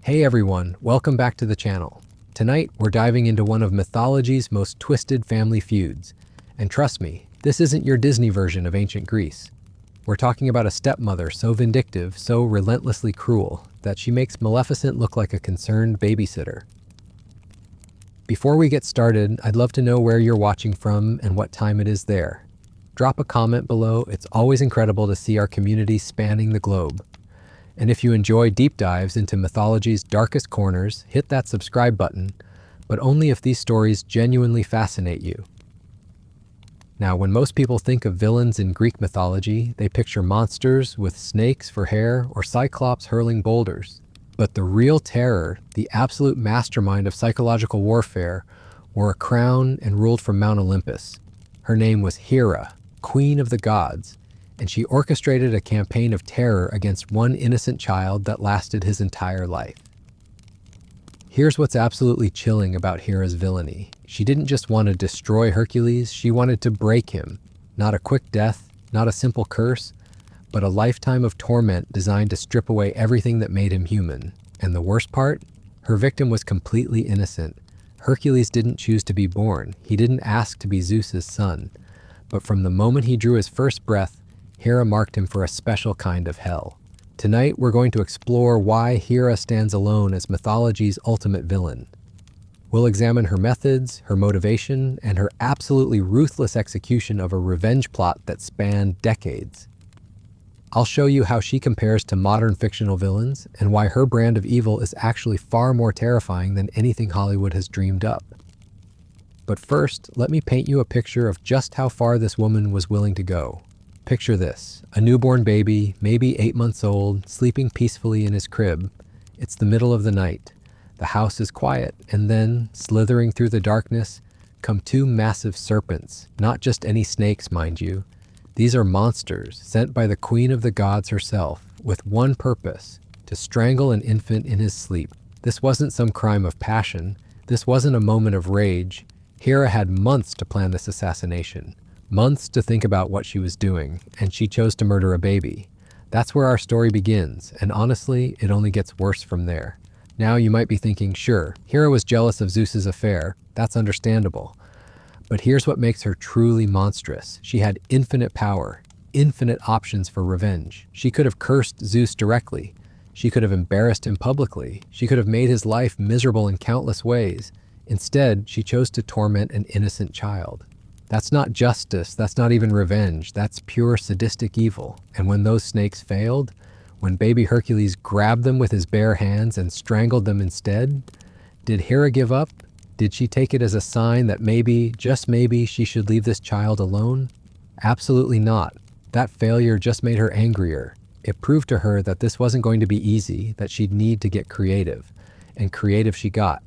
Hey everyone, welcome back to the channel. Tonight, we're diving into one of mythology's most twisted family feuds. And trust me, this isn't your Disney version of ancient Greece. We're talking about a stepmother so vindictive, so relentlessly cruel, that she makes Maleficent look like a concerned babysitter. Before we get started, I'd love to know where you're watching from and what time it is there. Drop a comment below, it's always incredible to see our community spanning the globe. And if you enjoy deep dives into mythology's darkest corners, hit that subscribe button, but only if these stories genuinely fascinate you. Now, when most people think of villains in Greek mythology, they picture monsters with snakes for hair or cyclops hurling boulders. But the real terror, the absolute mastermind of psychological warfare, wore a crown and ruled from Mount Olympus. Her name was Hera, Queen of the Gods, and she orchestrated a campaign of terror against one innocent child that lasted his entire life. Here's what's absolutely chilling about Hera's villainy. She didn't just want to destroy Hercules, she wanted to break him. Not a quick death, not a simple curse, but a lifetime of torment designed to strip away everything that made him human. And the worst part? Her victim was completely innocent. Hercules didn't choose to be born. He didn't ask to be Zeus's son. But from the moment he drew his first breath, Hera marked him for a special kind of hell. Tonight, we're going to explore why Hera stands alone as mythology's ultimate villain. We'll examine her methods, her motivation, and her absolutely ruthless execution of a revenge plot that spanned decades. I'll show you how she compares to modern fictional villains and why her brand of evil is actually far more terrifying than anything Hollywood has dreamed up. But first, let me paint you a picture of just how far this woman was willing to go. Picture this, a newborn baby, maybe 8 months old, sleeping peacefully in his crib. It's the middle of the night. The house is quiet, and then, slithering through the darkness, come two massive serpents, not just any snakes, mind you. These are monsters sent by the Queen of the Gods herself, with one purpose, to strangle an infant in his sleep. This wasn't some crime of passion. This wasn't a moment of rage. Hera had months to plan this assassination. Months to think about what she was doing, and she chose to murder a baby. That's where our story begins, and honestly, it only gets worse from there. Now you might be thinking, sure, Hera was jealous of Zeus's affair. That's understandable. But here's what makes her truly monstrous. She had infinite power, infinite options for revenge. She could have cursed Zeus directly. She could have embarrassed him publicly. She could have made his life miserable in countless ways. Instead, she chose to torment an innocent child. That's not justice, that's not even revenge, that's pure sadistic evil. And when those snakes failed, when baby Hercules grabbed them with his bare hands and strangled them instead, did Hera give up? Did she take it as a sign that maybe, just maybe, she should leave this child alone? Absolutely not. That failure just made her angrier. It proved to her that this wasn't going to be easy, that she'd need to get creative. And creative she got.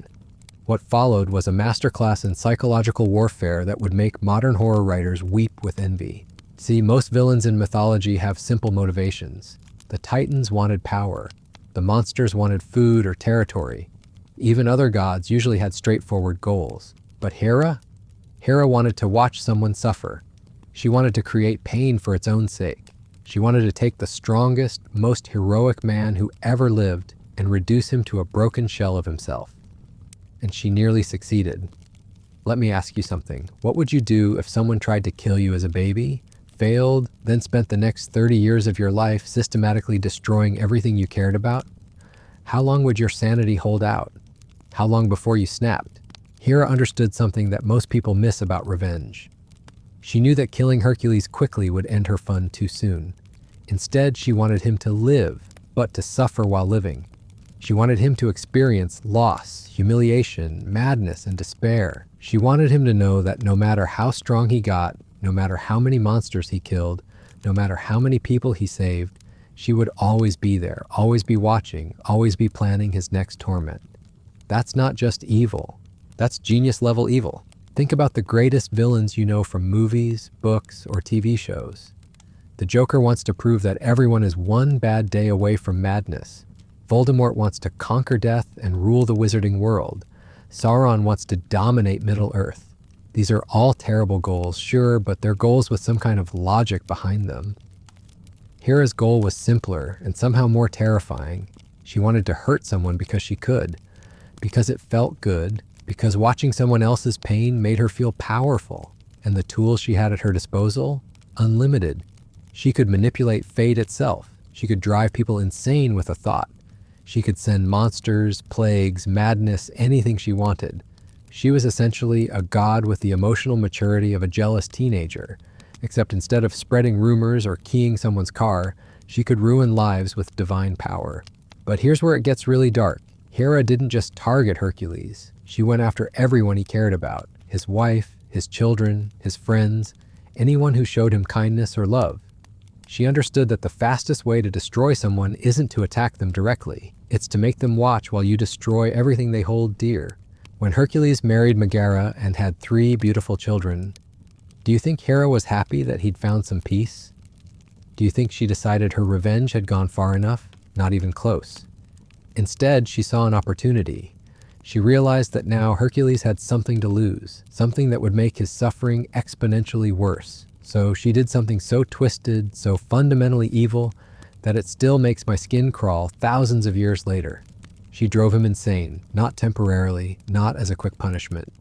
What followed was a masterclass in psychological warfare that would make modern horror writers weep with envy. See, most villains in mythology have simple motivations. The Titans wanted power. The monsters wanted food or territory. Even other gods usually had straightforward goals. But Hera? Hera wanted to watch someone suffer. She wanted to create pain for its own sake. She wanted to take the strongest, most heroic man who ever lived and reduce him to a broken shell of himself. And she nearly succeeded. Let me ask you something. What would you do if someone tried to kill you as a baby, failed, then spent the next 30 years of your life systematically destroying everything you cared about? How long would your sanity hold out? How long before you snapped? Hera understood something that most people miss about revenge. She knew that killing Hercules quickly would end her fun too soon. Instead, she wanted him to live, but to suffer while living. She wanted him to experience loss, humiliation, madness, and despair. She wanted him to know that no matter how strong he got, no matter how many monsters he killed, no matter how many people he saved, she would always be there, always be watching, always be planning his next torment. That's not just evil. That's genius-level evil. Think about the greatest villains you know from movies, books, or TV shows. The Joker wants to prove that everyone is one bad day away from madness. Voldemort wants to conquer death and rule the wizarding world. Sauron wants to dominate Middle-earth. These are all terrible goals, sure, but they're goals with some kind of logic behind them. Hera's goal was simpler and somehow more terrifying. She wanted to hurt someone because she could, because it felt good, because watching someone else's pain made her feel powerful, and the tools she had at her disposal, unlimited. She could manipulate fate itself. She could drive people insane with a thought. She could send monsters, plagues, madness, anything she wanted. She was essentially a god with the emotional maturity of a jealous teenager, except instead of spreading rumors or keying someone's car, she could ruin lives with divine power. But here's where it gets really dark. Hera didn't just target Hercules. She went after everyone he cared about, his wife, his children, his friends, anyone who showed him kindness or love. She understood that the fastest way to destroy someone isn't to attack them directly. It's to make them watch while you destroy everything they hold dear. When Hercules married Megara and had 3 beautiful children, do you think Hera was happy that he'd found some peace? Do you think she decided her revenge had gone far enough? Not even close. Instead, she saw an opportunity. She realized that now Hercules had something to lose, something that would make his suffering exponentially worse. So she did something so twisted, so fundamentally evil, that it still makes my skin crawl thousands of years later. She drove him insane, not temporarily, not as a quick punishment.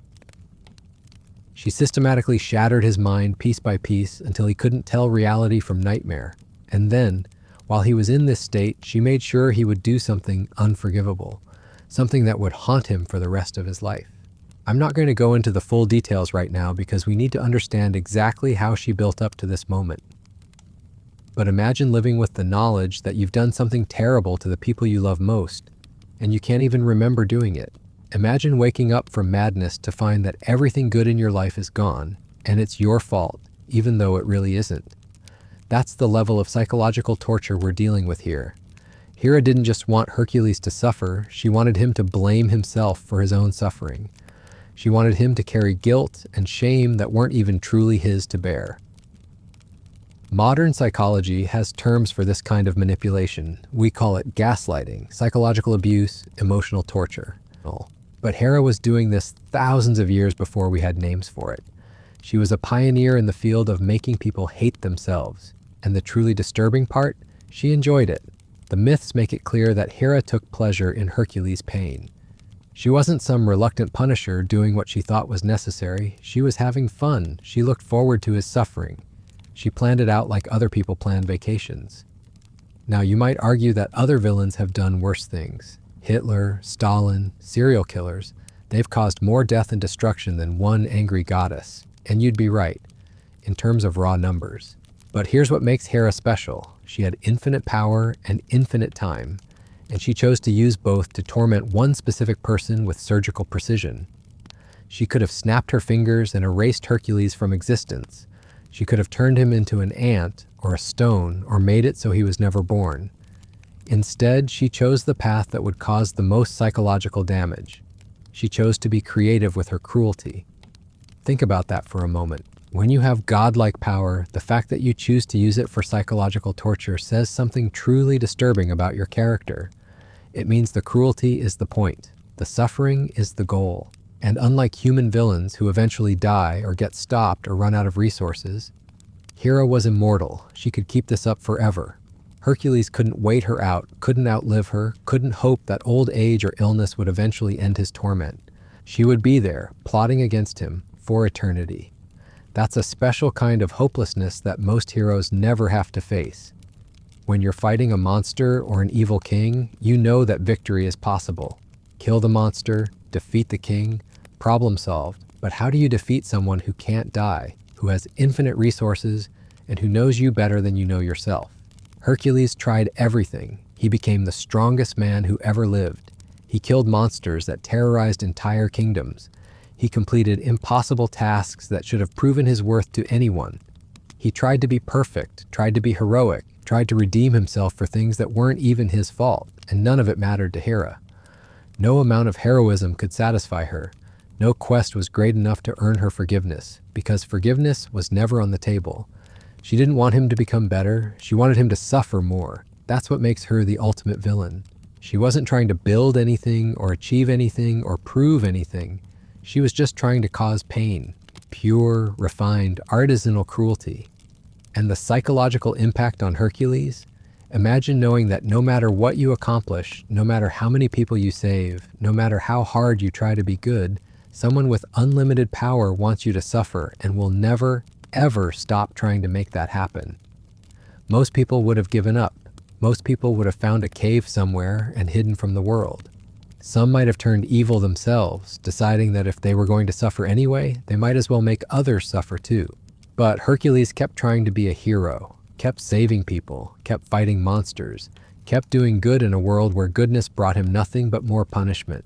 She systematically shattered his mind piece by piece until he couldn't tell reality from nightmare. And then, while he was in this state, she made sure he would do something unforgivable, something that would haunt him for the rest of his life. I'm not going to go into the full details right now because we need to understand exactly how she built up to this moment. But imagine living with the knowledge that you've done something terrible to the people you love most, and you can't even remember doing it. Imagine waking up from madness to find that everything good in your life is gone, and it's your fault, even though it really isn't. That's the level of psychological torture we're dealing with here. Hera didn't just want Hercules to suffer, she wanted him to blame himself for his own suffering. She wanted him to carry guilt and shame that weren't even truly his to bear. Modern psychology has terms for this kind of manipulation. We call it gaslighting, psychological abuse, emotional torture. But Hera was doing this thousands of years before we had names for it. She was a pioneer in the field of making people hate themselves. And the truly disturbing part, she enjoyed it. The myths make it clear that Hera took pleasure in Hercules' pain. She wasn't some reluctant punisher doing what she thought was necessary. She was having fun. She looked forward to his suffering. She planned it out like other people plan vacations. Now, you might argue that other villains have done worse things. Hitler, Stalin, serial killers, they've caused more death and destruction than one angry goddess. And you'd be right, in terms of raw numbers. But here's what makes Hera special. She had infinite power and infinite time, and she chose to use both to torment one specific person with surgical precision. She could have snapped her fingers and erased Hercules from existence. She could have turned him into an ant or a stone or made it so he was never born. Instead, she chose the path that would cause the most psychological damage. She chose to be creative with her cruelty. Think about that for a moment. When you have godlike power, the fact that you choose to use it for psychological torture says something truly disturbing about your character. It means the cruelty is the point. The suffering is the goal. And unlike human villains who eventually die or get stopped or run out of resources, Hera was immortal. She could keep this up forever. Hercules couldn't wait her out, couldn't outlive her, couldn't hope that old age or illness would eventually end his torment. She would be there, plotting against him, for eternity. That's a special kind of hopelessness that most heroes never have to face. When you're fighting a monster or an evil king, you know that victory is possible. Kill the monster, defeat the king, problem solved. But how do you defeat someone who can't die, who has infinite resources, and who knows you better than you know yourself? Hercules tried everything. He became the strongest man who ever lived. He killed monsters that terrorized entire kingdoms. He completed impossible tasks that should have proven his worth to anyone. He tried to be perfect, tried to be heroic, tried to redeem himself for things that weren't even his fault, and none of it mattered to Hera. No amount of heroism could satisfy her. No quest was great enough to earn her forgiveness, because forgiveness was never on the table. She didn't want him to become better. She wanted him to suffer more. That's what makes her the ultimate villain. She wasn't trying to build anything or achieve anything or prove anything. She was just trying to cause pain. Pure, refined, artisanal cruelty. And the psychological impact on Hercules? Imagine knowing that no matter what you accomplish, no matter how many people you save, no matter how hard you try to be good, someone with unlimited power wants you to suffer and will never, ever stop trying to make that happen. Most people would have given up. Most people would have found a cave somewhere and hidden from the world. Some might have turned evil themselves, deciding that if they were going to suffer anyway, they might as well make others suffer too. But Hercules kept trying to be a hero, kept saving people, kept fighting monsters, kept doing good in a world where goodness brought him nothing but more punishment.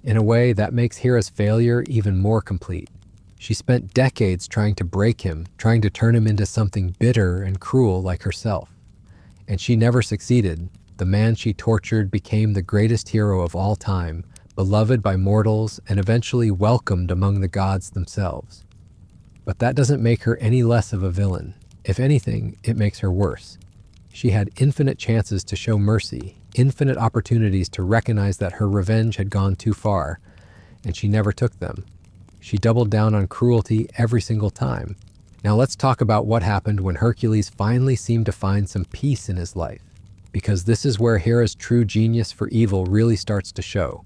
In a way, that makes Hera's failure even more complete. She spent decades trying to break him, trying to turn him into something bitter and cruel like herself. And she never succeeded. The man she tortured became the greatest hero of all time, beloved by mortals and eventually welcomed among the gods themselves. But that doesn't make her any less of a villain. If anything, it makes her worse. She had infinite chances to show mercy, infinite opportunities to recognize that her revenge had gone too far, and she never took them. She doubled down on cruelty every single time. Now let's talk about what happened when Hercules finally seemed to find some peace in his life, because this is where Hera's true genius for evil really starts to show.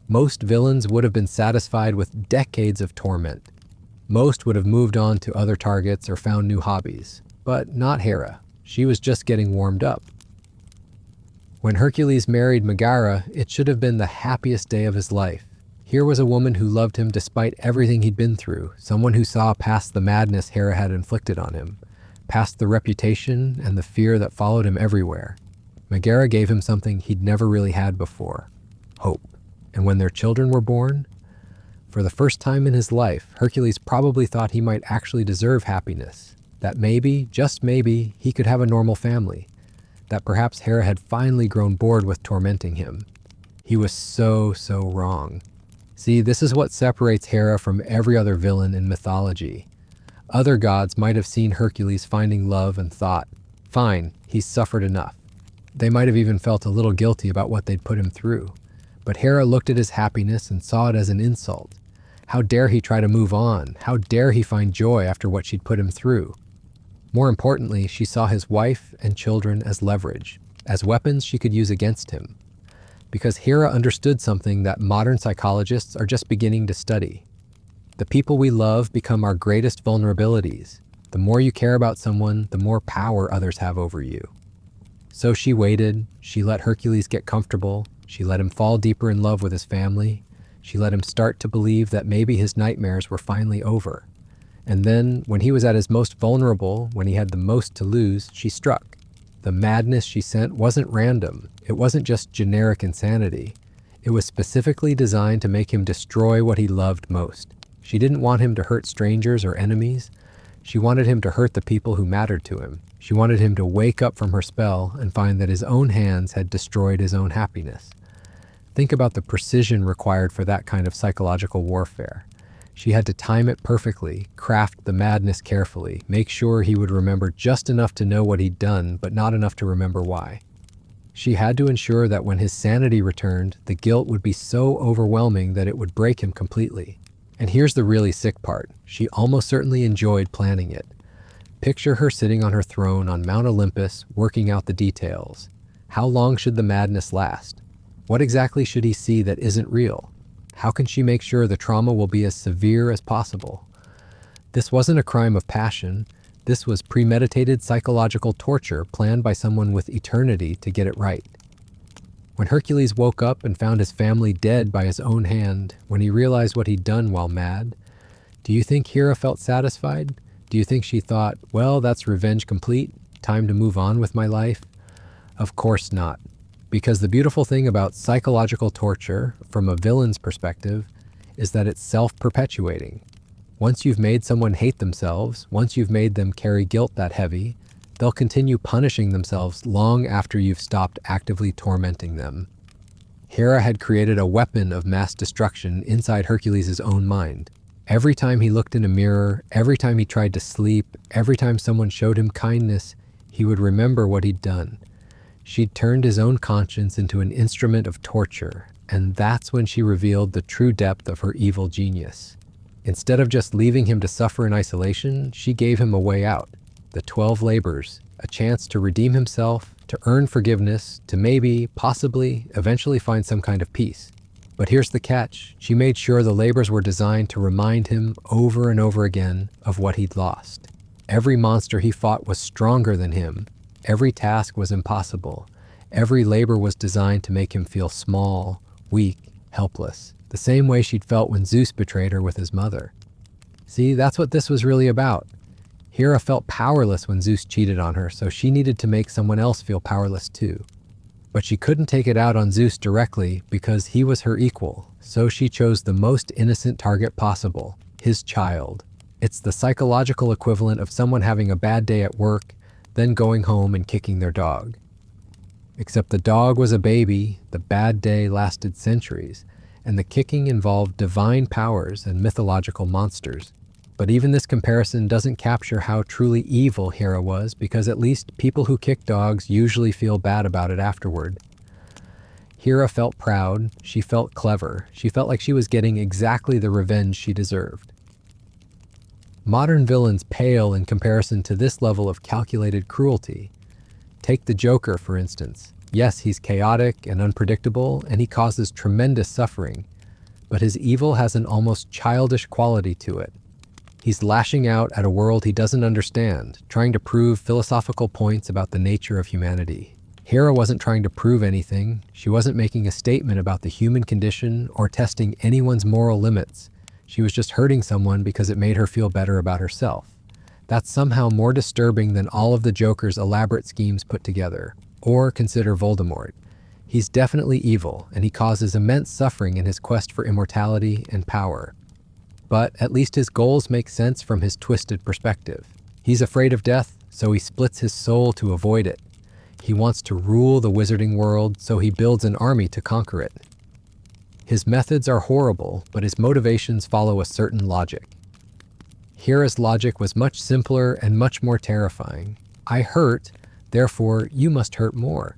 Most villains would have been satisfied with decades of torment. Most would have moved on to other targets or found new hobbies, but not Hera. She was just getting warmed up. When Hercules married Megara, it should have been the happiest day of his life. Here was a woman who loved him despite everything he'd been through, someone who saw past the madness Hera had inflicted on him, past the reputation and the fear that followed him everywhere. Megara gave him something he'd never really had before: hope. And when their children were born, for the first time in his life, Hercules probably thought he might actually deserve happiness, that maybe, just maybe, he could have a normal family, that perhaps Hera had finally grown bored with tormenting him. He was so wrong. See, this is what separates Hera from every other villain in mythology. Other gods might have seen Hercules finding love and thought, fine, he's suffered enough. They might have even felt a little guilty about what they'd put him through. But Hera looked at his happiness and saw it as an insult. How dare he try to move on? How dare he find joy after what she'd put him through? More importantly, she saw his wife and children as leverage, as weapons she could use against him. Because Hera understood something that modern psychologists are just beginning to study. The people we love become our greatest vulnerabilities. The more you care about someone, the more power others have over you. So she waited, she let Hercules get comfortable, she let him fall deeper in love with his family, she let him start to believe that maybe his nightmares were finally over. And then, when he was at his most vulnerable, when he had the most to lose, she struck. The madness she sent wasn't random. It wasn't just generic insanity. It was specifically designed to make him destroy what he loved most. She didn't want him to hurt strangers or enemies. She wanted him to hurt the people who mattered to him. She wanted him to wake up from her spell and find that his own hands had destroyed his own happiness. Think about the precision required for that kind of psychological warfare. She had to time it perfectly, craft the madness carefully, make sure he would remember just enough to know what he'd done, but not enough to remember why. She had to ensure that when his sanity returned, the guilt would be so overwhelming that it would break him completely. And here's the really sick part. She almost certainly enjoyed planning it. Picture her sitting on her throne on Mount Olympus, working out the details. How long should the madness last? What exactly should he see that isn't real? How can she make sure the trauma will be as severe as possible? This wasn't a crime of passion. This was premeditated psychological torture planned by someone with eternity to get it right. When Hercules woke up and found his family dead by his own hand, when he realized what he'd done while mad, do you think Hera felt satisfied? Do you think she thought, well, that's revenge complete, time to move on with my life? Of course not. Because the beautiful thing about psychological torture, from a villain's perspective, is that it's self-perpetuating. Once you've made someone hate themselves, once you've made them carry guilt that heavy, they'll continue punishing themselves long after you've stopped actively tormenting them. Hera had created a weapon of mass destruction inside Hercules' own mind. Every time he looked in a mirror, every time he tried to sleep, every time someone showed him kindness, he would remember what he'd done. She'd turned his own conscience into an instrument of torture, and that's when she revealed the true depth of her evil genius. Instead of just leaving him to suffer in isolation, she gave him a way out. The 12 labors, a chance to redeem himself, to earn forgiveness, to maybe, possibly, eventually find some kind of peace. But here's the catch. She made sure the labors were designed to remind him over and over again of what he'd lost. Every monster he fought was stronger than him. Every task was impossible. Every labor was designed to make him feel small, weak, helpless, the same way she'd felt when Zeus betrayed her with his mother. See, that's what this was really about. Hera felt powerless when Zeus cheated on her, so she needed to make someone else feel powerless too. But she couldn't take it out on Zeus directly because he was her equal, so she chose the most innocent target possible, his child. It's the psychological equivalent of someone having a bad day at work, then going home and kicking their dog. Except the dog was a baby, the bad day lasted centuries, and the kicking involved divine powers and mythological monsters. But even this comparison doesn't capture how truly evil Hera was, because at least people who kick dogs usually feel bad about it afterward. Hera felt proud, she felt clever, she felt like she was getting exactly the revenge she deserved. Modern villains pale in comparison to this level of calculated cruelty. Take the Joker, for instance. Yes, he's chaotic and unpredictable, and he causes tremendous suffering, but his evil has an almost childish quality to it. He's lashing out at a world he doesn't understand, trying to prove philosophical points about the nature of humanity. Hera wasn't trying to prove anything. She wasn't making a statement about the human condition or testing anyone's moral limits. She was just hurting someone because it made her feel better about herself. That's somehow more disturbing than all of the Joker's elaborate schemes put together. Or consider Voldemort. He's definitely evil, and he causes immense suffering in his quest for immortality and power. But at least his goals make sense from his twisted perspective. He's afraid of death, so he splits his soul to avoid it. He wants to rule the wizarding world, so he builds an army to conquer it. His methods are horrible, but his motivations follow a certain logic. Hera's logic was much simpler and much more terrifying. I hurt, therefore you must hurt more.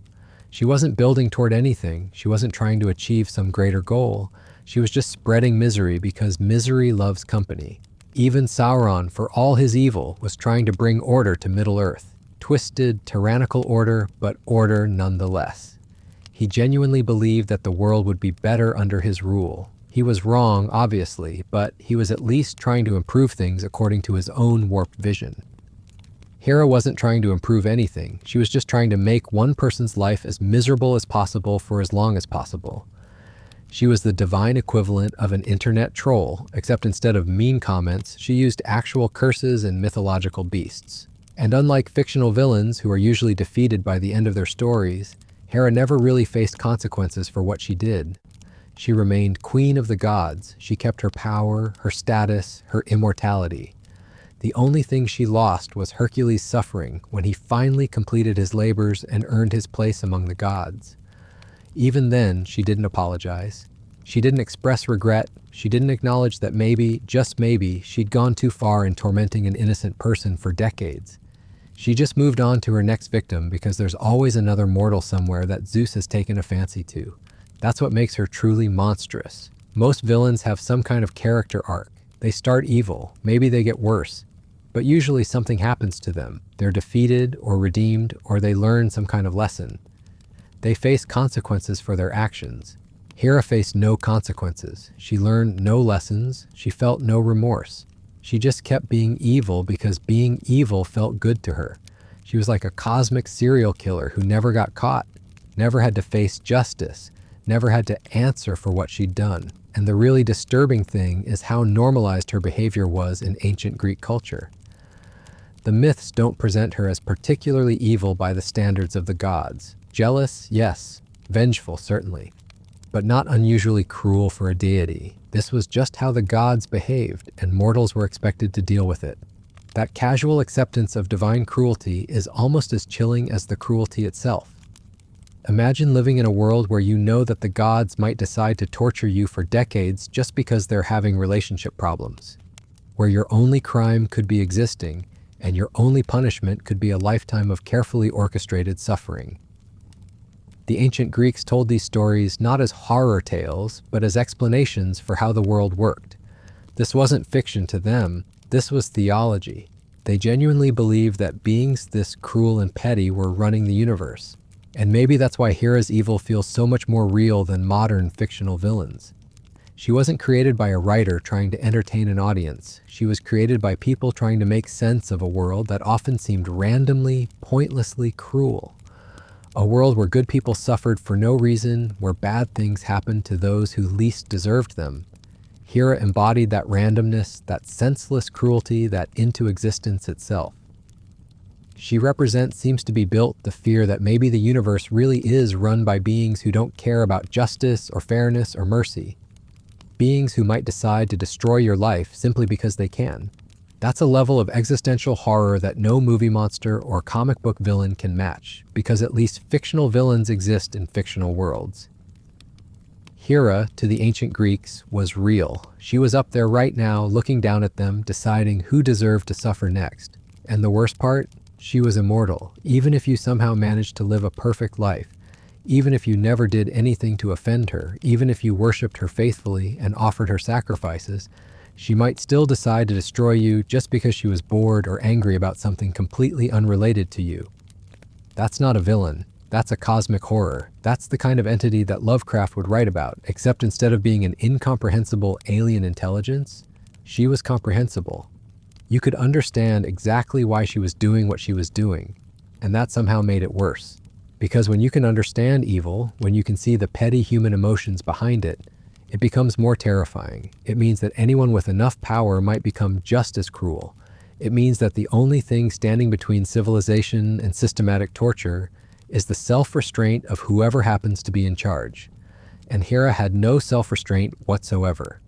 She wasn't building toward anything. She wasn't trying to achieve some greater goal. She was just spreading misery because misery loves company. Even Sauron, for all his evil, was trying to bring order to Middle-earth. Twisted, tyrannical order, but order nonetheless. He genuinely believed that the world would be better under his rule. He was wrong, obviously, but he was at least trying to improve things according to his own warped vision. Hera wasn't trying to improve anything. She was just trying to make one person's life as miserable as possible for as long as possible. She was the divine equivalent of an internet troll, except instead of mean comments, she used actual curses and mythological beasts. And unlike fictional villains, who are usually defeated by the end of their stories, Hera never really faced consequences for what she did. She remained queen of the gods. She kept her power, her status, her immortality. The only thing she lost was Hercules' suffering when he finally completed his labors and earned his place among the gods. Even then, she didn't apologize. She didn't express regret. She didn't acknowledge that maybe, just maybe, she'd gone too far in tormenting an innocent person for decades. She just moved on to her next victim because there's always another mortal somewhere that Zeus has taken a fancy to. That's what makes her truly monstrous. Most villains have some kind of character arc. They start evil, maybe they get worse, but usually something happens to them. They're defeated or redeemed, or they learn some kind of lesson. They face consequences for their actions. Hera faced no consequences. She learned no lessons. She felt no remorse. She just kept being evil because being evil felt good to her. She was like a cosmic serial killer who never got caught, never had to face justice, never had to answer for what she'd done. And the really disturbing thing is how normalized her behavior was in ancient Greek culture. The myths don't present her as particularly evil by the standards of the gods. Jealous, yes. Vengeful, certainly. But not unusually cruel for a deity. This was just how the gods behaved, and mortals were expected to deal with it. That casual acceptance of divine cruelty is almost as chilling as the cruelty itself. Imagine living in a world where you know that the gods might decide to torture you for decades just because they're having relationship problems. Where your only crime could be existing, and your only punishment could be a lifetime of carefully orchestrated suffering. The ancient Greeks told these stories not as horror tales, but as explanations for how the world worked. This wasn't fiction to them, this was theology. They genuinely believed that beings this cruel and petty were running the universe. And maybe that's why Hera's evil feels so much more real than modern fictional villains. She wasn't created by a writer trying to entertain an audience. She was created by people trying to make sense of a world that often seemed randomly, pointlessly cruel. A world where good people suffered for no reason, where bad things happened to those who least deserved them. Hera embodied that randomness, that senseless cruelty, that into existence itself. She seems to be built the fear that maybe the universe really is run by beings who don't care about justice or fairness or mercy. Beings who might decide to destroy your life simply because they can. That's a level of existential horror that no movie monster or comic book villain can match, because at least fictional villains exist in fictional worlds. Hera, to the ancient Greeks, was real. She was up there right now, looking down at them, deciding who deserved to suffer next. And the worst part? She was immortal. Even if you somehow managed to live a perfect life, even if you never did anything to offend her, even if you worshipped her faithfully and offered her sacrifices, she might still decide to destroy you just because she was bored or angry about something completely unrelated to you. That's not a villain. That's a cosmic horror. That's the kind of entity that Lovecraft would write about, except instead of being an incomprehensible alien intelligence, she was comprehensible. You could understand exactly why she was doing what she was doing, and that somehow made it worse. Because when you can understand evil, when you can see the petty human emotions behind it, it becomes more terrifying. It means that anyone with enough power might become just as cruel. It means that the only thing standing between civilization and systematic torture is the self-restraint of whoever happens to be in charge. And Hera had no self-restraint whatsoever.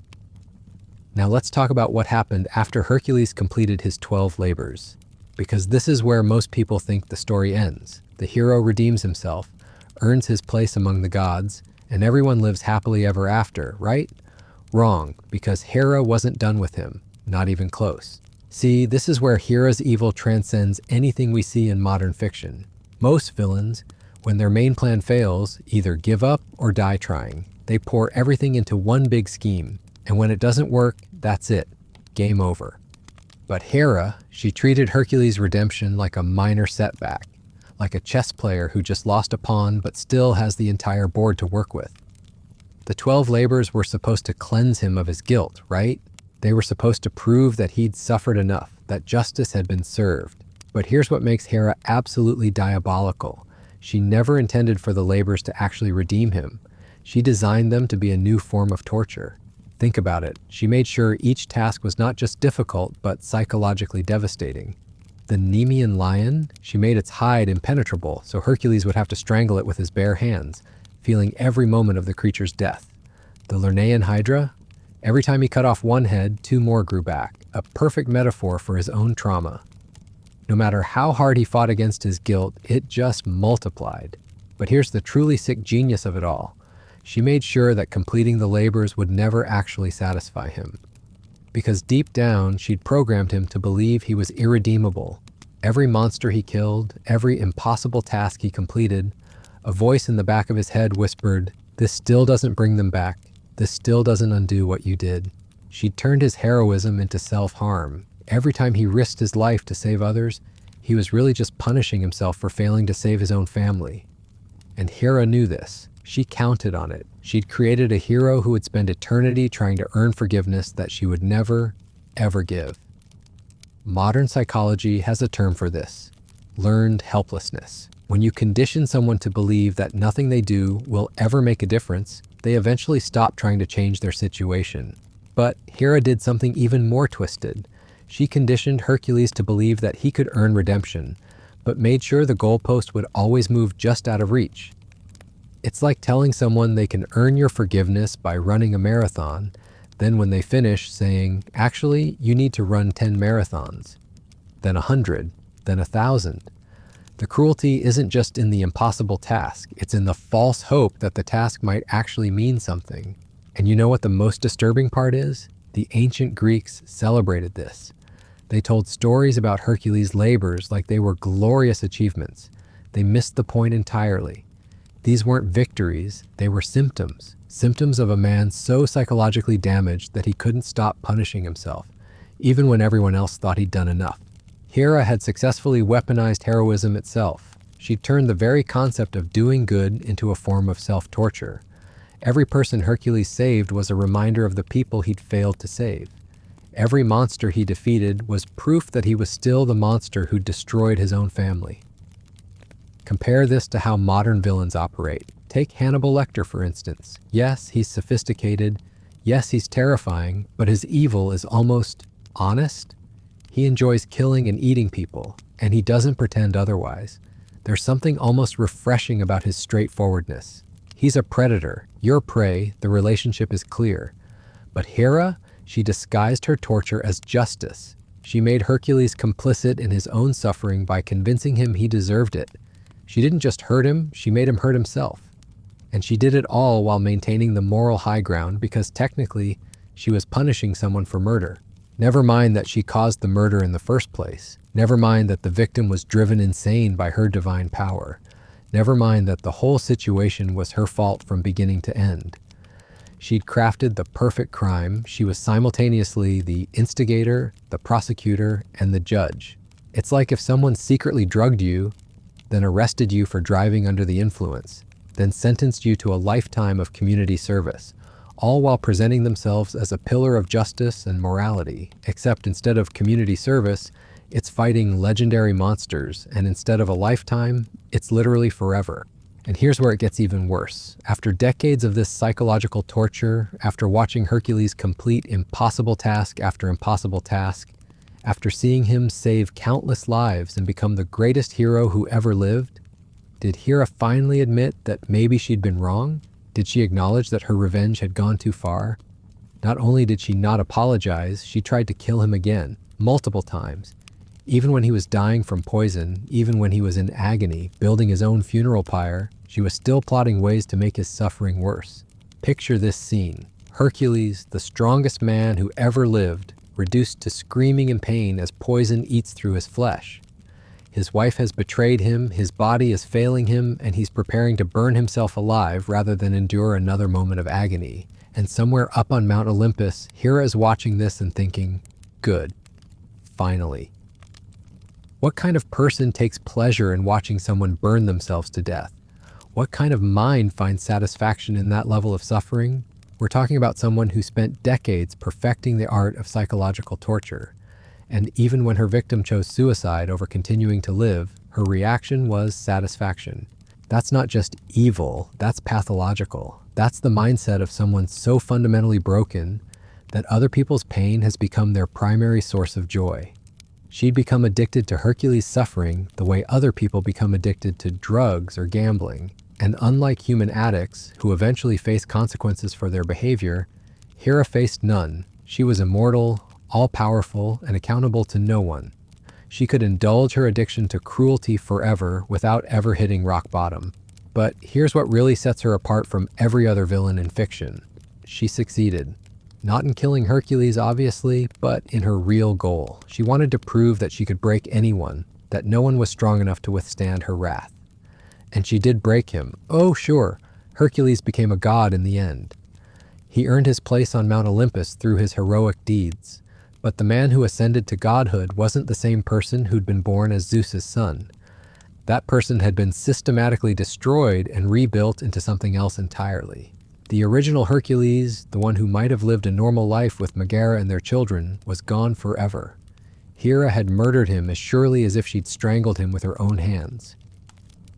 Now let's talk about what happened after Hercules completed his 12 labors. Because this is where most people think the story ends. The hero redeems himself, earns his place among the gods, and everyone lives happily ever after, right? Wrong, because Hera wasn't done with him, not even close. See, this is where Hera's evil transcends anything we see in modern fiction. Most villains, when their main plan fails, either give up or die trying. They pour everything into one big scheme, and when it doesn't work, that's it. Game over. But Hera, she treated Hercules' redemption like a minor setback, like a chess player who just lost a pawn but still has the entire board to work with. The 12 labors were supposed to cleanse him of his guilt, right? They were supposed to prove that he'd suffered enough, that justice had been served. But here's what makes Hera absolutely diabolical. She never intended for the labors to actually redeem him. She designed them to be a new form of torture. Think about it. She made sure each task was not just difficult, but psychologically devastating. The Nemean lion, she made its hide impenetrable, so Hercules would have to strangle it with his bare hands, feeling every moment of the creature's death. The Lernaean hydra, every time he cut off one head, 2 more grew back, a perfect metaphor for his own trauma. No matter how hard he fought against his guilt, it just multiplied. But here's the truly sick genius of it all. She made sure that completing the labors would never actually satisfy him. Because deep down, she'd programmed him to believe he was irredeemable. Every monster he killed, every impossible task he completed, a voice in the back of his head whispered, "This still doesn't bring them back. This still doesn't undo what you did." She'd turned his heroism into self-harm. Every time he risked his life to save others, he was really just punishing himself for failing to save his own family. And Hera knew this. She counted on it. She'd created a hero who would spend eternity trying to earn forgiveness that she would never, ever give. Modern psychology has a term for this: learned helplessness. When you condition someone to believe that nothing they do will ever make a difference, they eventually stop trying to change their situation. But Hera did something even more twisted. She conditioned Hercules to believe that he could earn redemption, but made sure the goalpost would always move just out of reach. It's like telling someone they can earn your forgiveness by running a marathon, then when they finish saying, "Actually, you need to run 10 marathons, then 100, then 1,000. The cruelty isn't just in the impossible task, it's in the false hope that the task might actually mean something. And you know what the most disturbing part is? The ancient Greeks celebrated this. They told stories about Hercules' labors like they were glorious achievements. They missed the point entirely. These weren't victories, they were symptoms. Symptoms of a man so psychologically damaged that he couldn't stop punishing himself, even when everyone else thought he'd done enough. Hera had successfully weaponized heroism itself. She'd turned the very concept of doing good into a form of self-torture. Every person Hercules saved was a reminder of the people he'd failed to save. Every monster he defeated was proof that he was still the monster who destroyed his own family. Compare this to how modern villains operate. Take Hannibal Lecter, for instance. Yes, he's sophisticated. Yes, he's terrifying, but his evil is almost honest. He enjoys killing and eating people, and he doesn't pretend otherwise. There's something almost refreshing about his straightforwardness. He's a predator. You're prey. The relationship is clear. But Hera, she disguised her torture as justice. She made Hercules complicit in his own suffering by convincing him he deserved it. She didn't just hurt him, she made him hurt himself. And she did it all while maintaining the moral high ground because technically she was punishing someone for murder. Never mind that she caused the murder in the first place. Never mind that the victim was driven insane by her divine power. Never mind that the whole situation was her fault from beginning to end. She'd crafted the perfect crime. She was simultaneously the instigator, the prosecutor, and the judge. It's like if someone secretly drugged you, then arrested you for driving under the influence, then sentenced you to a lifetime of community service, all while presenting themselves as a pillar of justice and morality, except instead of community service, it's fighting legendary monsters, and instead of a lifetime, it's literally forever. And here's where it gets even worse. After decades of this psychological torture, after watching Hercules complete impossible task after impossible task, after seeing him save countless lives and become the greatest hero who ever lived, did Hera finally admit that maybe she'd been wrong? Did she acknowledge that her revenge had gone too far? Not only did she not apologize, she tried to kill him again, multiple times. Even when he was dying from poison, even when he was in agony, building his own funeral pyre, she was still plotting ways to make his suffering worse. Picture this scene. Hercules, the strongest man who ever lived, reduced to screaming in pain as poison eats through his flesh. His wife has betrayed him, his body is failing him, and he's preparing to burn himself alive rather than endure another moment of agony. And somewhere up on Mount Olympus, Hera is watching this and thinking, good, finally. What kind of person takes pleasure in watching someone burn themselves to death? What kind of mind finds satisfaction in that level of suffering? We're talking about someone who spent decades perfecting the art of psychological torture. And even when her victim chose suicide over continuing to live, her reaction was satisfaction. That's not just evil, that's pathological. That's the mindset of someone so fundamentally broken that other people's pain has become their primary source of joy. She'd become addicted to Hercules' suffering the way other people become addicted to drugs or gambling. And unlike human addicts, who eventually face consequences for their behavior, Hera faced none. She was immortal, all-powerful, and accountable to no one. She could indulge her addiction to cruelty forever without ever hitting rock bottom. But here's what really sets her apart from every other villain in fiction. She succeeded. Not in killing Hercules, obviously, but in her real goal. She wanted to prove that she could break anyone, that no one was strong enough to withstand her wrath. And she did break him. Oh, sure, Hercules became a god in the end. He earned his place on Mount Olympus through his heroic deeds. But the man who ascended to godhood wasn't the same person who'd been born as Zeus's son. That person had been systematically destroyed and rebuilt into something else entirely. The original Hercules, the one who might have lived a normal life with Megara and their children, was gone forever. Hera had murdered him as surely as if she'd strangled him with her own hands.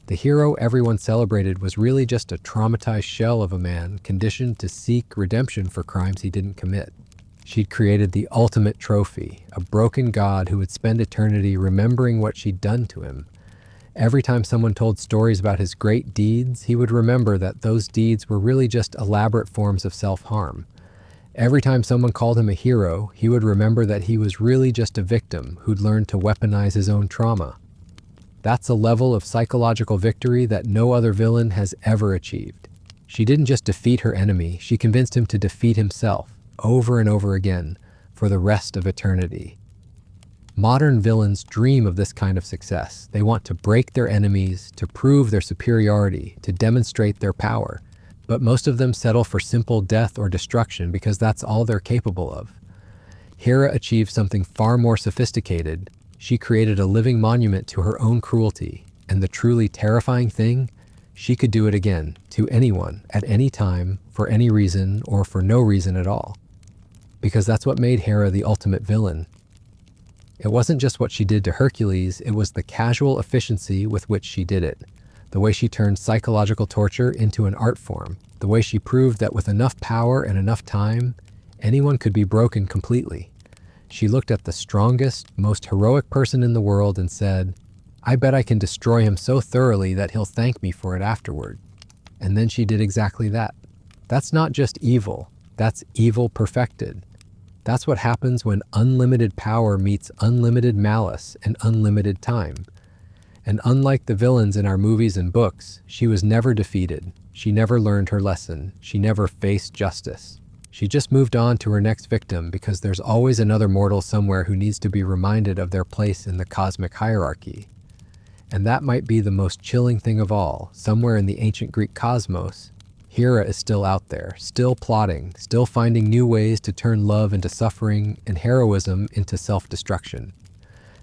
The hero everyone celebrated was really just a traumatized shell of a man conditioned to seek redemption for crimes he didn't commit. She'd created the ultimate trophy, a broken god who would spend eternity remembering what she'd done to him. Every time someone told stories about his great deeds, he would remember that those deeds were really just elaborate forms of self-harm. Every time someone called him a hero, he would remember that he was really just a victim who'd learned to weaponize his own trauma. That's a level of psychological victory that no other villain has ever achieved. She didn't just defeat her enemy, she convinced him to defeat himself, over and over again, for the rest of eternity. Modern villains dream of this kind of success. They want to break their enemies, to prove their superiority, to demonstrate their power. But most of them settle for simple death or destruction because that's all they're capable of. Hera achieved something far more sophisticated. She created a living monument to her own cruelty, and the truly terrifying thing, she could do it again, to anyone, at any time, for any reason, or for no reason at all. Because that's what made Hera the ultimate villain. It wasn't just what she did to Hercules, it was the casual efficiency with which she did it. The way she turned psychological torture into an art form. The way she proved that with enough power and enough time, anyone could be broken completely. She looked at the strongest, most heroic person in the world and said, I bet I can destroy him so thoroughly that he'll thank me for it afterward. And then she did exactly that. That's not just evil, that's evil perfected. That's what happens when unlimited power meets unlimited malice and unlimited time. And unlike the villains in our movies and books, she was never defeated. She never learned her lesson. She never faced justice. She just moved on to her next victim because there's always another mortal somewhere who needs to be reminded of their place in the cosmic hierarchy. And that might be the most chilling thing of all. Somewhere in the ancient Greek cosmos, Hera is still out there, still plotting, still finding new ways to turn love into suffering and heroism into self-destruction.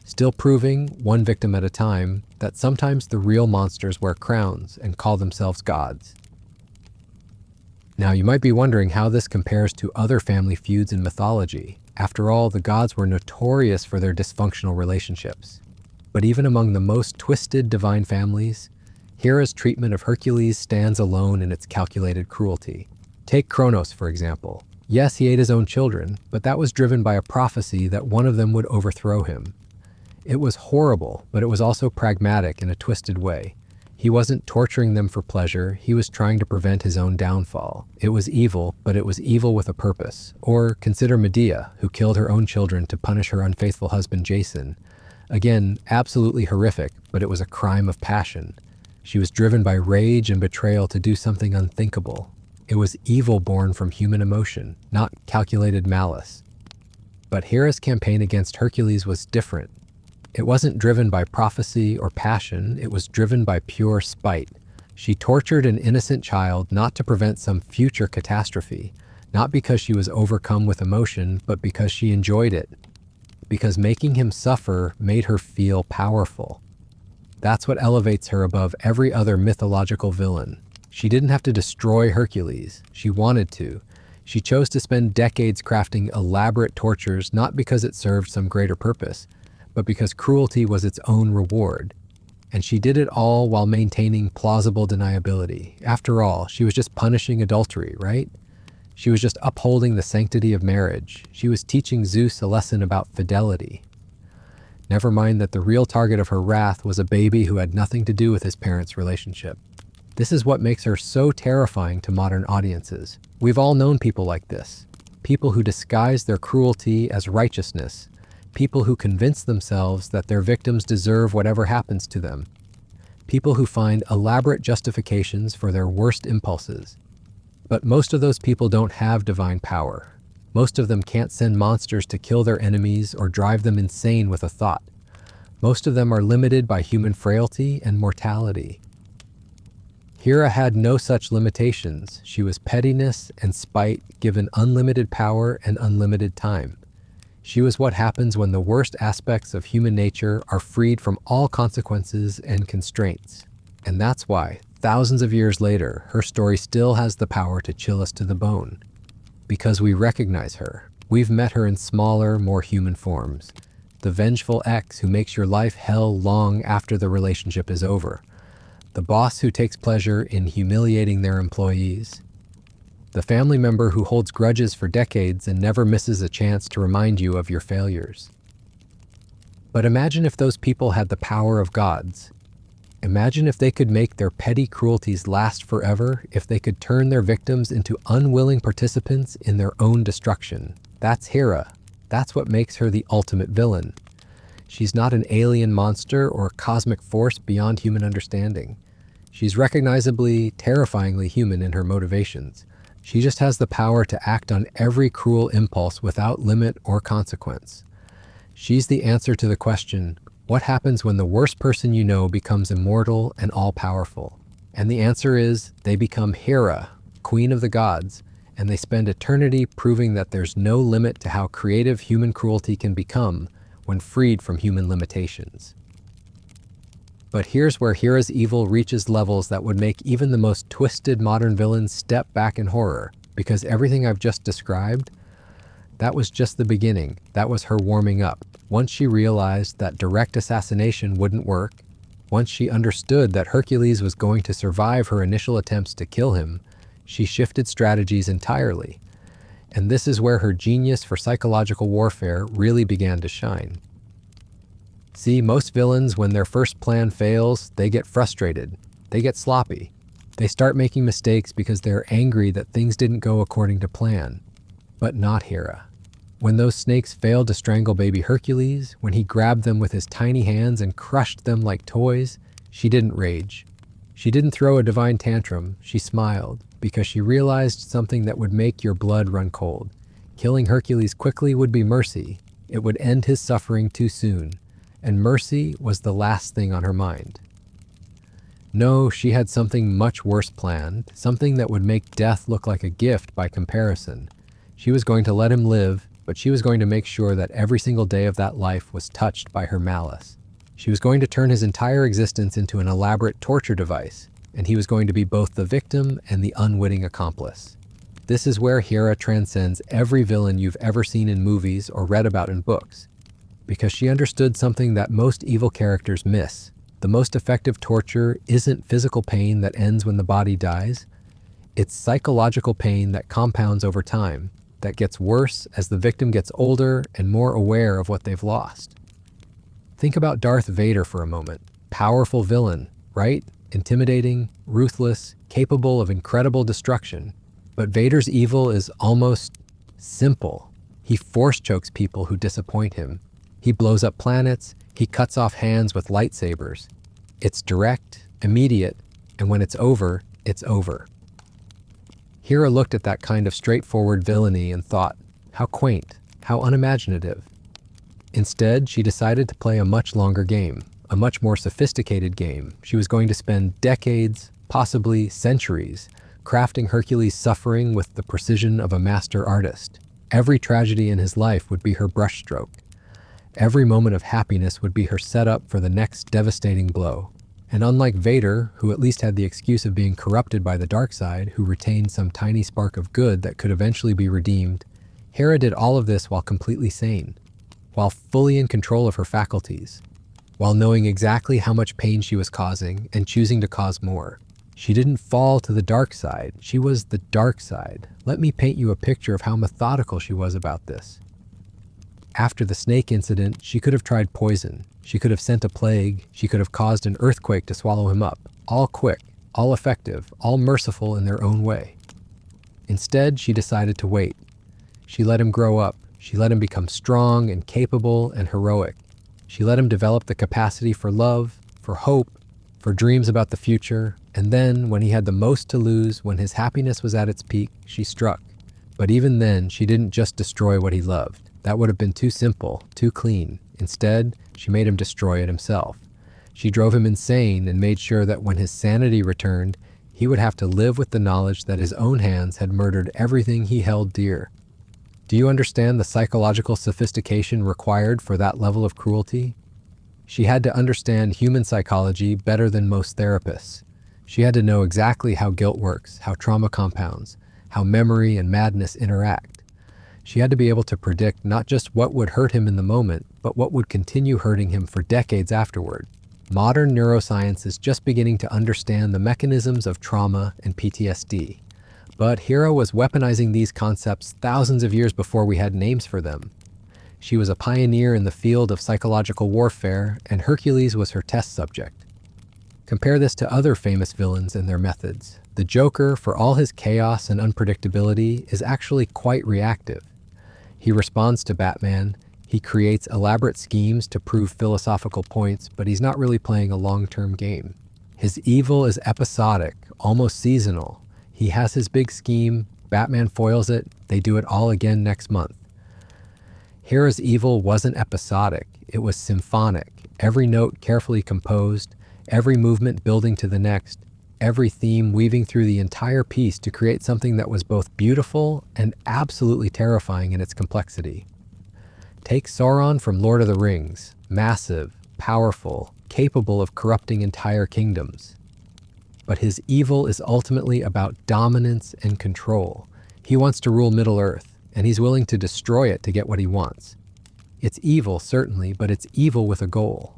Still proving, one victim at a time, that sometimes the real monsters wear crowns and call themselves gods. Now, you might be wondering how this compares to other family feuds in mythology. After all, the gods were notorious for their dysfunctional relationships. But even among the most twisted divine families, Hera's treatment of Hercules stands alone in its calculated cruelty. Take Kronos, for example. Yes, he ate his own children, but that was driven by a prophecy that one of them would overthrow him. It was horrible, but it was also pragmatic in a twisted way. He wasn't torturing them for pleasure, he was trying to prevent his own downfall. It was evil, but it was evil with a purpose. Or consider Medea, who killed her own children to punish her unfaithful husband Jason. Again, absolutely horrific, but it was a crime of passion. She was driven by rage and betrayal to do something unthinkable. It was evil born from human emotion, not calculated malice. But Hera's campaign against Hercules was different. It wasn't driven by prophecy or passion, it was driven by pure spite. She tortured an innocent child not to prevent some future catastrophe, not because she was overcome with emotion, but because she enjoyed it. Because making him suffer made her feel powerful. That's what elevates her above every other mythological villain. She didn't have to destroy Hercules. She wanted to. She chose to spend decades crafting elaborate tortures not because it served some greater purpose, but because cruelty was its own reward. And she did it all while maintaining plausible deniability. After all, she was just punishing adultery, right? She was just upholding the sanctity of marriage. She was teaching Zeus a lesson about fidelity. Never mind that the real target of her wrath was a baby who had nothing to do with his parents' relationship. This is what makes her so terrifying to modern audiences. We've all known people like this. People who disguise their cruelty as righteousness. People who convince themselves that their victims deserve whatever happens to them. People who find elaborate justifications for their worst impulses. But most of those people don't have divine power. Most of them can't send monsters to kill their enemies or drive them insane with a thought. Most of them are limited by human frailty and mortality. Hera had no such limitations. She was pettiness and spite given unlimited power and unlimited time. She was what happens when the worst aspects of human nature are freed from all consequences and constraints. And that's why, thousands of years later, her story still has the power to chill us to the bone. Because we recognize her. We've met her in smaller, more human forms. The vengeful ex who makes your life hell long after the relationship is over. The boss who takes pleasure in humiliating their employees. The family member who holds grudges for decades and never misses a chance to remind you of your failures. But imagine if those people had the power of gods. Imagine if they could make their petty cruelties last forever, if they could turn their victims into unwilling participants in their own destruction. That's Hera. That's what makes her the ultimate villain. She's not an alien monster or a cosmic force beyond human understanding. She's recognizably, terrifyingly human in her motivations. She just has the power to act on every cruel impulse without limit or consequence. She's the answer to the question, what happens when the worst person you know becomes immortal and all-powerful? And the answer is, they become Hera, queen of the gods, and they spend eternity proving that there's no limit to how creative human cruelty can become when freed from human limitations. But here's where Hera's evil reaches levels that would make even the most twisted modern villains step back in horror, because everything I've just described, that was just the beginning. That was her warming up. Once she realized that direct assassination wouldn't work, once she understood that Hercules was going to survive her initial attempts to kill him, she shifted strategies entirely. And this is where her genius for psychological warfare really began to shine. See, most villains, when their first plan fails, they get frustrated. They get sloppy. They start making mistakes because they're angry that things didn't go according to plan. But not Hera. When those snakes failed to strangle baby Hercules, when he grabbed them with his tiny hands and crushed them like toys, she didn't rage. She didn't throw a divine tantrum. She smiled, because she realized something that would make your blood run cold. Killing Hercules quickly would be mercy. It would end his suffering too soon. And mercy was the last thing on her mind. No, she had something much worse planned, something that would make death look like a gift by comparison. She was going to let him live, but she was going to make sure that every single day of that life was touched by her malice. She was going to turn his entire existence into an elaborate torture device, and he was going to be both the victim and the unwitting accomplice. This is where Hera transcends every villain you've ever seen in movies or read about in books, because she understood something that most evil characters miss. The most effective torture isn't physical pain that ends when the body dies. It's psychological pain that compounds over time, that gets worse as the victim gets older and more aware of what they've lost. Think about Darth Vader for a moment. Powerful villain, right? Intimidating, ruthless, capable of incredible destruction. But Vader's evil is almost simple. He force chokes people who disappoint him. He blows up planets. He cuts off hands with lightsabers. It's direct, immediate, and when it's over, it's over. Hera looked at that kind of straightforward villainy and thought, how quaint, how unimaginative. Instead, she decided to play a much longer game, a much more sophisticated game. She was going to spend decades, possibly centuries, crafting Hercules' suffering with the precision of a master artist. Every tragedy in his life would be her brushstroke. Every moment of happiness would be her setup for the next devastating blow. And unlike Vader, who at least had the excuse of being corrupted by the dark side, who retained some tiny spark of good that could eventually be redeemed, Hera did all of this while completely sane, while fully in control of her faculties, while knowing exactly how much pain she was causing and choosing to cause more. She didn't fall to the dark side. She was the dark side. Let me paint you a picture of how methodical she was about this. After the snake incident, she could have tried poison. She could have sent a plague. She could have caused an earthquake to swallow him up. All quick, all effective, all merciful in their own way. Instead, she decided to wait. She let him grow up. She let him become strong and capable and heroic. She let him develop the capacity for love, for hope, for dreams about the future. And then, when he had the most to lose, when his happiness was at its peak, she struck. But even then, she didn't just destroy what he loved. That would have been too simple, too clean. Instead, she made him destroy it himself. She drove him insane and made sure that when his sanity returned, he would have to live with the knowledge that his own hands had murdered everything he held dear. Do you understand the psychological sophistication required for that level of cruelty? She had to understand human psychology better than most therapists. She had to know exactly how guilt works, how trauma compounds, how memory and madness interact. She had to be able to predict not just what would hurt him in the moment, but what would continue hurting him for decades afterward. Modern neuroscience is just beginning to understand the mechanisms of trauma and PTSD. But Hera was weaponizing these concepts thousands of years before we had names for them. She was a pioneer in the field of psychological warfare, and Hercules was her test subject. Compare this to other famous villains and their methods. The Joker, for all his chaos and unpredictability, is actually quite reactive. He responds to Batman, he creates elaborate schemes to prove philosophical points, but he's not really playing a long-term game. His evil is episodic, almost seasonal. He has his big scheme, Batman foils it, they do it all again next month. Hera's evil wasn't episodic, it was symphonic, every note carefully composed, every movement building to the next, every theme weaving through the entire piece to create something that was both beautiful and absolutely terrifying in its complexity. Take Sauron from Lord of the Rings, massive, powerful, capable of corrupting entire kingdoms. But his evil is ultimately about dominance and control. He wants to rule Middle-earth, and he's willing to destroy it to get what he wants. It's evil, certainly, but it's evil with a goal.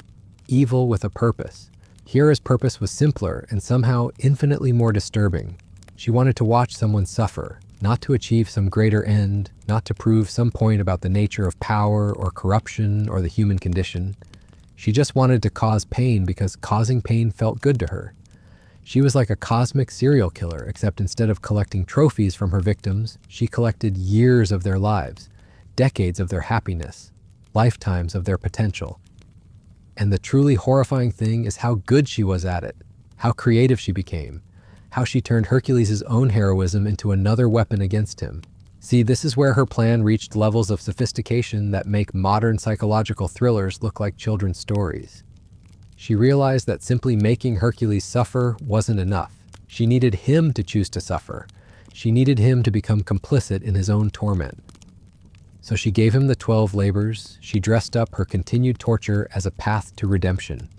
Evil with a purpose. Hera's purpose was simpler and somehow infinitely more disturbing. She wanted to watch someone suffer, not to achieve some greater end, not to prove some point about the nature of power or corruption or the human condition. She just wanted to cause pain because causing pain felt good to her. She was like a cosmic serial killer, except instead of collecting trophies from her victims, she collected years of their lives, decades of their happiness, lifetimes of their potential. And the truly horrifying thing is how good she was at it, how creative she became, how she turned Hercules' own heroism into another weapon against him. See, this is where her plan reached levels of sophistication that make modern psychological thrillers look like children's stories. She realized that simply making Hercules suffer wasn't enough. She needed him to choose to suffer. She needed him to become complicit in his own torment. So she gave him the 12 labors. She dressed up her continued torture as a path to redemption.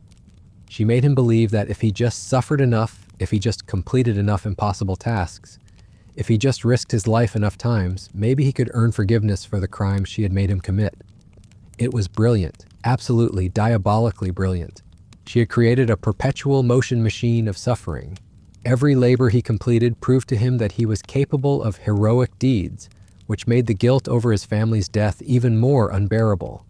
She made him believe that if he just suffered enough, if he just completed enough impossible tasks, if he just risked his life enough times, maybe he could earn forgiveness for the crimes she had made him commit. It was brilliant, absolutely diabolically brilliant. She had created a perpetual motion machine of suffering. Every labor he completed proved to him that he was capable of heroic deeds, which made the guilt over his family's death even more unbearable.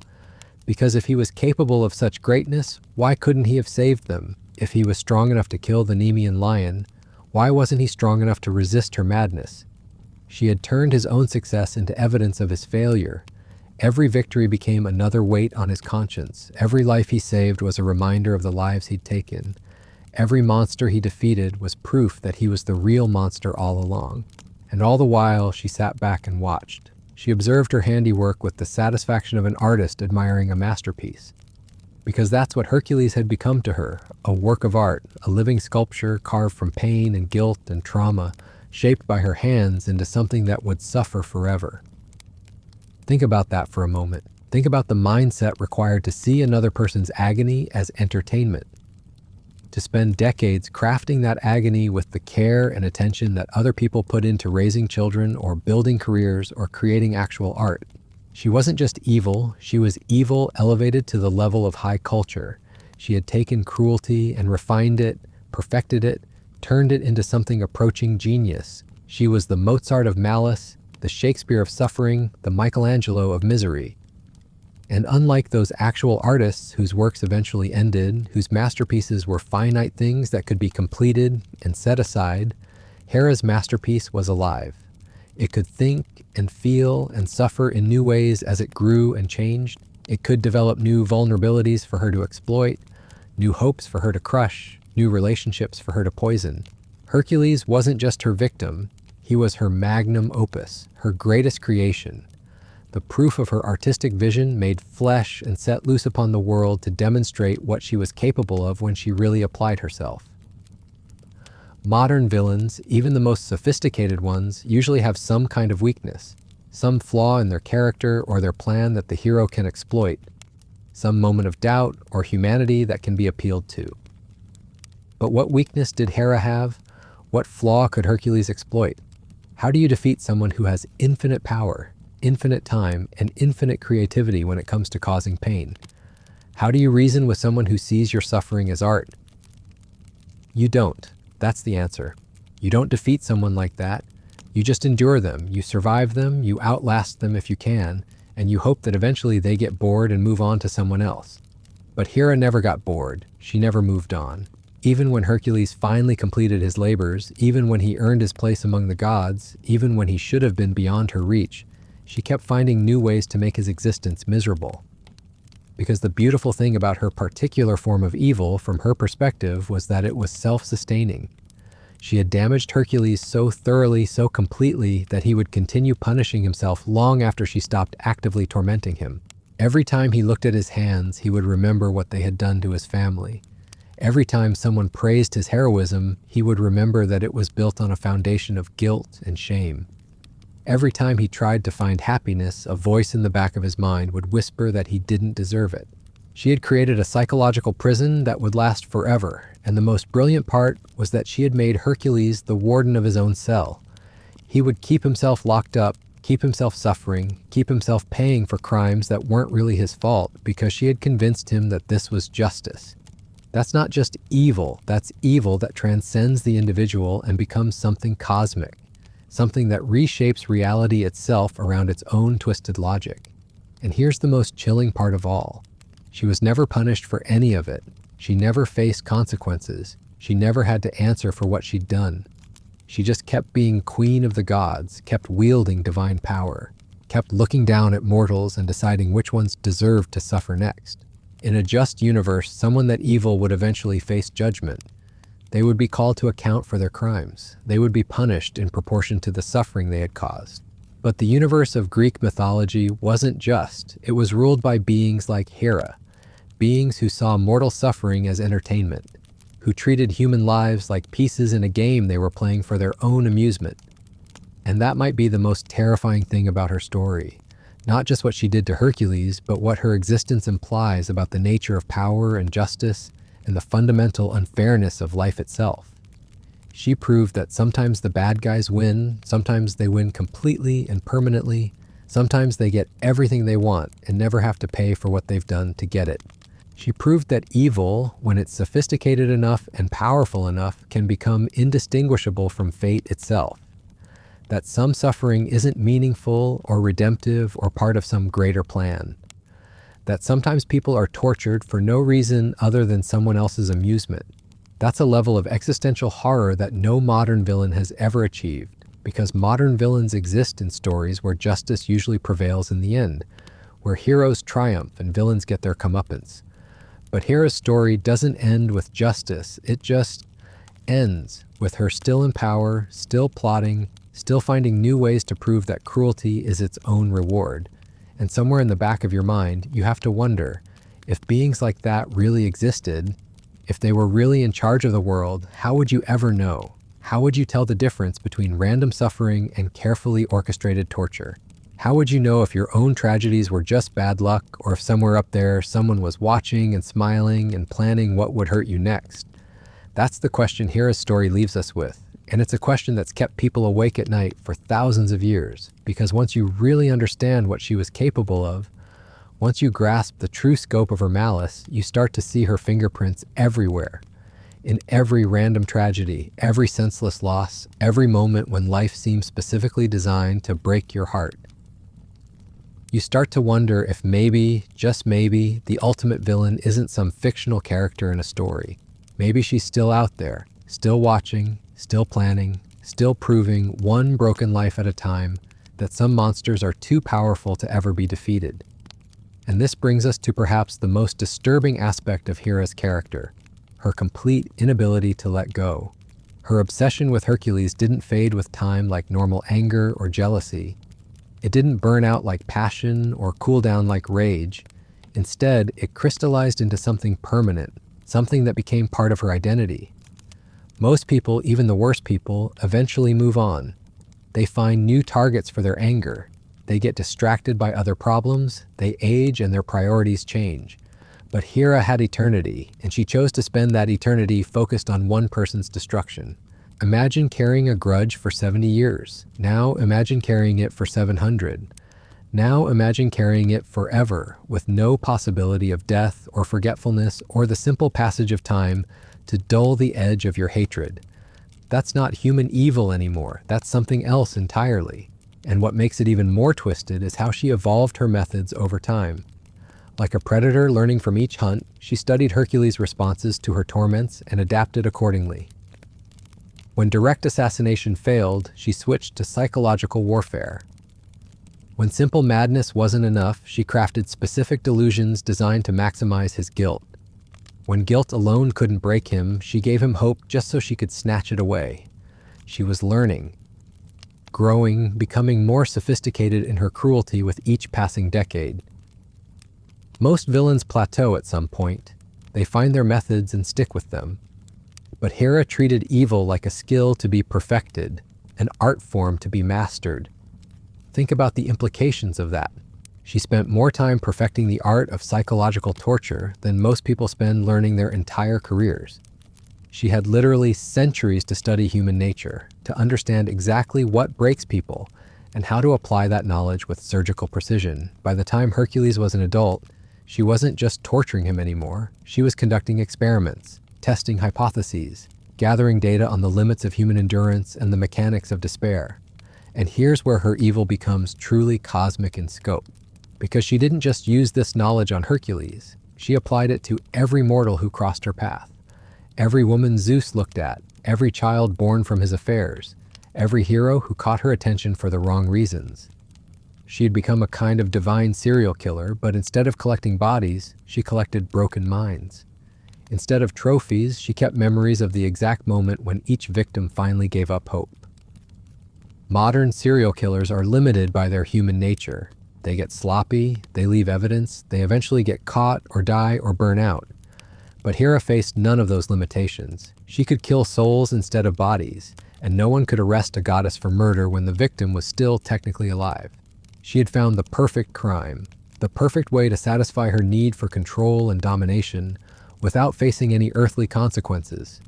Because if he was capable of such greatness, why couldn't he have saved them? If he was strong enough to kill the Nemean lion, why wasn't he strong enough to resist her madness? She had turned his own success into evidence of his failure. Every victory became another weight on his conscience. Every life he saved was a reminder of the lives he'd taken. Every monster he defeated was proof that he was the real monster all along. And all the while, she sat back and watched. She observed her handiwork with the satisfaction of an artist admiring a masterpiece. Because that's what Hercules had become to her, a work of art, a living sculpture carved from pain and guilt and trauma, shaped by her hands into something that would suffer forever. Think about that for a moment. Think about the mindset required to see another person's agony as entertainment. To spend decades crafting that agony with the care and attention that other people put into raising children or building careers or creating actual art. She wasn't just evil, she was evil elevated to the level of high culture. She had taken cruelty and refined it, perfected it, turned it into something approaching genius. She was the Mozart of malice, the Shakespeare of suffering, the Michelangelo of misery. And unlike those actual artists whose works eventually ended, whose masterpieces were finite things that could be completed and set aside, Hera's masterpiece was alive. It could think and feel and suffer in new ways as it grew and changed. It could develop new vulnerabilities for her to exploit, new hopes for her to crush, new relationships for her to poison. Hercules wasn't just her victim. He was her magnum opus, her greatest creation. The proof of her artistic vision made flesh and set loose upon the world to demonstrate what she was capable of when she really applied herself. Modern villains, even the most sophisticated ones, usually have some kind of weakness, some flaw in their character or their plan that the hero can exploit, some moment of doubt or humanity that can be appealed to. But what weakness did Hera have? What flaw could Hercules exploit? How do you defeat someone who has infinite power, infinite time, and infinite creativity when it comes to causing pain? How do you reason with someone who sees your suffering as art? You don't. That's the answer. You don't defeat someone like that. You just endure them. You survive them, you outlast them if you can, and you hope that eventually they get bored and move on to someone else. But Hera never got bored. She never moved on. Even when Hercules finally completed his labors, even when he earned his place among the gods, even when he should have been beyond her reach, she kept finding new ways to make his existence miserable. Because the beautiful thing about her particular form of evil, from her perspective, was that it was self-sustaining. She had damaged Hercules so thoroughly, so completely, that he would continue punishing himself long after she stopped actively tormenting him. Every time he looked at his hands, he would remember what they had done to his family. Every time someone praised his heroism, he would remember that it was built on a foundation of guilt and shame. Every time he tried to find happiness, a voice in the back of his mind would whisper that he didn't deserve it. She had created a psychological prison that would last forever, and the most brilliant part was that she had made Hercules the warden of his own cell. He would keep himself locked up, keep himself suffering, keep himself paying for crimes that weren't really his fault because she had convinced him that this was justice. That's not just evil, that's evil that transcends the individual and becomes something cosmic, something that reshapes reality itself around its own twisted logic. And here's the most chilling part of all. She was never punished for any of it. She never faced consequences. She never had to answer for what she'd done. She just kept being queen of the gods, kept wielding divine power, kept looking down at mortals and deciding which ones deserved to suffer next. In a just universe, someone that evil would eventually face judgment. They would be called to account for their crimes. They would be punished in proportion to the suffering they had caused. But the universe of Greek mythology wasn't just. It was ruled by beings like Hera, beings who saw mortal suffering as entertainment, who treated human lives like pieces in a game they were playing for their own amusement. And that might be the most terrifying thing about her story. Not just what she did to Hercules, but what her existence implies about the nature of power and justice and the fundamental unfairness of life itself. She proved that sometimes the bad guys win, sometimes they win completely and permanently, sometimes they get everything they want and never have to pay for what they've done to get it. She proved that evil, when it's sophisticated enough and powerful enough, can become indistinguishable from fate itself. That some suffering isn't meaningful or redemptive or part of some greater plan. That sometimes people are tortured for no reason other than someone else's amusement. That's a level of existential horror that no modern villain has ever achieved, because modern villains exist in stories where justice usually prevails in the end, where heroes triumph and villains get their comeuppance. But Hera's story doesn't end with justice, it just ends with her still in power, still plotting, still finding new ways to prove that cruelty is its own reward. And somewhere in the back of your mind, you have to wonder, if beings like that really existed, if they were really in charge of the world, how would you ever know? How would you tell the difference between random suffering and carefully orchestrated torture? How would you know if your own tragedies were just bad luck, or if somewhere up there someone was watching and smiling and planning what would hurt you next? That's the question Hera's story leaves us with, and it's a question that's kept people awake at night for thousands of years, because once you really understand what she was capable of, once you grasp the true scope of her malice, you start to see her fingerprints everywhere. In every random tragedy, every senseless loss, every moment when life seems specifically designed to break your heart. You start to wonder if maybe, just maybe, the ultimate villain isn't some fictional character in a story. Maybe she's still out there, still watching, still planning, still proving one broken life at a time that some monsters are too powerful to ever be defeated. And this brings us to perhaps the most disturbing aspect of Hera's character, her complete inability to let go. Her obsession with Hercules didn't fade with time like normal anger or jealousy. It didn't burn out like passion or cool down like rage. Instead, it crystallized into something permanent, something that became part of her identity. Most people, even the worst people, eventually move on. They find new targets for their anger. They get distracted by other problems, they age, and their priorities change. But Hera had eternity, and she chose to spend that eternity focused on one person's destruction. Imagine carrying a grudge for 70 years. Now imagine carrying it for 700. Now imagine carrying it forever, with no possibility of death or forgetfulness or the simple passage of time to dull the edge of your hatred. That's not human evil anymore. That's something else entirely. And what makes it even more twisted is how she evolved her methods over time. Like a predator learning from each hunt, she studied Hercules' responses to her torments and adapted accordingly. When direct assassination failed, she switched to psychological warfare. When simple madness wasn't enough, she crafted specific delusions designed to maximize his guilt. When guilt alone couldn't break him, she gave him hope just so she could snatch it away. She was learning, growing, becoming more sophisticated in her cruelty with each passing decade. Most villains plateau at some point. They find their methods and stick with them. But Hera treated evil like a skill to be perfected, an art form to be mastered. Think about the implications of that. She spent more time perfecting the art of psychological torture than most people spend learning their entire careers. She had literally centuries to study human nature, to understand exactly what breaks people, and how to apply that knowledge with surgical precision. By the time Hercules was an adult, she wasn't just torturing him anymore. She was conducting experiments, testing hypotheses, gathering data on the limits of human endurance and the mechanics of despair. And here's where her evil becomes truly cosmic in scope. Because she didn't just use this knowledge on Hercules, she applied it to every mortal who crossed her path. Every woman Zeus looked at, every child born from his affairs, every hero who caught her attention for the wrong reasons. She had become a kind of divine serial killer, but instead of collecting bodies, she collected broken minds. Instead of trophies, she kept memories of the exact moment when each victim finally gave up hope. Modern serial killers are limited by their human nature. They get sloppy, they leave evidence, they eventually get caught or die or burn out. But Hera faced none of those limitations. She could kill souls instead of bodies, and no one could arrest a goddess for murder when the victim was still technically alive. She had found the perfect crime, the perfect way to satisfy her need for control and domination without facing any earthly consequences.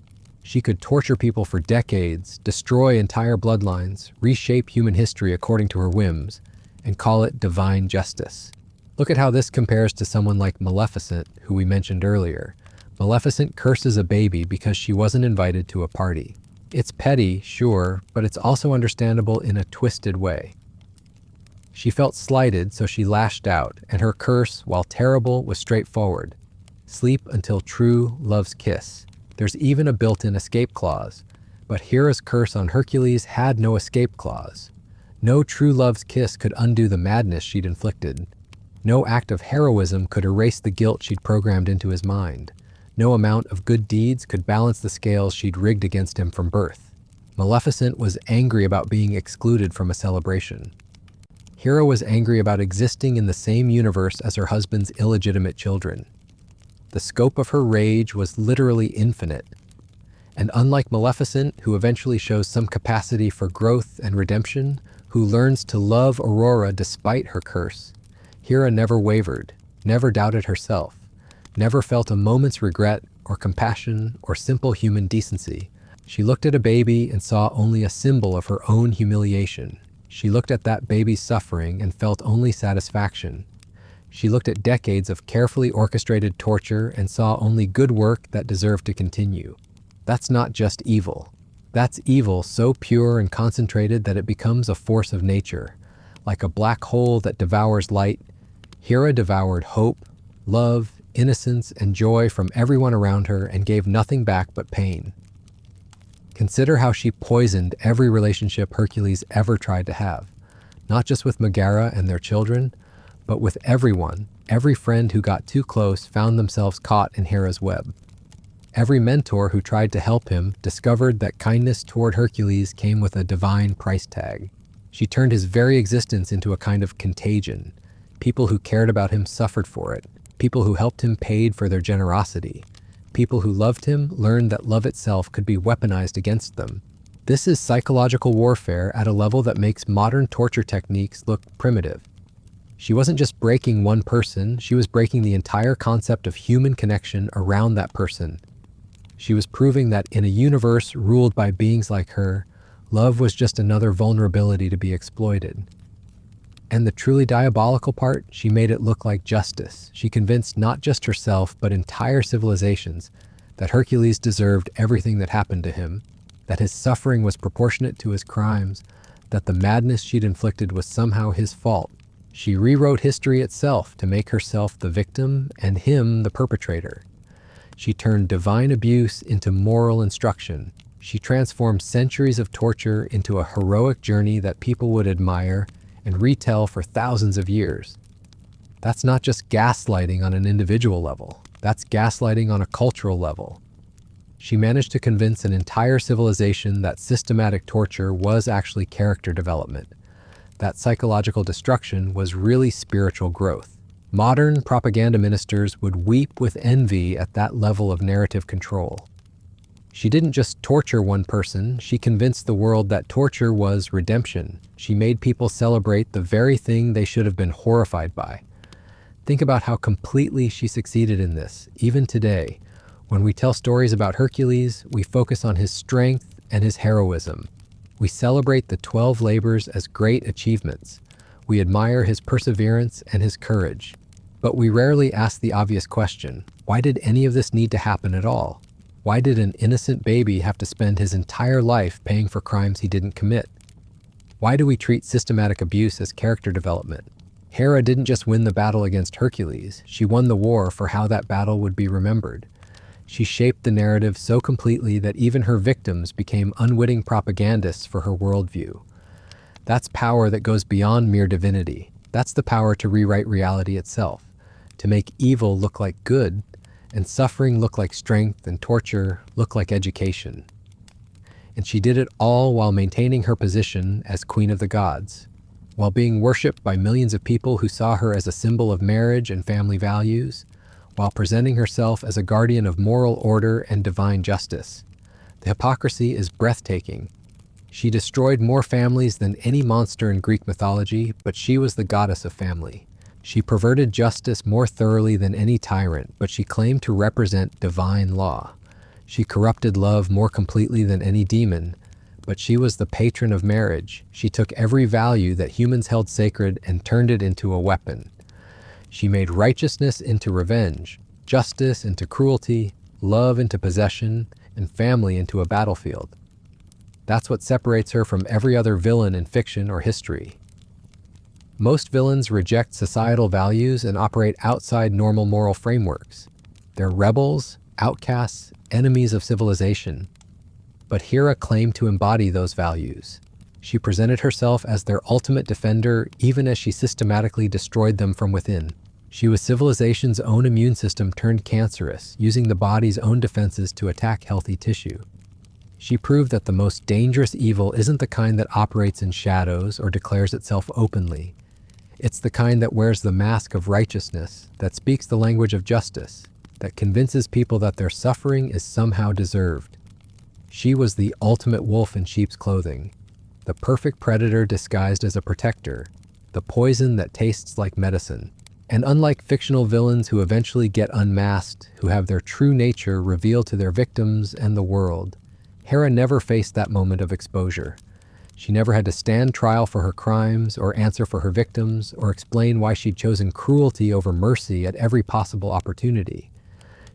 She could torture people for decades, destroy entire bloodlines, reshape human history according to her whims, and call it divine justice. Look at how this compares to someone like Maleficent, who we mentioned earlier. Maleficent curses a baby because she wasn't invited to a party. It's petty, sure, but it's also understandable in a twisted way. She felt slighted, so she lashed out, and her curse, while terrible, was straightforward. Sleep until true love's kiss. There's even a built-in escape clause. But Hera's curse on Hercules had no escape clause. No true love's kiss could undo the madness she'd inflicted. No act of heroism could erase the guilt she'd programmed into his mind. No amount of good deeds could balance the scales she'd rigged against him from birth. Maleficent was angry about being excluded from a celebration. Hera was angry about existing in the same universe as her husband's illegitimate children. The scope of her rage was literally infinite. And unlike Maleficent, who eventually shows some capacity for growth and redemption, who learns to love Aurora despite her curse, Hera never wavered, never doubted herself, never felt a moment's regret or compassion or simple human decency. She looked at a baby and saw only a symbol of her own humiliation. She looked at that baby's suffering and felt only satisfaction. She looked at decades of carefully orchestrated torture and saw only good work that deserved to continue. That's not just evil. That's evil so pure and concentrated that it becomes a force of nature. Like a black hole that devours light, Hera devoured hope, love, innocence, and joy from everyone around her and gave nothing back but pain. Consider how she poisoned every relationship Hercules ever tried to have, not just with Megara and their children, but with everyone. Every friend who got too close found themselves caught in Hera's web. Every mentor who tried to help him discovered that kindness toward Hercules came with a divine price tag. She turned his very existence into a kind of contagion. People who cared about him suffered for it. People who helped him paid for their generosity. People who loved him learned that love itself could be weaponized against them. This is psychological warfare at a level that makes modern torture techniques look primitive. She wasn't just breaking one person, she was breaking the entire concept of human connection around that person. She was proving that in a universe ruled by beings like her, love was just another vulnerability to be exploited. And the truly diabolical part, she made it look like justice. She convinced not just herself, but entire civilizations that Hercules deserved everything that happened to him, that his suffering was proportionate to his crimes, that the madness she'd inflicted was somehow his fault. She rewrote history itself to make herself the victim and him the perpetrator. She turned divine abuse into moral instruction. She transformed centuries of torture into a heroic journey that people would admire and retell for thousands of years. That's not just gaslighting on an individual level. That's gaslighting on a cultural level. She managed to convince an entire civilization that systematic torture was actually character development. That psychological destruction was really spiritual growth. Modern propaganda ministers would weep with envy at that level of narrative control. She didn't just torture one person, she convinced the world that torture was redemption. She made people celebrate the very thing they should have been horrified by. Think about how completely she succeeded in this. Even today, when we tell stories about Hercules, we focus on his strength and his heroism. We celebrate the 12 labors as great achievements. We admire his perseverance and his courage. But we rarely ask the obvious question, why did any of this need to happen at all? Why did an innocent baby have to spend his entire life paying for crimes he didn't commit? Why do we treat systematic abuse as character development? Hera didn't just win the battle against Hercules, she won the war for how that battle would be remembered. She shaped the narrative so completely that even her victims became unwitting propagandists for her worldview. That's power that goes beyond mere divinity. That's the power to rewrite reality itself, to make evil look like good, and suffering look like strength, and torture look like education. And she did it all while maintaining her position as Queen of the Gods, while being worshipped by millions of people who saw her as a symbol of marriage and family values, while presenting herself as a guardian of moral order and divine justice. The hypocrisy is breathtaking. She destroyed more families than any monster in Greek mythology, but she was the goddess of family. She perverted justice more thoroughly than any tyrant, but she claimed to represent divine law. She corrupted love more completely than any demon, but she was the patron of marriage. She took every value that humans held sacred and turned it into a weapon. She made righteousness into revenge, justice into cruelty, love into possession, and family into a battlefield. That's what separates her from every other villain in fiction or history. Most villains reject societal values and operate outside normal moral frameworks. They're rebels, outcasts, enemies of civilization. But Hera claimed to embody those values. She presented herself as their ultimate defender even as she systematically destroyed them from within. She was civilization's own immune system turned cancerous, using the body's own defenses to attack healthy tissue. She proved that the most dangerous evil isn't the kind that operates in shadows or declares itself openly. It's the kind that wears the mask of righteousness, that speaks the language of justice, that convinces people that their suffering is somehow deserved. She was the ultimate wolf in sheep's clothing, the perfect predator disguised as a protector, the poison that tastes like medicine. And unlike fictional villains who eventually get unmasked, who have their true nature revealed to their victims and the world, Hera never faced that moment of exposure. She never had to stand trial for her crimes, or answer for her victims, or explain why she'd chosen cruelty over mercy at every possible opportunity.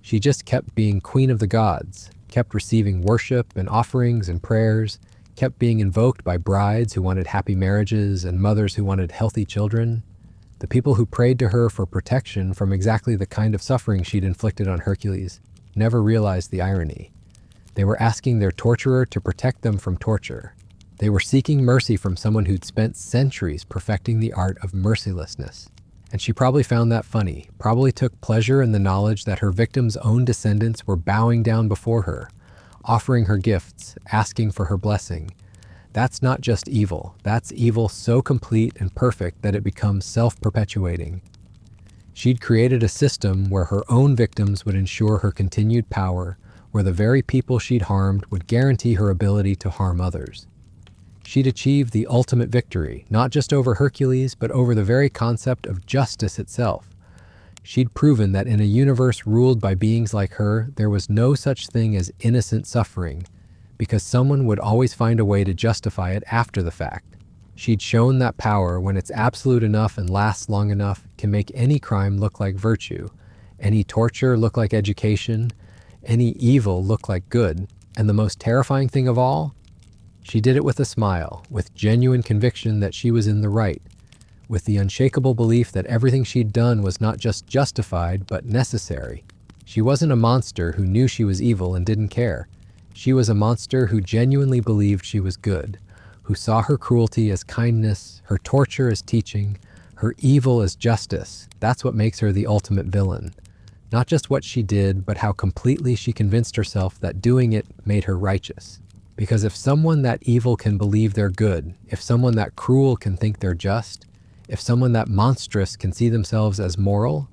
She just kept being Queen of the Gods, kept receiving worship and offerings and prayers, kept being invoked by brides who wanted happy marriages and mothers who wanted healthy children. The people who prayed to her for protection from exactly the kind of suffering she'd inflicted on Hercules never realized the irony. They were asking their torturer to protect them from torture. They were seeking mercy from someone who'd spent centuries perfecting the art of mercilessness. And she probably found that funny, probably took pleasure in the knowledge that her victims' own descendants were bowing down before her, offering her gifts, asking for her blessing. That's not just evil. That's evil so complete and perfect that it becomes self-perpetuating. She'd created a system where her own victims would ensure her continued power, where the very people she'd harmed would guarantee her ability to harm others. She'd achieved the ultimate victory, not just over Hercules, but over the very concept of justice itself. She'd proven that in a universe ruled by beings like her, there was no such thing as innocent suffering, because someone would always find a way to justify it after the fact. She'd shown that power, when it's absolute enough and lasts long enough, can make any crime look like virtue, any torture look like education, any evil look like good, and the most terrifying thing of all, she did it with a smile, with genuine conviction that she was in the right, with the unshakable belief that everything she'd done was not just justified, but necessary. She wasn't a monster who knew she was evil and didn't care. She was a monster who genuinely believed she was good, who saw her cruelty as kindness, her torture as teaching, her evil as justice. That's what makes her the ultimate villain. Not just what she did, but how completely she convinced herself that doing it made her righteous. Because if someone that evil can believe they're good, if someone that cruel can think they're just, if someone that monstrous can see themselves as moral,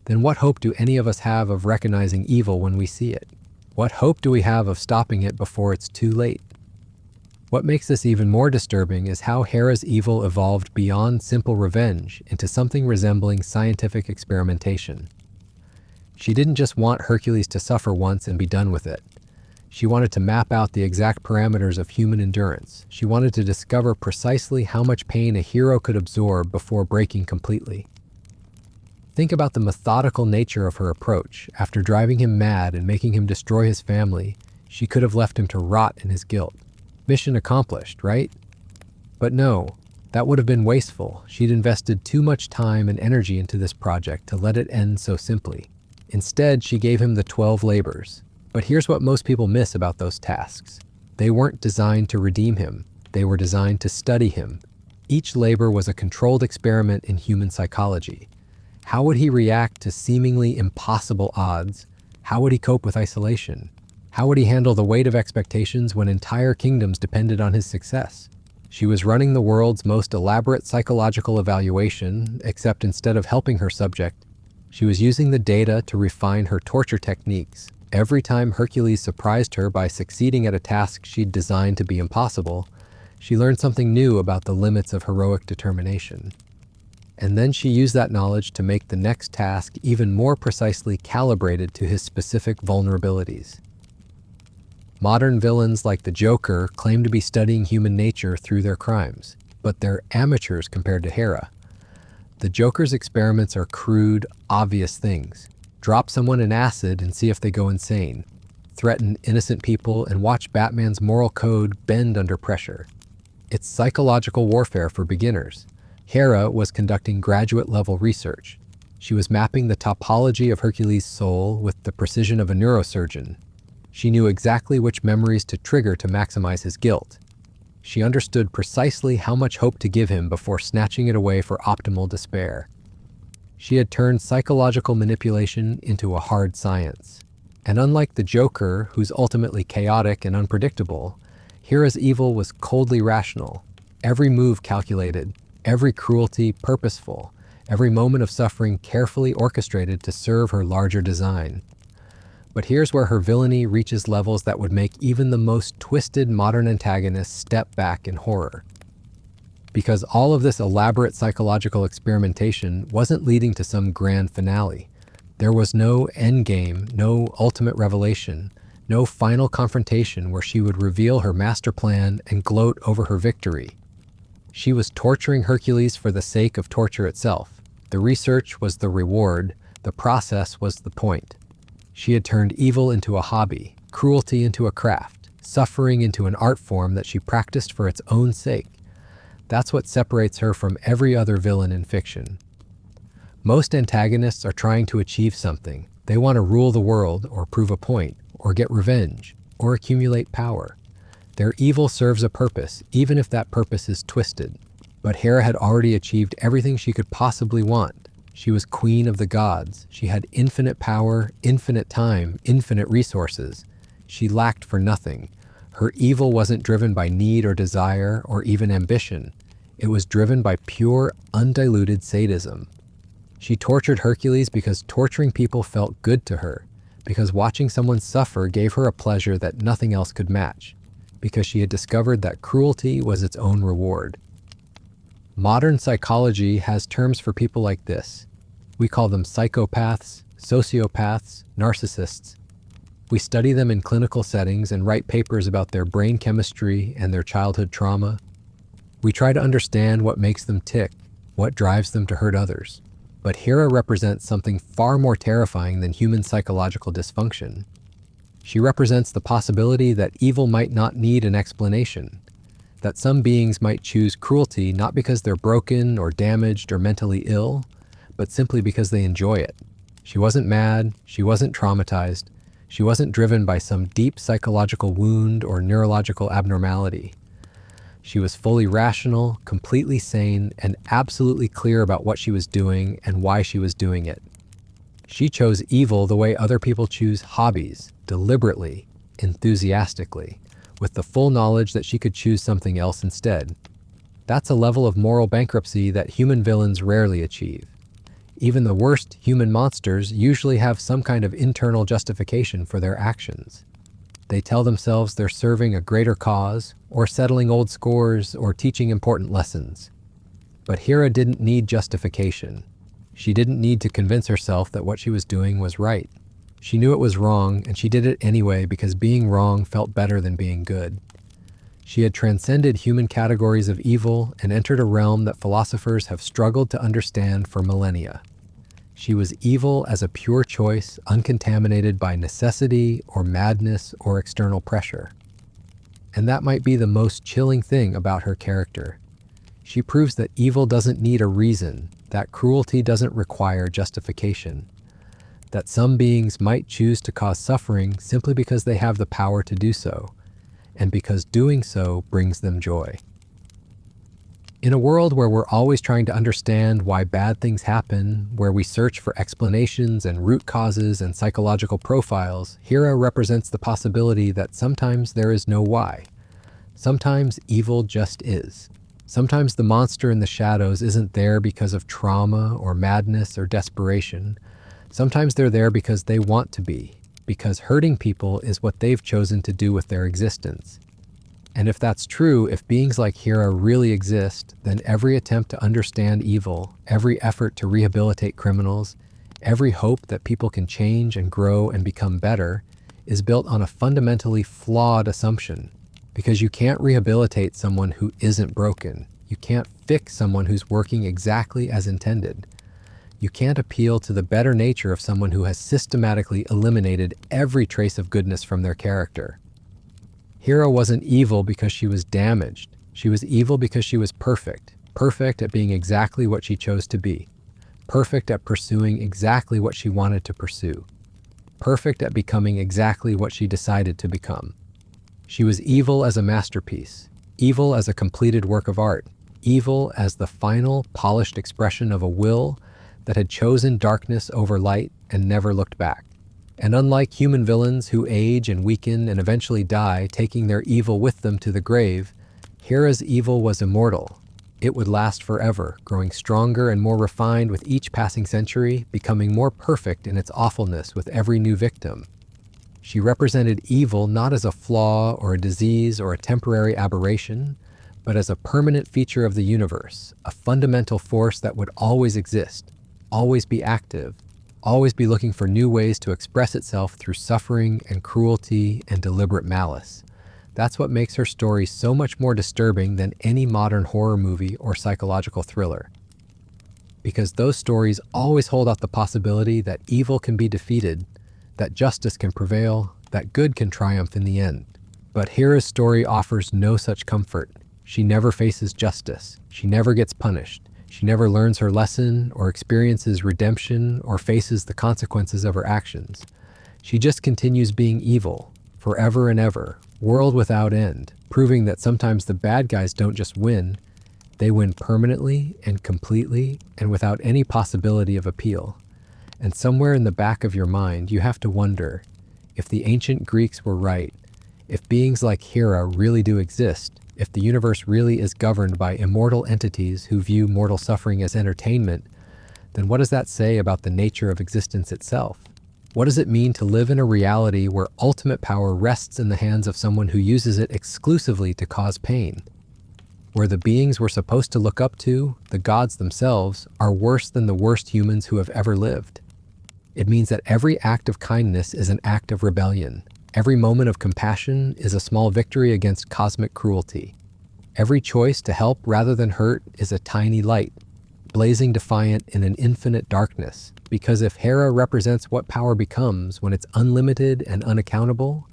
then what hope do any of us have of recognizing evil when we see it? What hope do we have of stopping it before it's too late? What makes this even more disturbing is how Hera's evil evolved beyond simple revenge into something resembling scientific experimentation. She didn't just want Hercules to suffer once and be done with it. She wanted to map out the exact parameters of human endurance. She wanted to discover precisely how much pain a hero could absorb before breaking completely. Think about the methodical nature of her approach. After driving him mad and making him destroy his family, she could have left him to rot in his guilt. Mission accomplished, right? But no, that would have been wasteful. She'd invested too much time and energy into this project to let it end so simply. Instead, she gave him the 12 labors. But here's what most people miss about those tasks. They weren't designed to redeem him. They were designed to study him. Each labor was a controlled experiment in human psychology. How would he react to seemingly impossible odds? How would he cope with isolation? How would he handle the weight of expectations when entire kingdoms depended on his success? She was running the world's most elaborate psychological evaluation, except instead of helping her subject, she was using the data to refine her torture techniques. Every time Hercules surprised her by succeeding at a task she'd designed to be impossible, she learned something new about the limits of heroic determination. And then she used that knowledge to make the next task even more precisely calibrated to his specific vulnerabilities. Modern villains like the Joker claim to be studying human nature through their crimes, but they're amateurs compared to Hera. The Joker's experiments are crude, obvious things. Drop someone in acid and see if they go insane. Threaten innocent people and watch Batman's moral code bend under pressure. It's psychological warfare for beginners. Hera was conducting graduate-level research. She was mapping the topology of Hercules' soul with the precision of a neurosurgeon. She knew exactly which memories to trigger to maximize his guilt. She understood precisely how much hope to give him before snatching it away for optimal despair. She had turned psychological manipulation into a hard science. And unlike the Joker, who's ultimately chaotic and unpredictable, Hera's evil was coldly rational. Every move calculated, every cruelty purposeful, every moment of suffering carefully orchestrated to serve her larger design. But here's where her villainy reaches levels that would make even the most twisted modern antagonists step back in horror. Because all of this elaborate psychological experimentation wasn't leading to some grand finale. There was no endgame, no ultimate revelation, no final confrontation where she would reveal her master plan and gloat over her victory. She was torturing Hercules for the sake of torture itself. The research was the reward, the process was the point. She had turned evil into a hobby, cruelty into a craft, suffering into an art form that she practiced for its own sake. That's what separates her from every other villain in fiction. Most antagonists are trying to achieve something. They want to rule the world, or prove a point, or get revenge, or accumulate power. Their evil serves a purpose, even if that purpose is twisted. But Hera had already achieved everything she could possibly want. She was queen of the gods. She had infinite power, infinite time, infinite resources. She lacked for nothing. Her evil wasn't driven by need or desire or even ambition. It was driven by pure, undiluted sadism. She tortured Hercules because torturing people felt good to her, because watching someone suffer gave her a pleasure that nothing else could match, because she had discovered that cruelty was its own reward. Modern psychology has terms for people like this. We call them psychopaths, sociopaths, narcissists. We study them in clinical settings and write papers about their brain chemistry and their childhood trauma. We try to understand what makes them tick, what drives them to hurt others. But Hera represents something far more terrifying than human psychological dysfunction. She represents the possibility that evil might not need an explanation, that some beings might choose cruelty not because they're broken or damaged or mentally ill, but simply because they enjoy it. She wasn't mad, she wasn't traumatized, she wasn't driven by some deep psychological wound or neurological abnormality. She was fully rational, completely sane, and absolutely clear about what she was doing and why she was doing it. She chose evil the way other people choose hobbies, deliberately, enthusiastically, with the full knowledge that she could choose something else instead. That's a level of moral bankruptcy that human villains rarely achieve. Even the worst human monsters usually have some kind of internal justification for their actions. They tell themselves they're serving a greater cause, or settling old scores, or teaching important lessons. But Hera didn't need justification. She didn't need to convince herself that what she was doing was right. She knew it was wrong, and she did it anyway because being wrong felt better than being good. She had transcended human categories of evil and entered a realm that philosophers have struggled to understand for millennia. She was evil as a pure choice, uncontaminated by necessity or madness or external pressure. And that might be the most chilling thing about her character. She proves that evil doesn't need a reason, that cruelty doesn't require justification, that some beings might choose to cause suffering simply because they have the power to do so, and because doing so brings them joy. In a world where we're always trying to understand why bad things happen, where we search for explanations and root causes and psychological profiles, Hera represents the possibility that sometimes there is no why. Sometimes evil just is. Sometimes the monster in the shadows isn't there because of trauma or madness or desperation. Sometimes they're there because they want to be, because hurting people is what they've chosen to do with their existence. And if that's true, if beings like Hera really exist, then every attempt to understand evil, every effort to rehabilitate criminals, every hope that people can change and grow and become better, is built on a fundamentally flawed assumption. Because you can't rehabilitate someone who isn't broken. You can't fix someone who's working exactly as intended. You can't appeal to the better nature of someone who has systematically eliminated every trace of goodness from their character. Hera wasn't evil because she was damaged. She was evil because she was perfect. Perfect at being exactly what she chose to be. Perfect at pursuing exactly what she wanted to pursue. Perfect at becoming exactly what she decided to become. She was evil as a masterpiece, evil as a completed work of art, evil as the final, polished expression of a will that had chosen darkness over light and never looked back. And unlike human villains who age and weaken and eventually die, taking their evil with them to the grave, Hera's evil was immortal. It would last forever, growing stronger and more refined with each passing century, becoming more perfect in its awfulness with every new victim. She represented evil not as a flaw or a disease or a temporary aberration, but as a permanent feature of the universe, a fundamental force that would always exist, always be active, always be looking for new ways to express itself through suffering and cruelty and deliberate malice. That's what makes her story so much more disturbing than any modern horror movie or psychological thriller. Because those stories always hold out the possibility that evil can be defeated, that justice can prevail, that good can triumph in the end. But Hera's story offers no such comfort. She never faces justice. She never gets punished. She never learns her lesson or experiences redemption or faces the consequences of her actions. She just continues being evil, forever and ever, world without end, proving that sometimes the bad guys don't just win, they win permanently and completely and without any possibility of appeal. And somewhere in the back of your mind, you have to wonder, if the ancient Greeks were right, if beings like Hera really do exist, if the universe really is governed by immortal entities who view mortal suffering as entertainment, then what does that say about the nature of existence itself? What does it mean to live in a reality where ultimate power rests in the hands of someone who uses it exclusively to cause pain? Where the beings we're supposed to look up to, the gods themselves, are worse than the worst humans who have ever lived? It means that every act of kindness is an act of rebellion. Every moment of compassion is a small victory against cosmic cruelty. Every choice to help rather than hurt is a tiny light, blazing defiant in an infinite darkness. Because if Hera represents what power becomes when it's unlimited and unaccountable,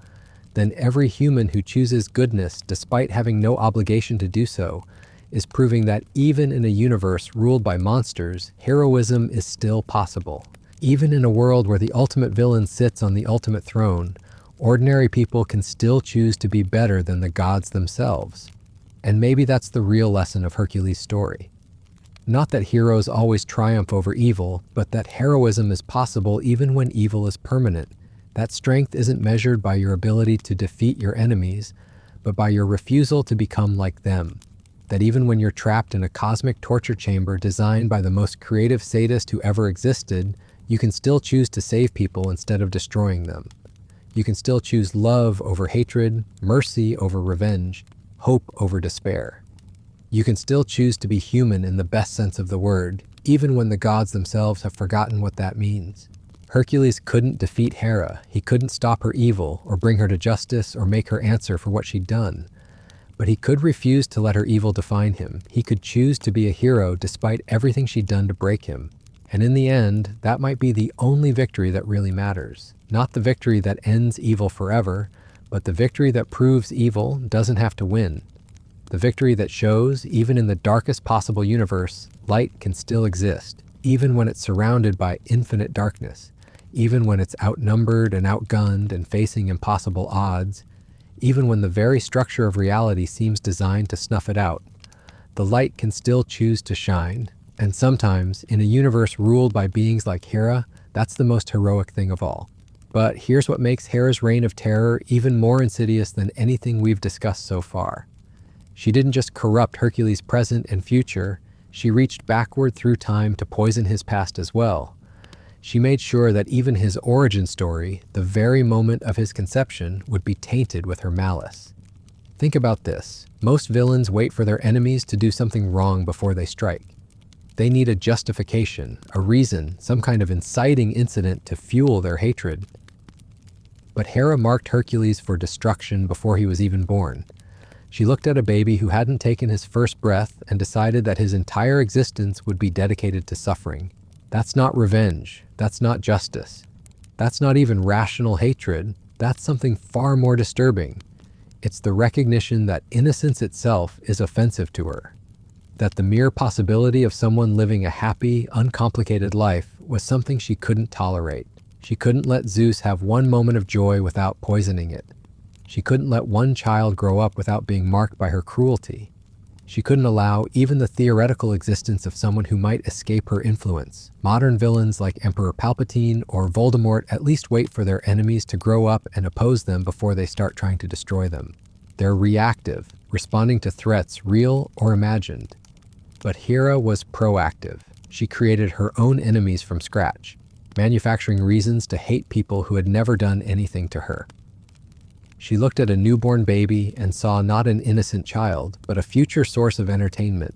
then every human who chooses goodness despite having no obligation to do so is proving that even in a universe ruled by monsters, heroism is still possible. Even in a world where the ultimate villain sits on the ultimate throne, ordinary people can still choose to be better than the gods themselves. And maybe that's the real lesson of Hercules' story. Not that heroes always triumph over evil, but that heroism is possible even when evil is permanent. That strength isn't measured by your ability to defeat your enemies, but by your refusal to become like them. that even when you're trapped in a cosmic torture chamber designed by the most creative sadist who ever existed, you can still choose to save people instead of destroying them. You can still choose love over hatred, mercy over revenge, hope over despair. You can still choose to be human in the best sense of the word, even when the gods themselves have forgotten what that means. Hercules couldn't defeat Hera. He couldn't stop her evil, or bring her to justice, or make her answer for what she'd done. But he could refuse to let her evil define him. He could choose to be a hero despite everything she'd done to break him. And in the end, that might be the only victory that really matters. Not the victory that ends evil forever, but the victory that proves evil doesn't have to win. The victory that shows, even in the darkest possible universe, light can still exist, even when it's surrounded by infinite darkness, even when it's outnumbered and outgunned and facing impossible odds, even when the very structure of reality seems designed to snuff it out. The light can still choose to shine, and sometimes, in a universe ruled by beings like Hera, that's the most heroic thing of all. But here's what makes Hera's reign of terror even more insidious than anything we've discussed so far. She didn't just corrupt Hercules' present and future, she reached backward through time to poison his past as well. She made sure that even his origin story, the very moment of his conception, would be tainted with her malice. Think about this. Most villains wait for their enemies to do something wrong before they strike. They need a justification, a reason, some kind of inciting incident to fuel their hatred. But Hera marked Hercules for destruction before he was even born. She looked at a baby who hadn't taken his first breath and decided that his entire existence would be dedicated to suffering. That's not revenge. That's not justice. That's not even rational hatred. That's something far more disturbing. It's the recognition that innocence itself is offensive to her. That the mere possibility of someone living a happy, uncomplicated life was something she couldn't tolerate. She couldn't let Zeus have one moment of joy without poisoning it. She couldn't let one child grow up without being marked by her cruelty. She couldn't allow even the theoretical existence of someone who might escape her influence. Modern villains like Emperor Palpatine or Voldemort at least wait for their enemies to grow up and oppose them before they start trying to destroy them. They're reactive, responding to threats, real or imagined. But Hera was proactive. She created her own enemies from scratch, manufacturing reasons to hate people who had never done anything to her. She looked at a newborn baby and saw not an innocent child, but a future source of entertainment,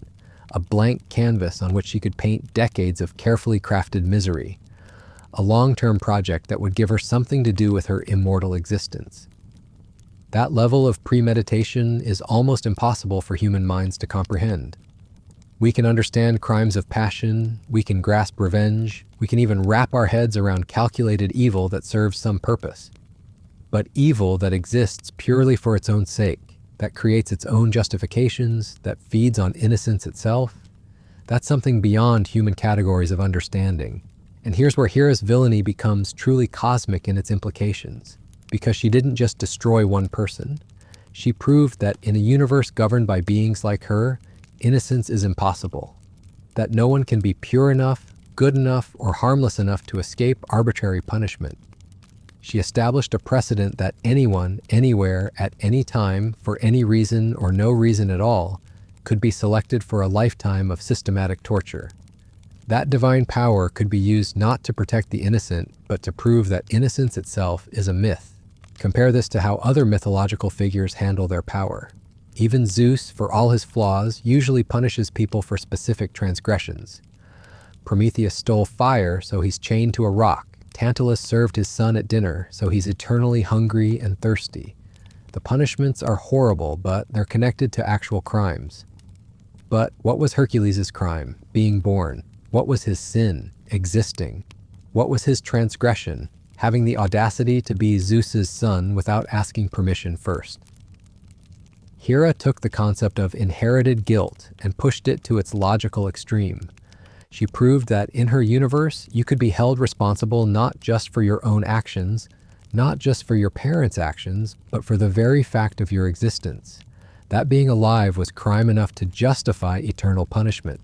a blank canvas on which she could paint decades of carefully crafted misery, a long-term project that would give her something to do with her immortal existence. That level of premeditation is almost impossible for human minds to comprehend. We can understand crimes of passion, we can grasp revenge, we can even wrap our heads around calculated evil that serves some purpose. But evil that exists purely for its own sake, that creates its own justifications, that feeds on innocence itself, that's something beyond human categories of understanding. And here's where Hera's villainy becomes truly cosmic in its implications. Because she didn't just destroy one person, she proved that in a universe governed by beings like her, innocence is impossible. That no one can be pure enough, good enough, or harmless enough to escape arbitrary punishment. She established a precedent that anyone, anywhere, at any time, for any reason or no reason at all, could be selected for a lifetime of systematic torture. That divine power could be used not to protect the innocent, but to prove that innocence itself is a myth. Compare this to how other mythological figures handle their power. Even Zeus, for all his flaws, usually punishes people for specific transgressions. Prometheus stole fire, so he's chained to a rock. Tantalus served his son at dinner, so he's eternally hungry and thirsty. The punishments are horrible, but they're connected to actual crimes. But what was Hercules' crime? Being born. What was his sin? Existing. What was his transgression? Having the audacity to be Zeus's son without asking permission first. Hera took the concept of inherited guilt and pushed it to its logical extreme. She proved that in her universe, you could be held responsible not just for your own actions, not just for your parents' actions, but for the very fact of your existence. That being alive was crime enough to justify eternal punishment.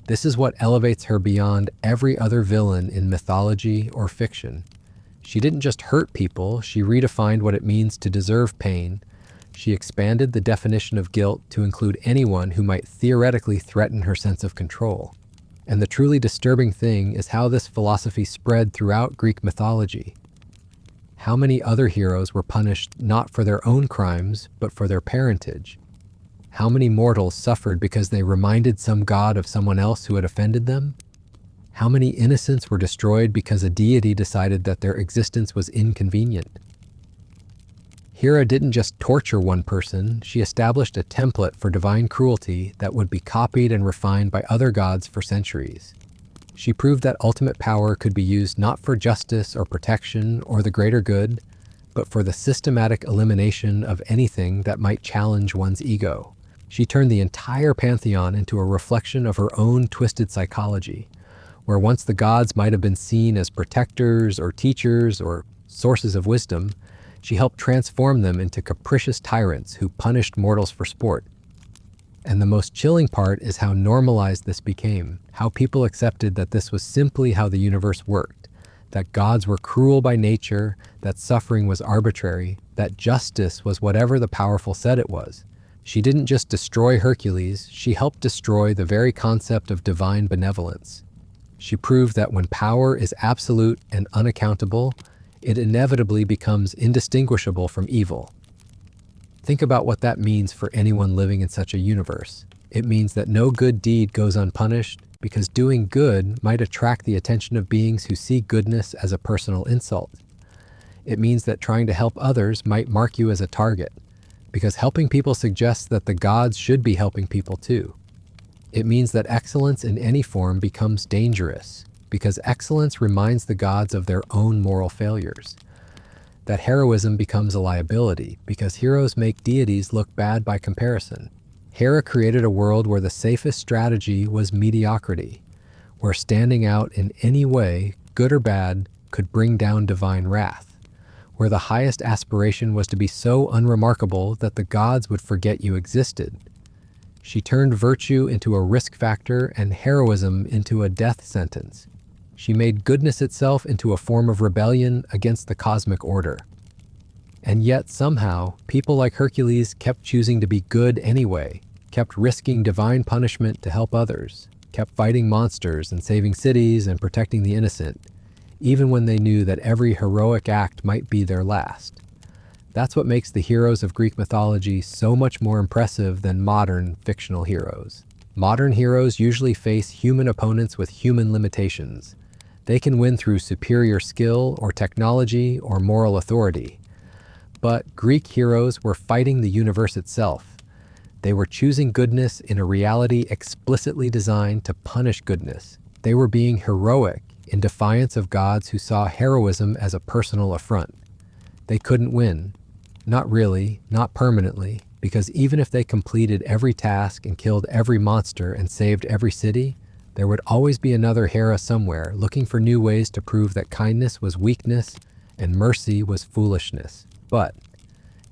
This is what elevates her beyond every other villain in mythology or fiction. She didn't just hurt people, she redefined what it means to deserve pain, She expanded the definition of guilt to include anyone who might theoretically threaten her sense of control. And the truly disturbing thing is how this philosophy spread throughout Greek mythology. How many other heroes were punished not for their own crimes, but for their parentage? How many mortals suffered because they reminded some god of someone else who had offended them? How many innocents were destroyed because a deity decided that their existence was inconvenient? Hera didn't just torture one person, she established a template for divine cruelty that would be copied and refined by other gods for centuries. She proved that ultimate power could be used not for justice or protection or the greater good, but for the systematic elimination of anything that might challenge one's ego. She turned the entire pantheon into a reflection of her own twisted psychology, where once the gods might have been seen as protectors or teachers or sources of wisdom, she helped transform them into capricious tyrants who punished mortals for sport. And the most chilling part is how normalized this became, how people accepted that this was simply how the universe worked, that gods were cruel by nature, that suffering was arbitrary, that justice was whatever the powerful said it was. She didn't just destroy Hercules, she helped destroy the very concept of divine benevolence. She proved that when power is absolute and unaccountable, it inevitably becomes indistinguishable from evil. Think about what that means for anyone living in such a universe. It means that no good deed goes unpunished because doing good might attract the attention of beings who see goodness as a personal insult. It means that trying to help others might mark you as a target because helping people suggests that the gods should be helping people too. It means that excellence in any form becomes dangerous because excellence reminds the gods of their own moral failures. That heroism becomes a liability because heroes make deities look bad by comparison. Hera created a world where the safest strategy was mediocrity, where standing out in any way, good or bad, could bring down divine wrath, where the highest aspiration was to be so unremarkable that the gods would forget you existed. She turned virtue into a risk factor and heroism into a death sentence. She made goodness itself into a form of rebellion against the cosmic order. And yet, somehow, people like Hercules kept choosing to be good anyway, kept risking divine punishment to help others, kept fighting monsters and saving cities and protecting the innocent, even when they knew that every heroic act might be their last. That's what makes the heroes of Greek mythology so much more impressive than modern fictional heroes. Modern heroes usually face human opponents with human limitations. They can win through superior skill or technology or moral authority. But Greek heroes were fighting the universe itself. They were choosing goodness in a reality explicitly designed to punish goodness. They were being heroic in defiance of gods who saw heroism as a personal affront. They couldn't win. Not really, not permanently, because even if they completed every task and killed every monster and saved every city, there would always be another Hera somewhere looking for new ways to prove that kindness was weakness and mercy was foolishness. But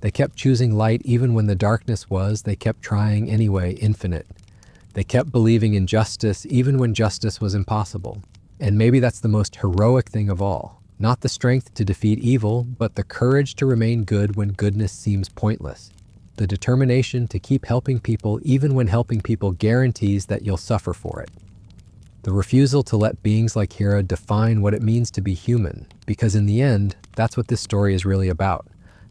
they kept choosing light even when the darkness was, they kept trying anyway, infinite. They kept believing in justice even when justice was impossible. And maybe that's the most heroic thing of all. Not the strength to defeat evil, but the courage to remain good when goodness seems pointless. The determination to keep helping people even when helping people guarantees that you'll suffer for it. The refusal to let beings like Hera define what it means to be human, because in the end, that's what this story is really about.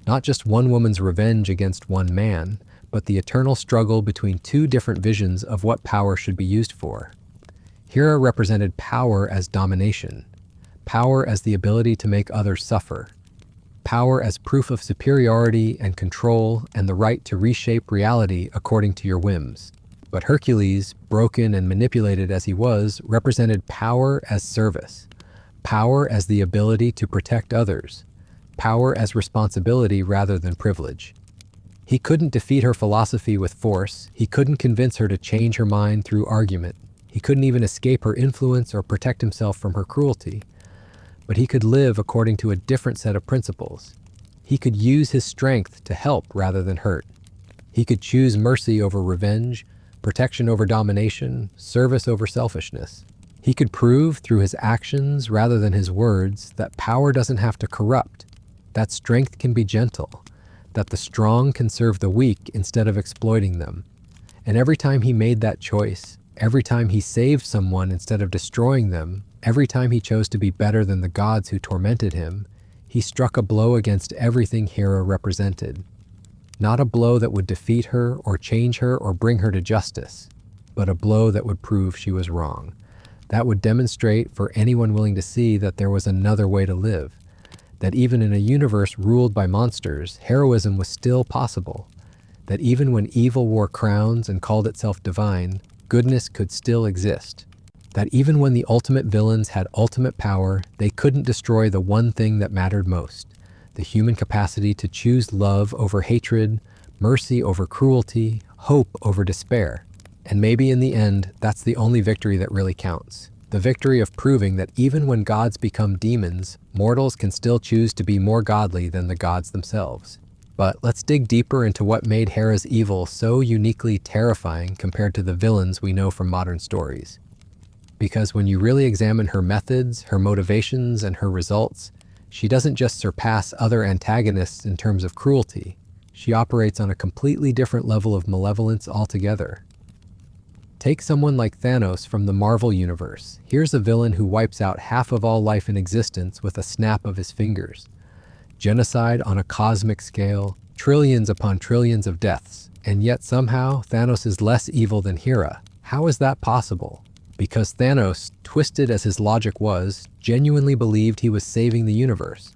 Not just one woman's revenge against one man, but the eternal struggle between two different visions of what power should be used for. Hera represented power as domination, power as the ability to make others suffer, power as proof of superiority and control and the right to reshape reality according to your whims. But Hercules, broken and manipulated as he was, represented power as service, power as the ability to protect others, power as responsibility rather than privilege. He couldn't defeat her philosophy with force, he couldn't convince her to change her mind through argument, he couldn't even escape her influence or protect himself from her cruelty. But he could live according to a different set of principles. He could use his strength to help rather than hurt. He could choose mercy over revenge, protection over domination, service over selfishness. He could prove through his actions rather than his words that power doesn't have to corrupt, that strength can be gentle, that the strong can serve the weak instead of exploiting them. And every time he made that choice, every time he saved someone instead of destroying them, every time he chose to be better than the gods who tormented him, he struck a blow against everything Hera represented. Not a blow that would defeat her or change her or bring her to justice, but a blow that would prove she was wrong. That would demonstrate for anyone willing to see that there was another way to live, that even in a universe ruled by monsters, heroism was still possible, that even when evil wore crowns and called itself divine, goodness could still exist, that even when the ultimate villains had ultimate power, they couldn't destroy the one thing that mattered most, the human capacity to choose love over hatred, mercy over cruelty, hope over despair. And maybe in the end, that's the only victory that really counts. The victory of proving that even when gods become demons, mortals can still choose to be more godly than the gods themselves. But let's dig deeper into what made Hera's evil so uniquely terrifying compared to the villains we know from modern stories. Because when you really examine her methods, her motivations, and her results, she doesn't just surpass other antagonists in terms of cruelty. She operates on a completely different level of malevolence altogether. Take someone like Thanos from the Marvel Universe. Here's a villain who wipes out half of all life in existence with a snap of his fingers. Genocide on a cosmic scale, trillions upon trillions of deaths, and yet somehow Thanos is less evil than Hera. How is that possible? Because Thanos, twisted as his logic was, genuinely believed he was saving the universe.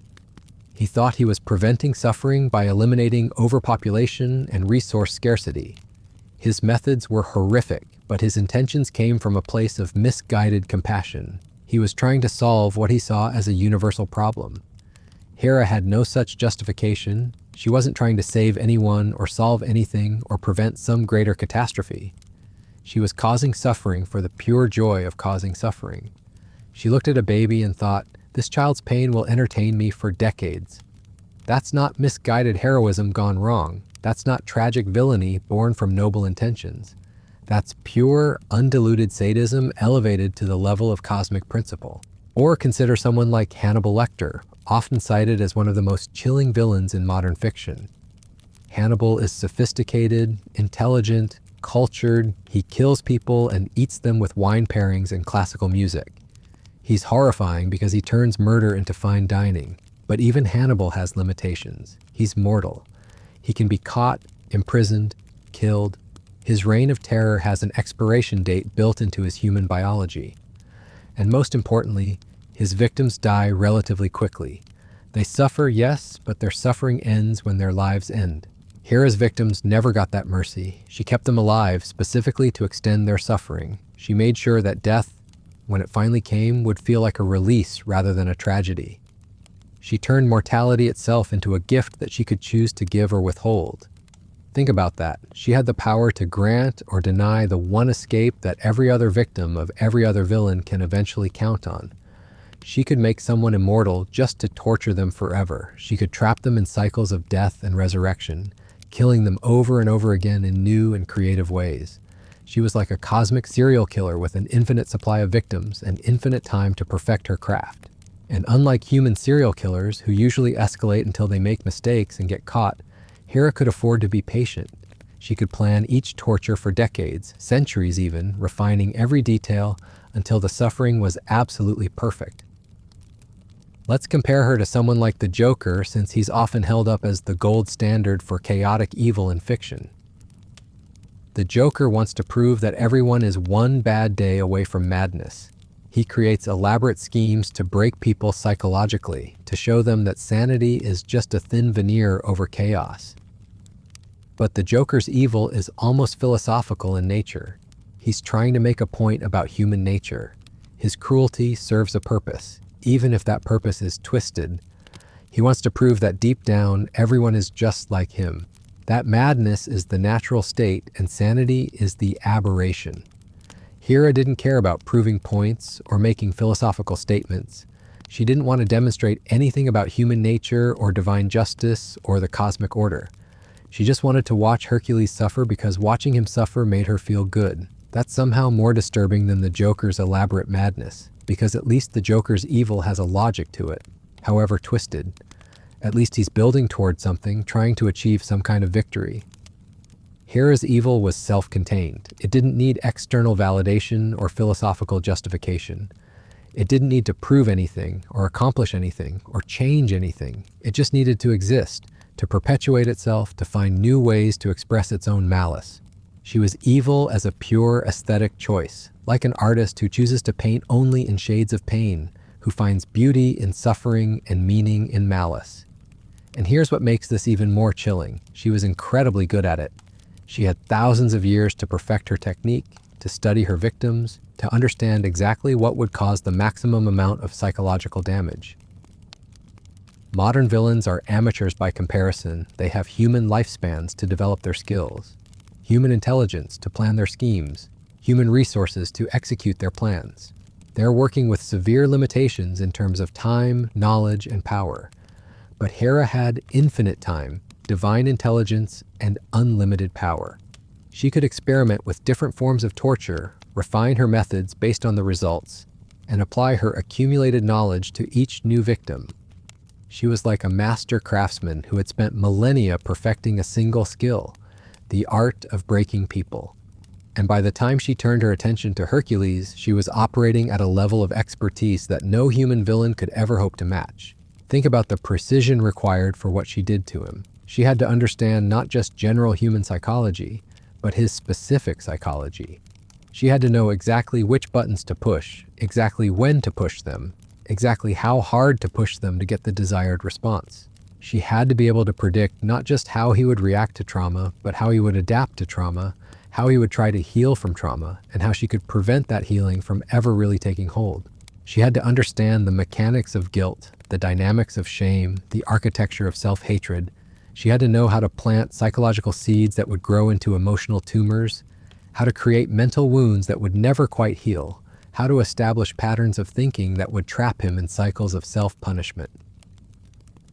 He thought he was preventing suffering by eliminating overpopulation and resource scarcity. His methods were horrific, but his intentions came from a place of misguided compassion. He was trying to solve what he saw as a universal problem. Hera had no such justification. She wasn't trying to save anyone or solve anything or prevent some greater catastrophe. She was causing suffering for the pure joy of causing suffering. She looked at a baby and thought, this child's pain will entertain me for decades. That's not misguided heroism gone wrong. That's not tragic villainy born from noble intentions. That's pure, undiluted sadism elevated to the level of cosmic principle. Or consider someone like Hannibal Lecter, often cited as one of the most chilling villains in modern fiction. Hannibal is sophisticated, intelligent, cultured. He kills people and eats them with wine pairings and classical music. He's horrifying because he turns murder into fine dining. But even Hannibal has limitations. He's mortal. He can be caught, imprisoned, killed. His reign of terror has an expiration date built into his human biology. And most importantly, his victims die relatively quickly. They suffer, yes, but their suffering ends when their lives end. Hera's victims never got that mercy. She kept them alive specifically to extend their suffering. She made sure that death, when it finally came, would feel like a release rather than a tragedy. She turned mortality itself into a gift that she could choose to give or withhold. Think about that. She had the power to grant or deny the one escape that every other victim of every other villain can eventually count on. She could make someone immortal just to torture them forever. She could trap them in cycles of death and resurrection, killing them over and over again in new and creative ways. She was like a cosmic serial killer with an infinite supply of victims and infinite time to perfect her craft. And unlike human serial killers, who usually escalate until they make mistakes and get caught, Hera could afford to be patient. She could plan each torture for decades, centuries even, refining every detail until the suffering was absolutely perfect. Let's compare her to someone like the Joker, since he's often held up as the gold standard for chaotic evil in fiction. The Joker wants to prove that everyone is one bad day away from madness. He creates elaborate schemes to break people psychologically, to show them that sanity is just a thin veneer over chaos. But the Joker's evil is almost philosophical in nature. He's trying to make a point about human nature. His cruelty serves a purpose, even if that purpose is twisted. He wants to prove that deep down, everyone is just like him. That madness is the natural state and sanity is the aberration. Hera didn't care about proving points or making philosophical statements. She didn't want to demonstrate anything about human nature or divine justice or the cosmic order. She just wanted to watch Hercules suffer because watching him suffer made her feel good. That's somehow more disturbing than the Joker's elaborate madness, because at least the Joker's evil has a logic to it, however twisted. At least he's building towards something, trying to achieve some kind of victory. Hera's evil was self-contained. It didn't need external validation or philosophical justification. It didn't need to prove anything or accomplish anything or change anything. It just needed to exist, to perpetuate itself, to find new ways to express its own malice. She was evil as a pure aesthetic choice, like an artist who chooses to paint only in shades of pain, who finds beauty in suffering and meaning in malice. And here's what makes this even more chilling. She was incredibly good at it. She had thousands of years to perfect her technique, to study her victims, to understand exactly what would cause the maximum amount of psychological damage. Modern villains are amateurs by comparison. They have human lifespans to develop their skills, human intelligence to plan their schemes, human resources to execute their plans. They're working with severe limitations in terms of time, knowledge, and power. But Hera had infinite time, divine intelligence, and unlimited power. She could experiment with different forms of torture, refine her methods based on the results, and apply her accumulated knowledge to each new victim. She was like a master craftsman who had spent millennia perfecting a single skill, the art of breaking people. And by the time she turned her attention to Hercules, she was operating at a level of expertise that no human villain could ever hope to match. Think about the precision required for what she did to him. She had to understand not just general human psychology, but his specific psychology. She had to know exactly which buttons to push, exactly when to push them, exactly how hard to push them to get the desired response. She had to be able to predict not just how he would react to trauma, but how he would adapt to trauma, how he would try to heal from trauma, and how she could prevent that healing from ever really taking hold. She had to understand the mechanics of guilt, the dynamics of shame, the architecture of self-hatred. She had to know how to plant psychological seeds that would grow into emotional tumors, how to create mental wounds that would never quite heal, how to establish patterns of thinking that would trap him in cycles of self-punishment.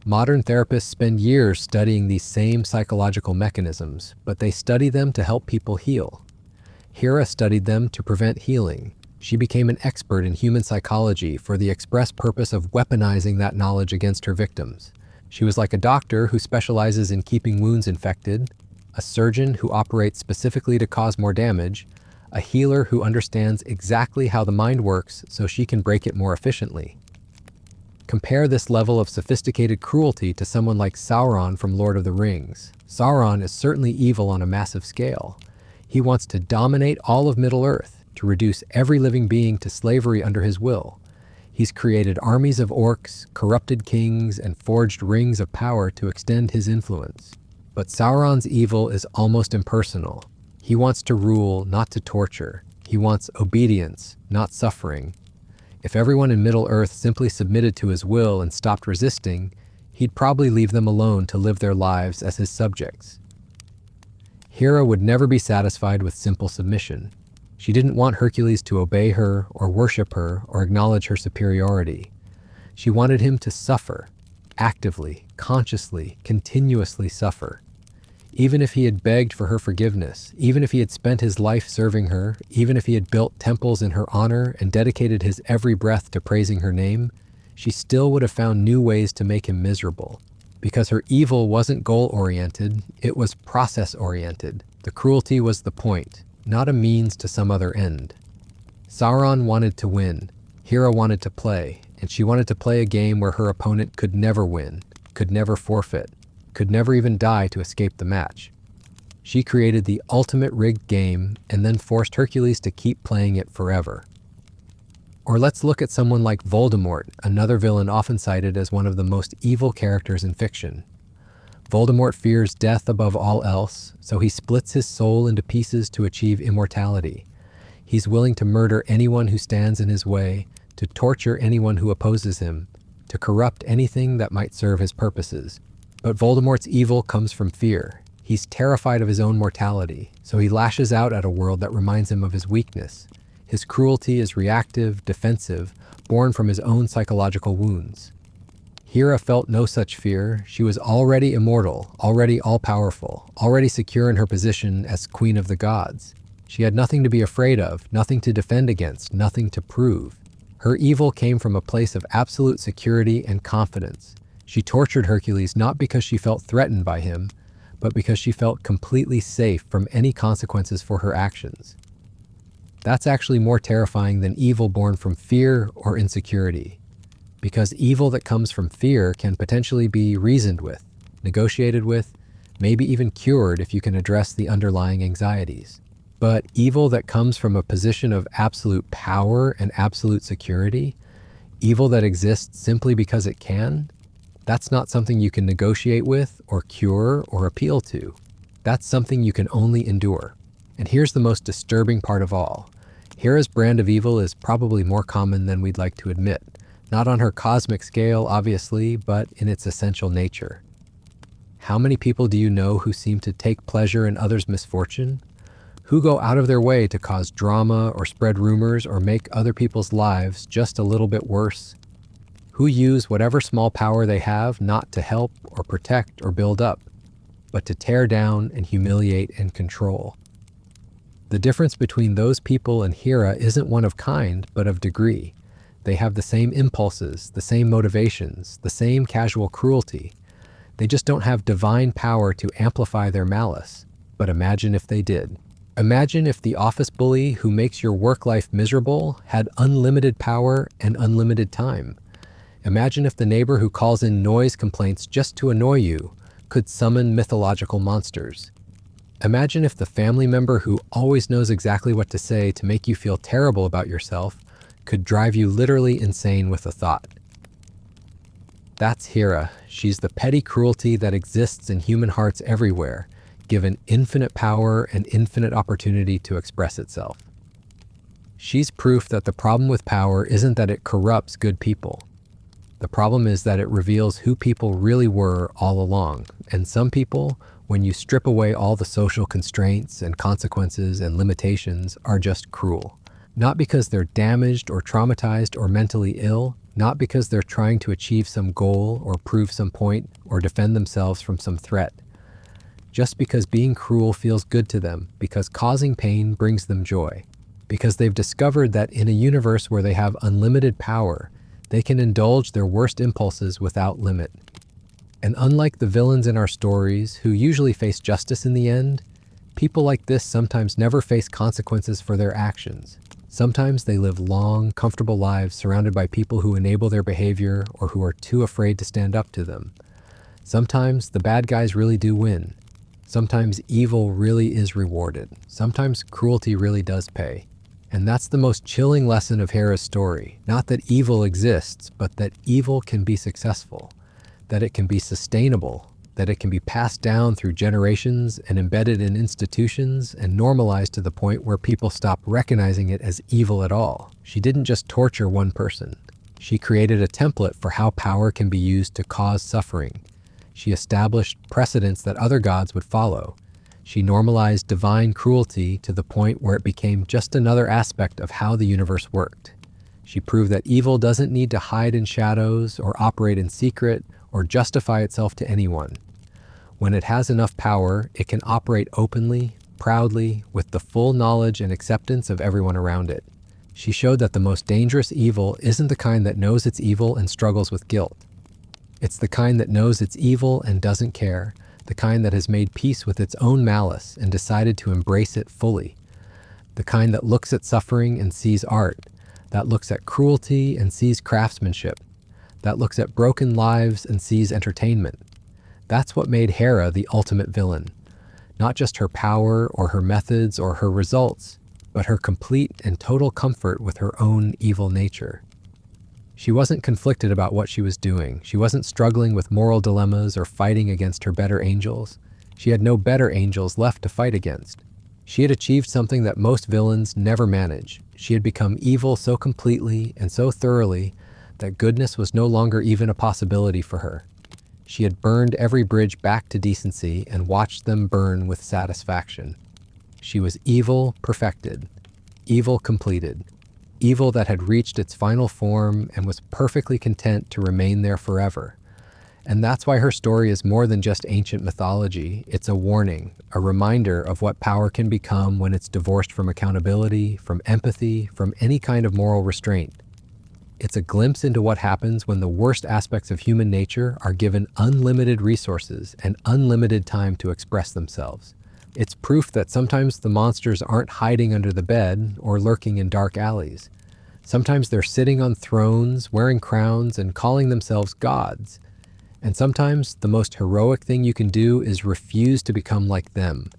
Modern therapists spend years studying these same psychological mechanisms, but they study them to help people heal. Hera studied them to prevent healing. She became an expert in human psychology for the express purpose of weaponizing that knowledge against her victims. She was like a doctor who specializes in keeping wounds infected, a surgeon who operates specifically to cause more damage, a healer who understands exactly how the mind works so she can break it more efficiently. Compare this level of sophisticated cruelty to someone like Sauron from Lord of the Rings. Sauron is certainly evil on a massive scale. He wants to dominate all of Middle-earth, to reduce every living being to slavery under his will. He's created armies of orcs, corrupted kings, and forged rings of power to extend his influence. But Sauron's evil is almost impersonal. He wants to rule, not to torture. He wants obedience, not suffering. If everyone in Middle-earth simply submitted to his will and stopped resisting, he'd probably leave them alone to live their lives as his subjects. Hera would never be satisfied with simple submission. She didn't want Hercules to obey her or worship her or acknowledge her superiority. She wanted him to suffer, actively, consciously, continuously suffer. Even if he had begged for her forgiveness, even if he had spent his life serving her, even if he had built temples in her honor and dedicated his every breath to praising her name, she still would have found new ways to make him miserable. Because her evil wasn't goal-oriented, it was process-oriented. The cruelty was the point, not a means to some other end. Sauron wanted to win, Hera wanted to play, and she wanted to play a game where her opponent could never win, could never forfeit, could never even die to escape the match. She created the ultimate rigged game and then forced Hercules to keep playing it forever. Or let's look at someone like Voldemort, another villain often cited as one of the most evil characters in fiction. Voldemort fears death above all else, so he splits his soul into pieces to achieve immortality. He's willing to murder anyone who stands in his way, to torture anyone who opposes him, to corrupt anything that might serve his purposes. But Voldemort's evil comes from fear. He's terrified of his own mortality, so he lashes out at a world that reminds him of his weakness. His cruelty is reactive, defensive, born from his own psychological wounds. Hera felt no such fear. She was already immortal, already all-powerful, already secure in her position as Queen of the Gods. She had nothing to be afraid of, nothing to defend against, nothing to prove. Her evil came from a place of absolute security and confidence. She tortured Hercules not because she felt threatened by him, but because she felt completely safe from any consequences for her actions. That's actually more terrifying than evil born from fear or insecurity, because evil that comes from fear can potentially be reasoned with, negotiated with, maybe even cured if you can address the underlying anxieties. But evil that comes from a position of absolute power and absolute security, evil that exists simply because it can, that's not something you can negotiate with or cure or appeal to. That's something you can only endure. And here's the most disturbing part of all. Hera's brand of evil is probably more common than we'd like to admit. Not on her cosmic scale, obviously, but in its essential nature. How many people do you know who seem to take pleasure in others' misfortune? Who go out of their way to cause drama or spread rumors or make other people's lives just a little bit worse? Who use whatever small power they have not to help or protect or build up, but to tear down and humiliate and control? The difference between those people and Hera isn't one of kind, but of degree. They have the same impulses, the same motivations, the same casual cruelty. They just don't have divine power to amplify their malice. But imagine if they did. Imagine if the office bully who makes your work life miserable had unlimited power and unlimited time. Imagine if the neighbor who calls in noise complaints just to annoy you could summon mythological monsters. Imagine if the family member who always knows exactly what to say to make you feel terrible about yourself could drive you literally insane with a thought. That's Hera. She's the petty cruelty that exists in human hearts everywhere, given infinite power and infinite opportunity to express itself. She's proof that the problem with power isn't that it corrupts good people. The problem is that it reveals who people really were all along. And some people, when you strip away all the social constraints and consequences and limitations, are just cruel. Not because they're damaged or traumatized or mentally ill, not because they're trying to achieve some goal or prove some point or defend themselves from some threat. Just because being cruel feels good to them, because causing pain brings them joy. Because they've discovered that in a universe where they have unlimited power, they can indulge their worst impulses without limit. And unlike the villains in our stories, who usually face justice in the end, people like this sometimes never face consequences for their actions. Sometimes they live long, comfortable lives surrounded by people who enable their behavior or who are too afraid to stand up to them. Sometimes the bad guys really do win. Sometimes evil really is rewarded. Sometimes cruelty really does pay. And that's the most chilling lesson of Hera's story. Not that evil exists, but that evil can be successful, that it can be sustainable, that it can be passed down through generations and embedded in institutions and normalized to the point where people stop recognizing it as evil at all. She didn't just torture one person. She created a template for how power can be used to cause suffering. She established precedents that other gods would follow. She normalized divine cruelty to the point where it became just another aspect of how the universe worked. She proved that evil doesn't need to hide in shadows or operate in secret or justify itself to anyone. When it has enough power, it can operate openly, proudly, with the full knowledge and acceptance of everyone around it. She showed that the most dangerous evil isn't the kind that knows it's evil and struggles with guilt. It's the kind that knows it's evil and doesn't care, the kind that has made peace with its own malice and decided to embrace it fully. The kind that looks at suffering and sees art, that looks at cruelty and sees craftsmanship, that looks at broken lives and sees entertainment. That's what made Hera the ultimate villain. Not just her power or her methods or her results, but her complete and total comfort with her own evil nature. She wasn't conflicted about what she was doing. She wasn't struggling with moral dilemmas or fighting against her better angels. She had no better angels left to fight against. She had achieved something that most villains never manage. She had become evil so completely and so thoroughly that goodness was no longer even a possibility for her. She had burned every bridge back to decency and watched them burn with satisfaction. She was evil perfected, evil completed, evil that had reached its final form and was perfectly content to remain there forever. And that's why her story is more than just ancient mythology. It's a warning, a reminder of what power can become when it's divorced from accountability, from empathy, from any kind of moral restraint. It's a glimpse into what happens when the worst aspects of human nature are given unlimited resources and unlimited time to express themselves. It's proof that sometimes the monsters aren't hiding under the bed or lurking in dark alleys. Sometimes they're sitting on thrones, wearing crowns, and calling themselves gods. And sometimes the most heroic thing you can do is refuse to become like them,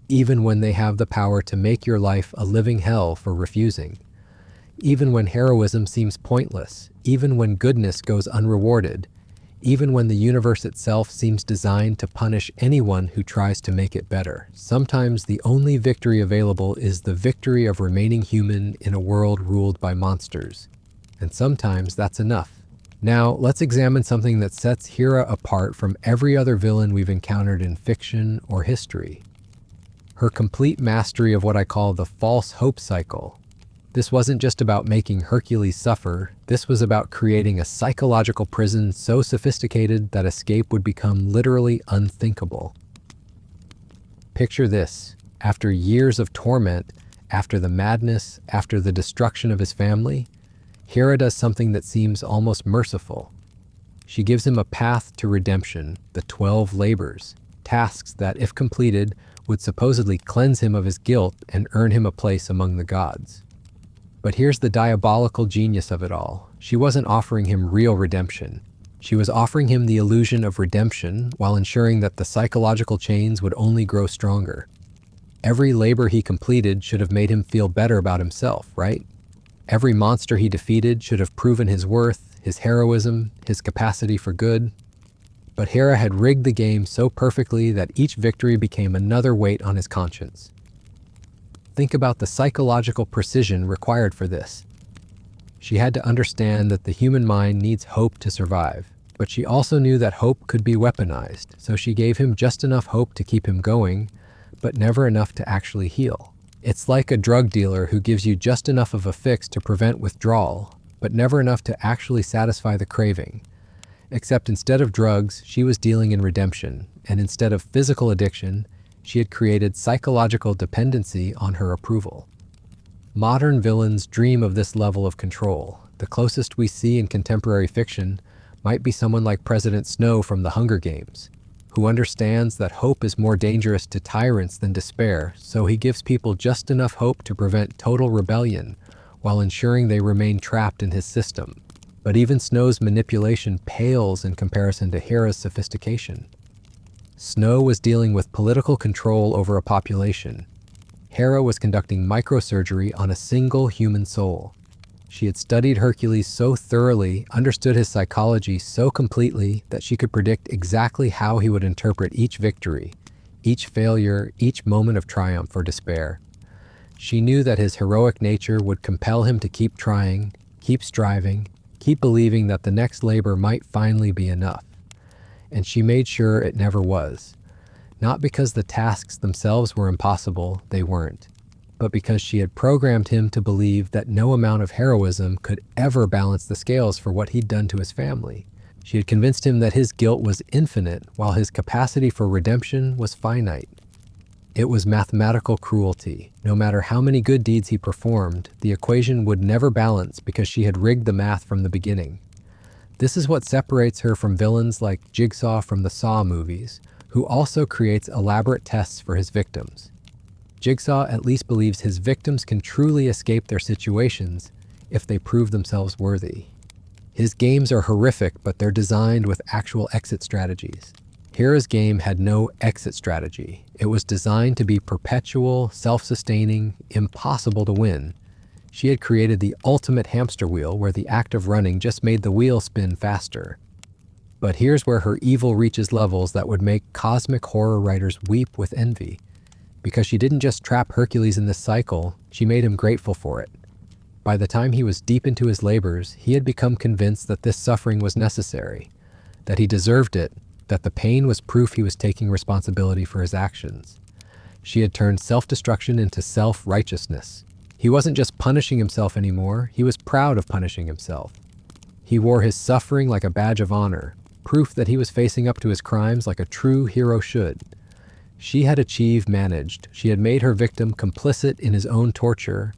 even when they have the power to make your life a living hell for refusing. Even when heroism seems pointless, even when goodness goes unrewarded, even when the universe itself seems designed to punish anyone who tries to make it better. Sometimes the only victory available is the victory of remaining human in a world ruled by monsters. And sometimes that's enough. Now, let's examine something that sets Hera apart from every other villain we've encountered in fiction or history. Her complete mastery of what I call the false hope cycle. This wasn't just about making Hercules suffer, this was about creating a psychological prison so sophisticated that escape would become literally unthinkable. Picture this: after years of torment, after the madness, after the destruction of his family, Hera does something that seems almost merciful. She gives him a path to redemption, the 12 labors, tasks that, if completed, would supposedly cleanse him of his guilt and earn him a place among the gods. But here's the diabolical genius of it all. She wasn't offering him real redemption. She was offering him the illusion of redemption while ensuring that the psychological chains would only grow stronger. Every labor he completed should have made him feel better about himself, right? Every monster he defeated should have proven his worth, his heroism, his capacity for good. But Hera had rigged the game so perfectly that each victory became another weight on his conscience. Think about the psychological precision required for this. She had to understand that the human mind needs hope to survive, but she also knew that hope could be weaponized, so she gave him just enough hope to keep him going, but never enough to actually heal. It's like a drug dealer who gives you just enough of a fix to prevent withdrawal, but never enough to actually satisfy the craving. Except instead of drugs, she was dealing in redemption, and instead of physical addiction, she had created psychological dependency on her approval. Modern villains dream of this level of control. The closest we see in contemporary fiction might be someone like President Snow from the Hunger Games, who understands that hope is more dangerous to tyrants than despair, so he gives people just enough hope to prevent total rebellion while ensuring they remain trapped in his system. But even Snow's manipulation pales in comparison to Hera's sophistication. Snow was dealing with political control over a population. Hera was conducting microsurgery on a single human soul. She had studied Hercules so thoroughly, understood his psychology so completely, that she could predict exactly how he would interpret each victory, each failure, each moment of triumph or despair. She knew that his heroic nature would compel him to keep trying, keep striving, keep believing that the next labor might finally be enough. And she made sure it never was. Not because the tasks themselves were impossible, they weren't, but because she had programmed him to believe that no amount of heroism could ever balance the scales for what he'd done to his family. She had convinced him that his guilt was infinite, while his capacity for redemption was finite. It was mathematical cruelty. No matter how many good deeds he performed, the equation would never balance because she had rigged the math from the beginning. This is what separates her from villains like Jigsaw from the Saw movies, who also creates elaborate tests for his victims. Jigsaw at least believes his victims can truly escape their situations if they prove themselves worthy. His games are horrific, but they're designed with actual exit strategies. Hera's game had no exit strategy. It was designed to be perpetual, self-sustaining, impossible to win. She had created the ultimate hamster wheel where the act of running just made the wheel spin faster. But here's where her evil reaches levels that would make cosmic horror writers weep with envy. Because she didn't just trap Hercules in this cycle, she made him grateful for it. By the time he was deep into his labors, he had become convinced that this suffering was necessary, that he deserved it, that the pain was proof he was taking responsibility for his actions. She had turned self-destruction into self-righteousness. He wasn't just punishing himself anymore, he was proud of punishing himself. He wore his suffering like a badge of honor, proof that he was facing up to his crimes like a true hero should. She had managed. She had made her victim complicit in his own torture.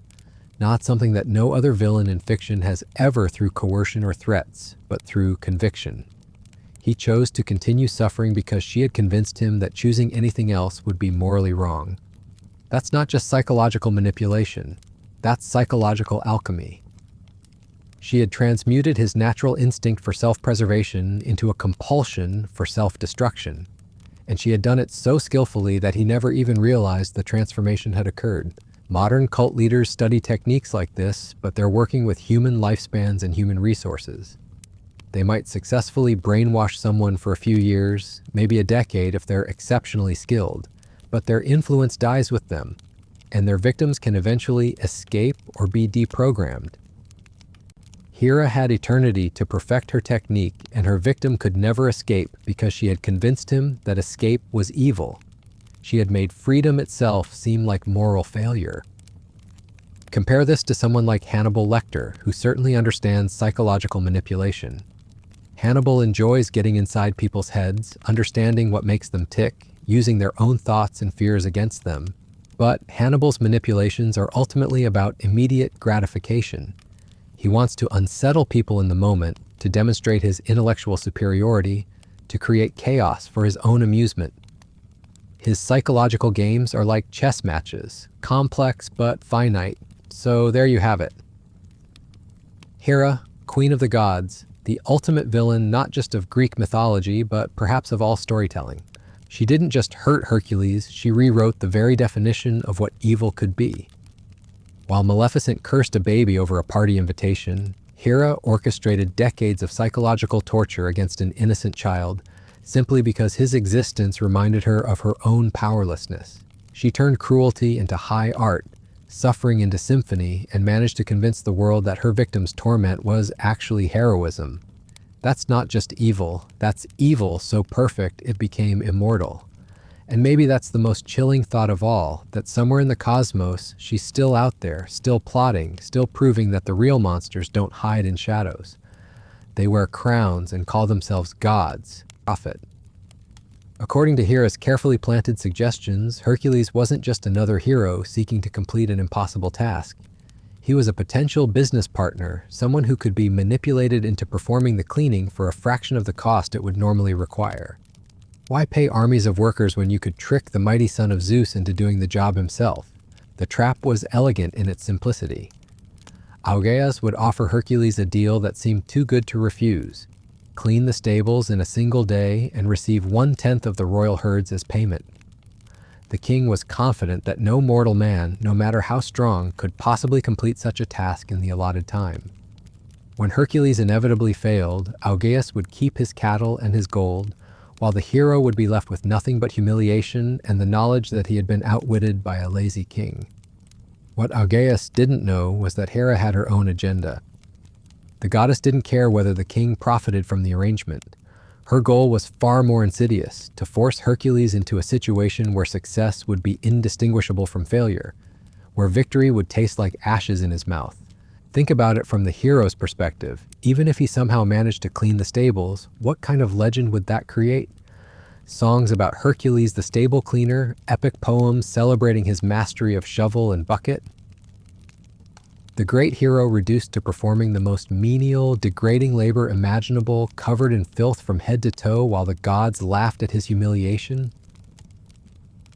not something that no other villain in fiction has ever through coercion or threats, but through conviction. He chose to continue suffering because she had convinced him that choosing anything else would be morally wrong. That's not just psychological manipulation, that's psychological alchemy. She had transmuted his natural instinct for self-preservation into a compulsion for self-destruction, and she had done it so skillfully that he never even realized the transformation had occurred. Modern cult leaders study techniques like this, but they're working with human lifespans and human resources. They might successfully brainwash someone for a few years, maybe a decade if they're exceptionally skilled, but their influence dies with them, and their victims can eventually escape or be deprogrammed. Hera had eternity to perfect her technique, and her victim could never escape because she had convinced him that escape was evil. She had made freedom itself seem like moral failure. Compare this to someone like Hannibal Lecter, who certainly understands psychological manipulation. Hannibal enjoys getting inside people's heads, understanding what makes them tick, using their own thoughts and fears against them. But Hannibal's manipulations are ultimately about immediate gratification. He wants to unsettle people in the moment, to demonstrate his intellectual superiority, to create chaos for his own amusement. His psychological games are like chess matches, complex but finite, so there you have it. Hera, Queen of the Gods, the ultimate villain not just of Greek mythology, but perhaps of all storytelling. She didn't just hurt Hercules, she rewrote the very definition of what evil could be. While Maleficent cursed a baby over a party invitation, Hera orchestrated decades of psychological torture against an innocent child, simply because his existence reminded her of her own powerlessness. She turned cruelty into high art, suffering into symphony, and managed to convince the world that her victim's torment was actually heroism. That's not just evil, that's evil so perfect it became immortal. And maybe that's the most chilling thought of all, that somewhere in the cosmos, she's still out there, still plotting, still proving that the real monsters don't hide in shadows. They wear crowns and call themselves gods. Prophet. According to Hera's carefully planted suggestions, Hercules wasn't just another hero seeking to complete an impossible task. He was a potential business partner, someone who could be manipulated into performing the cleaning for a fraction of the cost it would normally require. Why pay armies of workers when you could trick the mighty son of Zeus into doing the job himself? The trap was elegant in its simplicity. Augeas would offer Hercules a deal that seemed too good to refuse. Clean the stables in a single day and receive 1/10 of the royal herds as payment. The king was confident that no mortal man, no matter how strong, could possibly complete such a task in the allotted time. When Hercules inevitably failed, Augeas would keep his cattle and his gold, while the hero would be left with nothing but humiliation and the knowledge that he had been outwitted by a lazy king. What Augeas didn't know was that Hera had her own agenda. The goddess didn't care whether the king profited from the arrangement. Her goal was far more insidious, to force Hercules into a situation where success would be indistinguishable from failure, where victory would taste like ashes in his mouth. Think about it from the hero's perspective. Even if he somehow managed to clean the stables, what kind of legend would that create? Songs about Hercules the stable cleaner, epic poems celebrating his mastery of shovel and bucket? The great hero reduced to performing the most menial, degrading labor imaginable, covered in filth from head to toe while the gods laughed at his humiliation?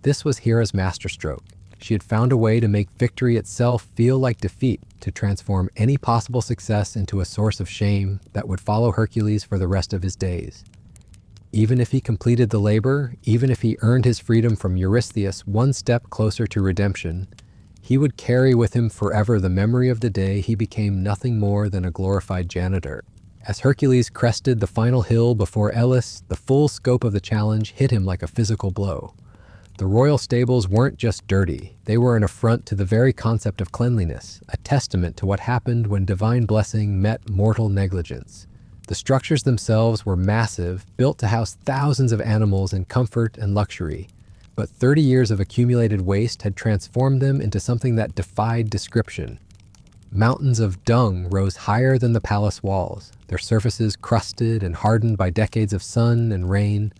This was Hera's masterstroke. She had found a way to make victory itself feel like defeat, to transform any possible success into a source of shame that would follow Hercules for the rest of his days. Even if he completed the labor, even if he earned his freedom from Eurystheus one step closer to redemption, he would carry with him forever the memory of the day he became nothing more than a glorified janitor. As Hercules crested the final hill before Elis, the full scope of the challenge hit him like a physical blow. The royal stables weren't just dirty, they were an affront to the very concept of cleanliness, a testament to what happened when divine blessing met mortal negligence. The structures themselves were massive, built to house thousands of animals in comfort and luxury, but 30 years of accumulated waste had transformed them into something that defied description. Mountains of dung rose higher than the palace walls, their surfaces crusted and hardened by decades of sun and rain,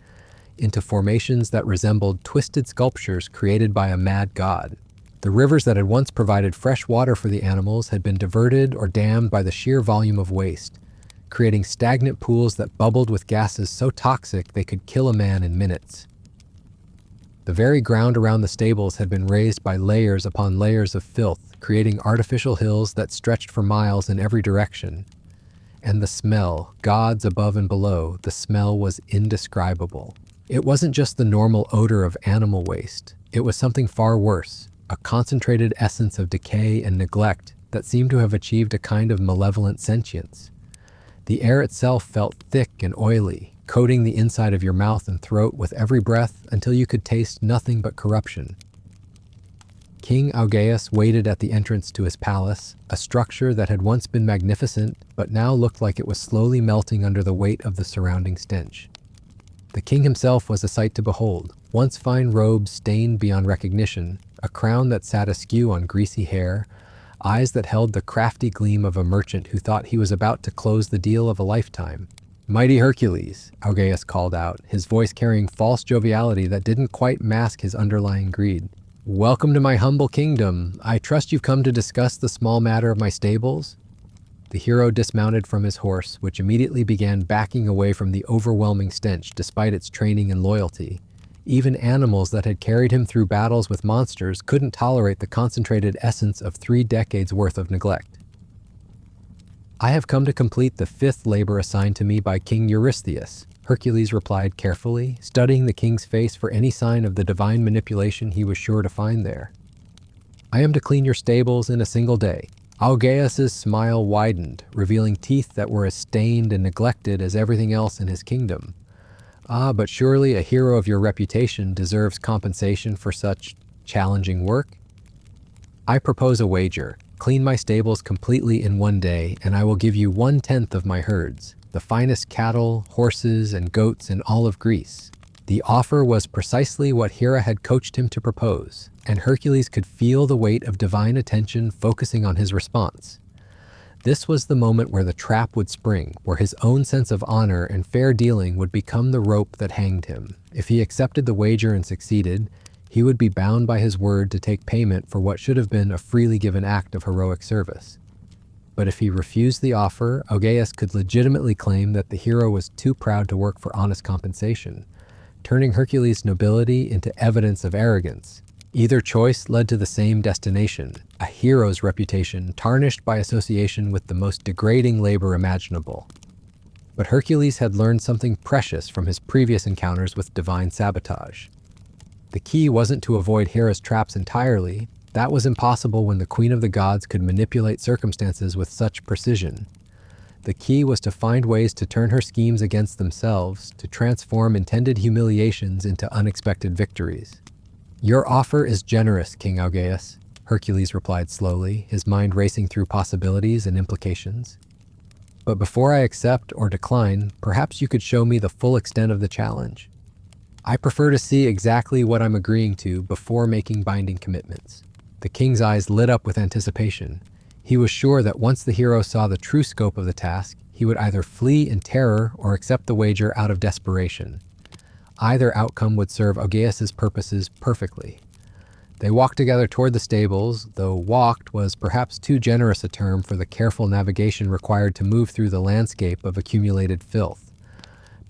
into formations that resembled twisted sculptures created by a mad god. The rivers that had once provided fresh water for the animals had been diverted or dammed by the sheer volume of waste, creating stagnant pools that bubbled with gases so toxic they could kill a man in minutes. The very ground around the stables had been raised by layers upon layers of filth, creating artificial hills that stretched for miles in every direction. And the smell, gods above and below, the smell was indescribable. It wasn't just the normal odor of animal waste. It was something far worse, a concentrated essence of decay and neglect that seemed to have achieved a kind of malevolent sentience. The air itself felt thick and oily, coating the inside of your mouth and throat with every breath until you could taste nothing but corruption. King Augeas waited at the entrance to his palace, a structure that had once been magnificent but now looked like it was slowly melting under the weight of the surrounding stench. The king himself was a sight to behold, once fine robes stained beyond recognition, a crown that sat askew on greasy hair, eyes that held the crafty gleam of a merchant who thought he was about to close the deal of a lifetime. "Mighty Hercules," Augeas called out, his voice carrying false joviality that didn't quite mask his underlying greed. "Welcome to my humble kingdom. I trust you've come to discuss the small matter of my stables?" The hero dismounted from his horse, which immediately began backing away from the overwhelming stench despite its training and loyalty. Even animals that had carried him through battles with monsters couldn't tolerate the concentrated essence of 3 decades worth of neglect. "I have come to complete the 5th labor assigned to me by King Eurystheus," Hercules replied carefully, studying the king's face for any sign of the divine manipulation he was sure to find there. "I am to clean your stables in a single day." Augeas' smile widened, revealing teeth that were as stained and neglected as everything else in his kingdom. "Ah, but surely a hero of your reputation deserves compensation for such challenging work? I propose a wager. Clean my stables completely in 1 day, and I will give you 1/10 of my herds, the finest cattle, horses, and goats in all of Greece." The offer was precisely what Hera had coached him to propose, and Hercules could feel the weight of divine attention focusing on his response. This was the moment where the trap would spring, where his own sense of honor and fair dealing would become the rope that hanged him. If he accepted the wager and succeeded, he would be bound by his word to take payment for what should have been a freely given act of heroic service. But if he refused the offer, Augeas could legitimately claim that the hero was too proud to work for honest compensation, turning Hercules' nobility into evidence of arrogance. Either choice led to the same destination, a hero's reputation tarnished by association with the most degrading labor imaginable. But Hercules had learned something precious from his previous encounters with divine sabotage. The key wasn't to avoid Hera's traps entirely. That was impossible when the Queen of the Gods could manipulate circumstances with such precision. The key was to find ways to turn her schemes against themselves, to transform intended humiliations into unexpected victories. "Your offer is generous, King Augeas," Hercules replied slowly, his mind racing through possibilities and implications. "But before I accept or decline, perhaps you could show me the full extent of the challenge. I prefer to see exactly what I'm agreeing to before making binding commitments." The king's eyes lit up with anticipation. He was sure that once the hero saw the true scope of the task, he would either flee in terror or accept the wager out of desperation. Either outcome would serve Augeas' purposes perfectly. They walked together toward the stables, though walked was perhaps too generous a term for the careful navigation required to move through the landscape of accumulated filth.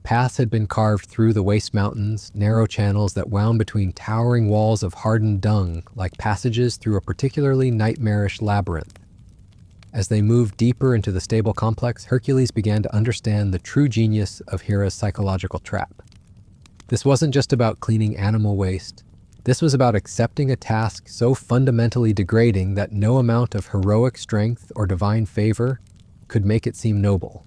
Paths had been carved through the waste mountains, narrow channels that wound between towering walls of hardened dung, like passages through a particularly nightmarish labyrinth. As they moved deeper into the stable complex, Hercules began to understand the true genius of Hera's psychological trap. This wasn't just about cleaning animal waste. This was about accepting a task so fundamentally degrading that no amount of heroic strength or divine favor could make it seem noble.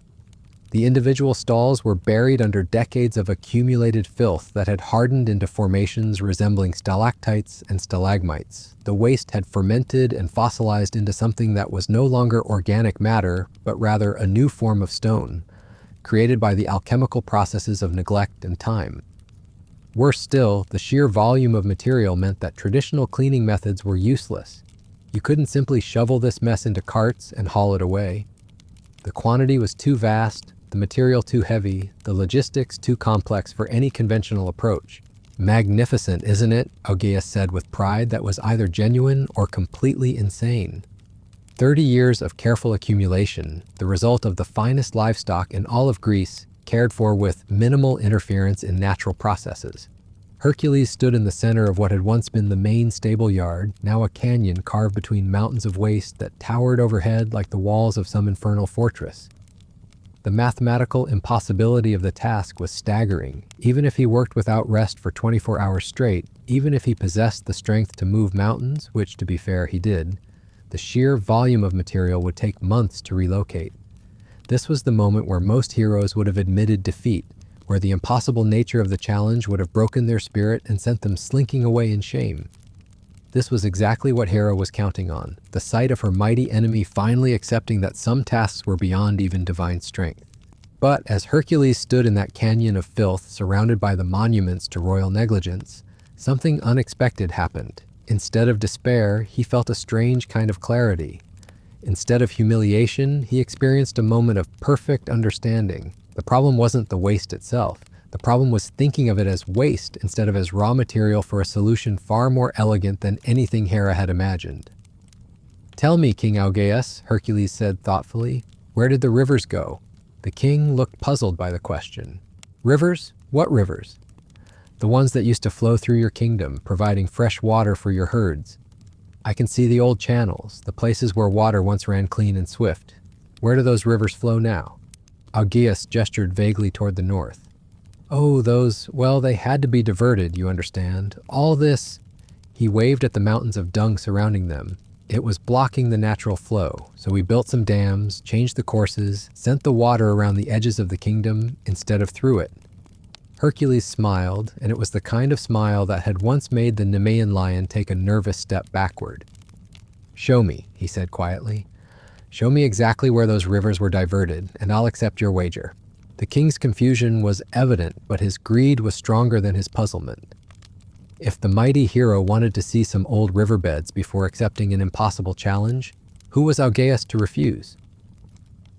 The individual stalls were buried under decades of accumulated filth that had hardened into formations resembling stalactites and stalagmites. The waste had fermented and fossilized into something that was no longer organic matter, but rather a new form of stone, created by the alchemical processes of neglect and time. Worse still, the sheer volume of material meant that traditional cleaning methods were useless. You couldn't simply shovel this mess into carts and haul it away. The quantity was too vast, the material too heavy, the logistics too complex for any conventional approach. Magnificent, isn't it? Augeas said with pride that was either genuine or completely insane. 30 years of careful accumulation, the result of the finest livestock in all of Greece, cared for with minimal interference in natural processes. Hercules stood in the center of what had once been the main stable yard, now a canyon carved between mountains of waste that towered overhead like the walls of some infernal fortress. The mathematical impossibility of the task was staggering. Even if he worked without rest for 24 hours straight, even if he possessed the strength to move mountains, which, to be fair, he did, the sheer volume of material would take months to relocate. This was the moment where most heroes would have admitted defeat, where the impossible nature of the challenge would have broken their spirit and sent them slinking away in shame. This was exactly what Hera was counting on, the sight of her mighty enemy finally accepting that some tasks were beyond even divine strength. But as Hercules stood in that canyon of filth surrounded by the monuments to royal negligence, something unexpected happened. Instead of despair, he felt a strange kind of clarity. Instead of humiliation, he experienced a moment of perfect understanding. The problem wasn't the waste itself. The problem was thinking of it as waste instead of as raw material for a solution far more elegant than anything Hera had imagined. "Tell me, King Augeas," Hercules said thoughtfully, "where did the rivers go?" The king looked puzzled by the question. "Rivers? What rivers?" "The ones that used to flow through your kingdom, providing fresh water for your herds. I can see the old channels, the places where water once ran clean and swift. Where do those rivers flow now?" Augeas gestured vaguely toward the north. "Oh, well, they had to be diverted, you understand. All this—" He waved at the mountains of dung surrounding them. "It was blocking the natural flow, so we built some dams, changed the courses, sent the water around the edges of the kingdom instead of through it." Hercules smiled, and it was the kind of smile that had once made the Nemean lion take a nervous step backward. "Show me," he said quietly. "Show me exactly where those rivers were diverted, and I'll accept your wager." The king's confusion was evident, but his greed was stronger than his puzzlement. If the mighty hero wanted to see some old riverbeds before accepting an impossible challenge, who was Augeas to refuse?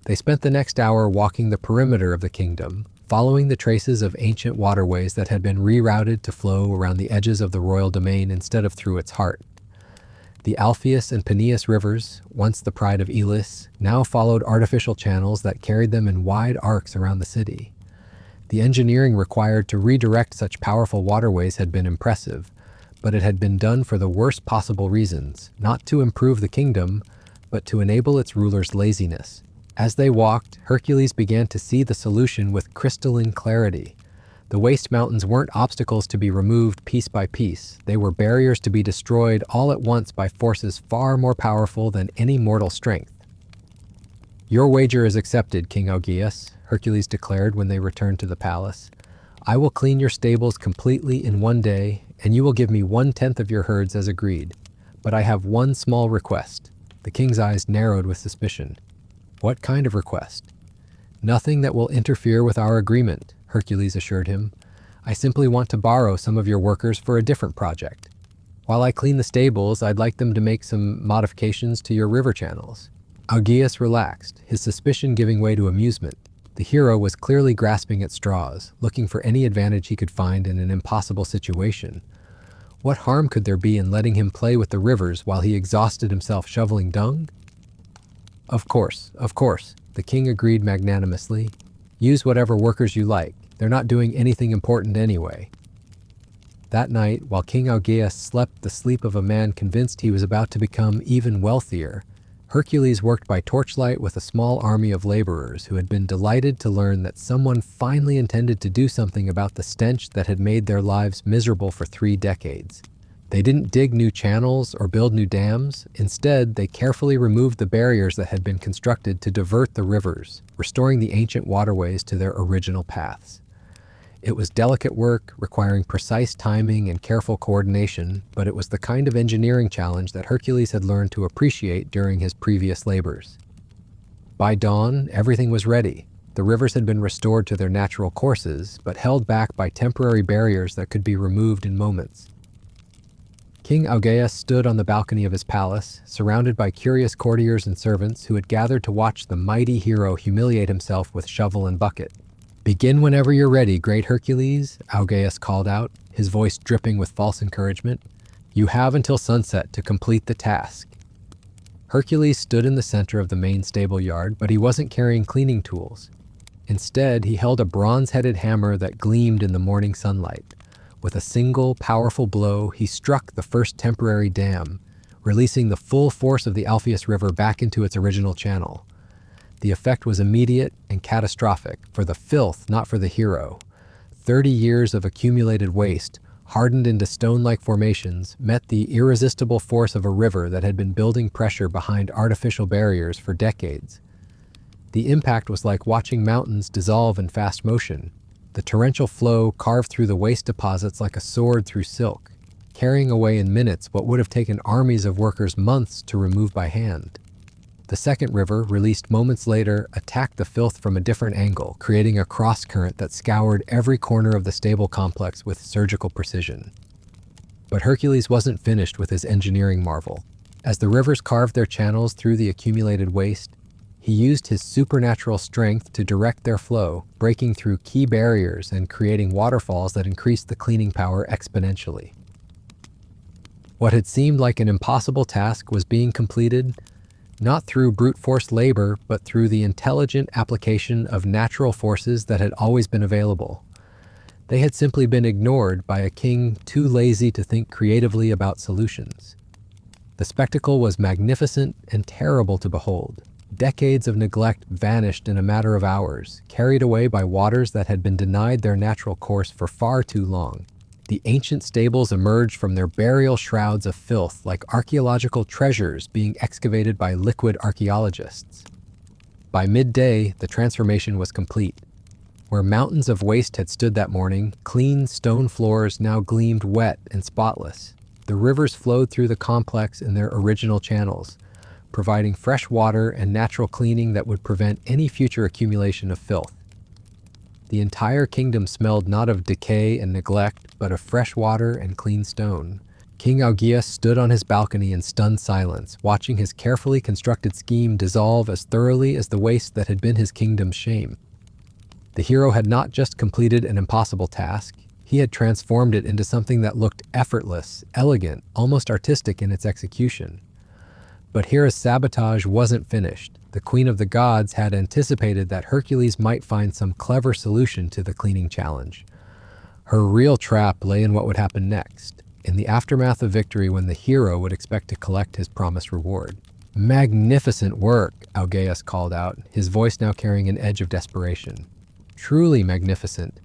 They spent the next hour walking the perimeter of the kingdom, following the traces of ancient waterways that had been rerouted to flow around the edges of the royal domain instead of through its heart. The Alpheus and Peneus rivers, once the pride of Elis, now followed artificial channels that carried them in wide arcs around the city. The engineering required to redirect such powerful waterways had been impressive, but it had been done for the worst possible reasons, not to improve the kingdom, but to enable its rulers' laziness. As they walked, Hercules began to see the solution with crystalline clarity. The waste mountains weren't obstacles to be removed piece by piece. They were barriers to be destroyed all at once by forces far more powerful than any mortal strength. "Your wager is accepted, King Augeas," Hercules declared when they returned to the palace. "I will clean your stables completely in one day, and you will give me 1/10 of your herds as agreed. But I have one small request." The king's eyes narrowed with suspicion. "What kind of request?" "Nothing that will interfere with our agreement," Hercules assured him. "I simply want to borrow some of your workers for a different project. While I clean the stables, I'd like them to make some modifications to your river channels." Augeas relaxed, his suspicion giving way to amusement. The hero was clearly grasping at straws, looking for any advantage he could find in an impossible situation. What harm could there be in letting him play with the rivers while he exhausted himself shoveling dung? Of course," the king agreed magnanimously. "Use whatever workers you like. They're not doing anything important anyway." That night, while King Augeas slept the sleep of a man convinced he was about to become even wealthier, Hercules worked by torchlight with a small army of laborers who had been delighted to learn that someone finally intended to do something about the stench that had made their lives miserable for 3 decades. They didn't dig new channels or build new dams. Instead, they carefully removed the barriers that had been constructed to divert the rivers, restoring the ancient waterways to their original paths. It was delicate work, requiring precise timing and careful coordination, but it was the kind of engineering challenge that Hercules had learned to appreciate during his previous labors. By dawn, everything was ready. The rivers had been restored to their natural courses, but held back by temporary barriers that could be removed in moments. King Augeas stood on the balcony of his palace, surrounded by curious courtiers and servants who had gathered to watch the mighty hero humiliate himself with shovel and bucket. "Begin whenever you're ready, great Hercules," Augeas called out, his voice dripping with false encouragement. "You have until sunset to complete the task." Hercules stood in the center of the main stable yard, but he wasn't carrying cleaning tools. Instead, he held a bronze-headed hammer that gleamed in the morning sunlight. With a single, powerful blow, he struck the first temporary dam, releasing the full force of the Alpheus River back into its original channel. The effect was immediate and catastrophic, for the filth, not for the hero. 30 years of accumulated waste, hardened into stone-like formations, met the irresistible force of a river that had been building pressure behind artificial barriers for decades. The impact was like watching mountains dissolve in fast motion. The torrential flow carved through the waste deposits like a sword through silk, carrying away in minutes what would have taken armies of workers months to remove by hand. The second river, released moments later, attacked the filth from a different angle, creating a cross-current that scoured every corner of the stable complex with surgical precision. But Hercules wasn't finished with his engineering marvel. As the rivers carved their channels through the accumulated waste, he used his supernatural strength to direct their flow, breaking through key barriers and creating waterfalls that increased the cleaning power exponentially. What had seemed like an impossible task was being completed, not through brute force labor, but through the intelligent application of natural forces that had always been available. They had simply been ignored by a king too lazy to think creatively about solutions. The spectacle was magnificent and terrible to behold. Decades of neglect vanished in a matter of hours, carried away by waters that had been denied their natural course for far too long. The ancient stables emerged from their burial shrouds of filth like archaeological treasures being excavated by liquid archaeologists. By midday, the transformation was complete. Where mountains of waste had stood that morning, clean stone floors now gleamed wet and spotless. The rivers flowed through the complex in their original channels, providing fresh water and natural cleaning that would prevent any future accumulation of filth. The entire kingdom smelled not of decay and neglect, but of fresh water and clean stone. King Augeas stood on his balcony in stunned silence, watching his carefully constructed scheme dissolve as thoroughly as the waste that had been his kingdom's shame. The hero had not just completed an impossible task, he had transformed it into something that looked effortless, elegant, almost artistic in its execution. But Hera's sabotage wasn't finished. The Queen of the Gods had anticipated that Hercules might find some clever solution to the cleaning challenge. Her real trap lay in what would happen next, in the aftermath of victory when the hero would expect to collect his promised reward. "Magnificent work," Augeas called out, his voice now carrying an edge of desperation. "Truly magnificent.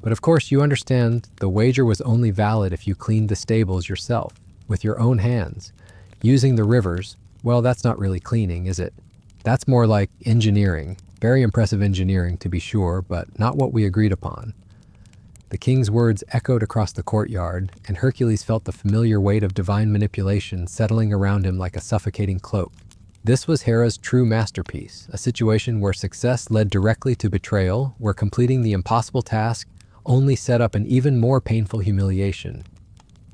But of course you understand the wager was only valid if you cleaned the stables yourself, with your own hands. Using the rivers, well, that's not really cleaning, is it? That's more like engineering. Very impressive engineering, to be sure, but not what we agreed upon." The king's words echoed across the courtyard, and Hercules felt the familiar weight of divine manipulation settling around him like a suffocating cloak. This was Hera's true masterpiece, a situation where success led directly to betrayal, where completing the impossible task only set up an even more painful humiliation.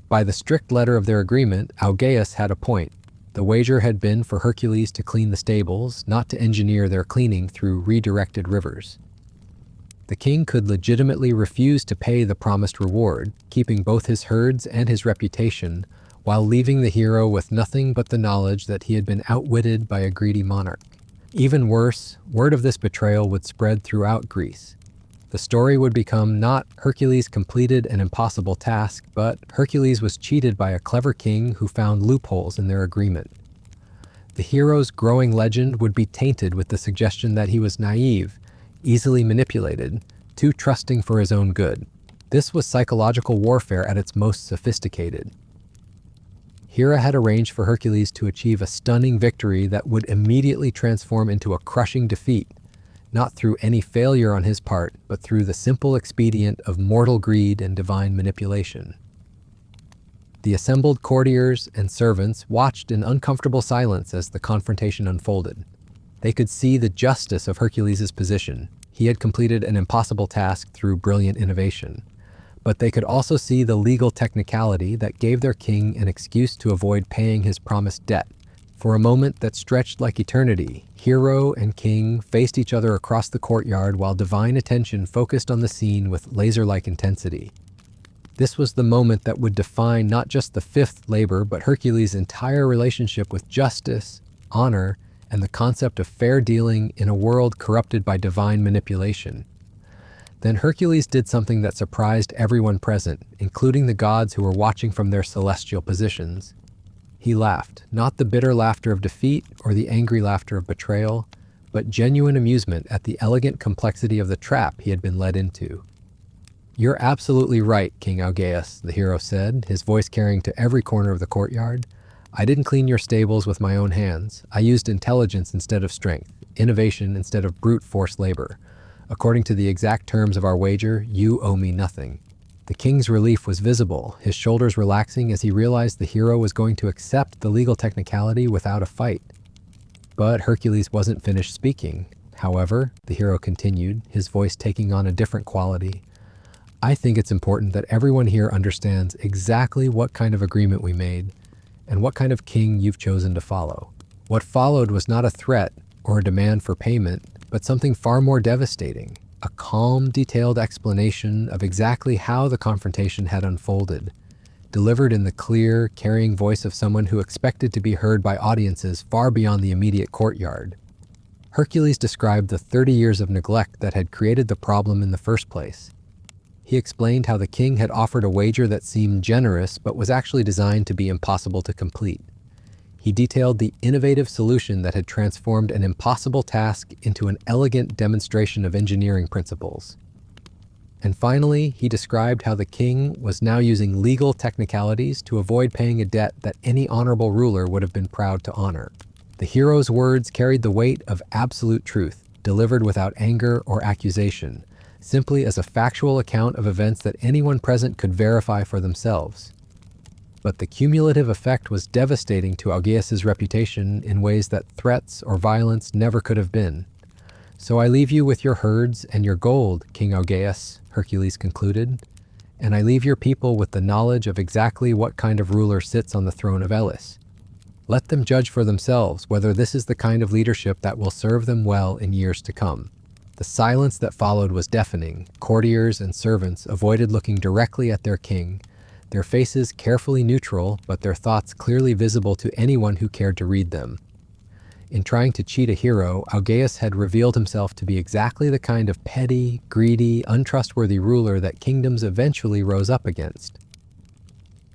By the strict letter of their agreement, Augeas had a point. The wager had been for Hercules to clean the stables, not to engineer their cleaning through redirected rivers. The king could legitimately refuse to pay the promised reward, keeping both his herds and his reputation, while leaving the hero with nothing but the knowledge that he had been outwitted by a greedy monarch. Even worse, word of this betrayal would spread throughout Greece. The story would become not Hercules completed an impossible task, but Hercules was cheated by a clever king who found loopholes in their agreement. The hero's growing legend would be tainted with the suggestion that he was naive, easily manipulated, too trusting for his own good. This was psychological warfare at its most sophisticated. Hera had arranged for Hercules to achieve a stunning victory that would immediately transform into a crushing defeat, not through any failure on his part, but through the simple expedient of mortal greed and divine manipulation. The assembled courtiers and servants watched in uncomfortable silence as the confrontation unfolded. They could see the justice of Hercules' position. He had completed an impossible task through brilliant innovation. But they could also see the legal technicality that gave their king an excuse to avoid paying his promised debt, For a moment that stretched like eternity, hero and king faced each other across the courtyard while divine attention focused on the scene with laser-like intensity. This was the moment that would define not just the fifth labor, but Hercules' entire relationship with justice, honor, and the concept of fair dealing in a world corrupted by divine manipulation. Then Hercules did something that surprised everyone present, including the gods who were watching from their celestial positions. He laughed, not the bitter laughter of defeat or the angry laughter of betrayal, but genuine amusement at the elegant complexity of the trap he had been led into. "You're absolutely right, King Augeas," the hero said, his voice carrying to every corner of the courtyard. "I didn't clean your stables with my own hands. I used intelligence instead of strength, innovation instead of brute force labor. According to the exact terms of our wager, you owe me nothing." The king's relief was visible, his shoulders relaxing as he realized the hero was going to accept the legal technicality without a fight. But Hercules wasn't finished speaking. However, the hero continued, his voice taking on a different quality. "I think it's important that everyone here understands exactly what kind of agreement we made and what kind of king you've chosen to follow. What followed was not a threat or a demand for payment, but something far more devastating. A calm, detailed explanation of exactly how the confrontation had unfolded, delivered in the clear, carrying voice of someone who expected to be heard by audiences far beyond the immediate courtyard. Hercules described the 30 years of neglect that had created the problem in the first place. He explained how the king had offered a wager that seemed generous but was actually designed to be impossible to complete. He detailed the innovative solution that had transformed an impossible task into an elegant demonstration of engineering principles. And finally, he described how the king was now using legal technicalities to avoid paying a debt that any honorable ruler would have been proud to honor. The hero's words carried the weight of absolute truth, delivered without anger or accusation, simply as a factual account of events that anyone present could verify for themselves. But the cumulative effect was devastating to Augeas' reputation in ways that threats or violence never could have been. "So I leave you with your herds and your gold, King Augeas," Hercules concluded, "and I leave your people with the knowledge of exactly what kind of ruler sits on the throne of Elis. Let them judge for themselves whether this is the kind of leadership that will serve them well in years to come." The silence that followed was deafening. Courtiers and servants avoided looking directly at their king, their faces carefully neutral, but their thoughts clearly visible to anyone who cared to read them. In trying to cheat a hero, Augeas had revealed himself to be exactly the kind of petty, greedy, untrustworthy ruler that kingdoms eventually rose up against.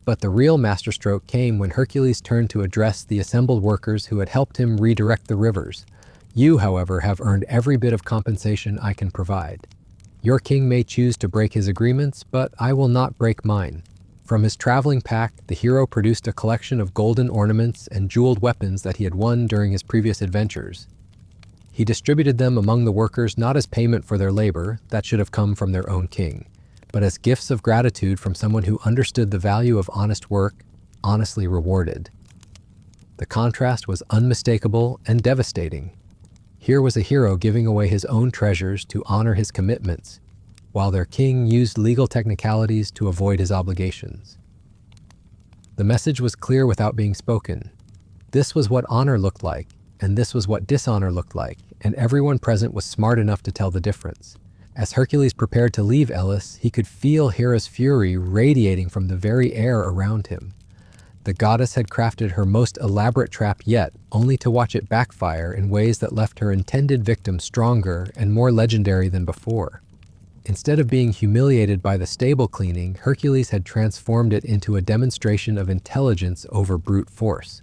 But the real masterstroke came when Hercules turned to address the assembled workers who had helped him redirect the rivers. "You, however, have earned every bit of compensation I can provide. Your king may choose to break his agreements, but I will not break mine." From his traveling pack, the hero produced a collection of golden ornaments and jeweled weapons that he had won during his previous adventures. He distributed them among the workers not as payment for their labor, that should have come from their own king, but as gifts of gratitude from someone who understood the value of honest work, honestly rewarded. The contrast was unmistakable and devastating. Here was a hero giving away his own treasures to honor his commitments, while their king used legal technicalities to avoid his obligations. The message was clear without being spoken. This was what honor looked like, and this was what dishonor looked like, and everyone present was smart enough to tell the difference. As Hercules prepared to leave Elis, he could feel Hera's fury radiating from the very air around him. The goddess had crafted her most elaborate trap yet, only to watch it backfire in ways that left her intended victim stronger and more legendary than before. Instead of being humiliated by the stable cleaning, Hercules had transformed it into a demonstration of intelligence over brute force.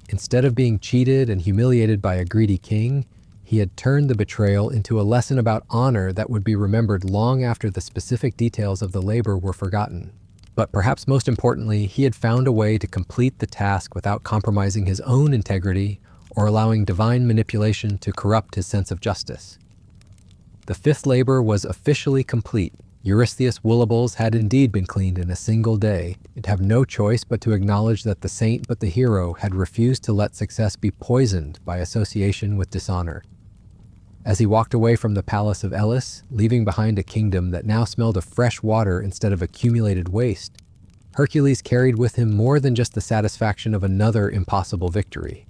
Instead of being cheated and humiliated by a greedy king, he had turned the betrayal into a lesson about honor that would be remembered long after the specific details of the labor were forgotten. But perhaps most importantly, he had found a way to complete the task without compromising his own integrity or allowing divine manipulation to corrupt his sense of justice. The fifth labor was officially complete. Eurystheus' woolables had indeed been cleaned in a single day. It'd have no choice but to acknowledge that the saint but the hero had refused to let success be poisoned by association with dishonor. As he walked away from the palace of Elis, leaving behind a kingdom that now smelled of fresh water instead of accumulated waste, Hercules carried with him more than just the satisfaction of another impossible victory.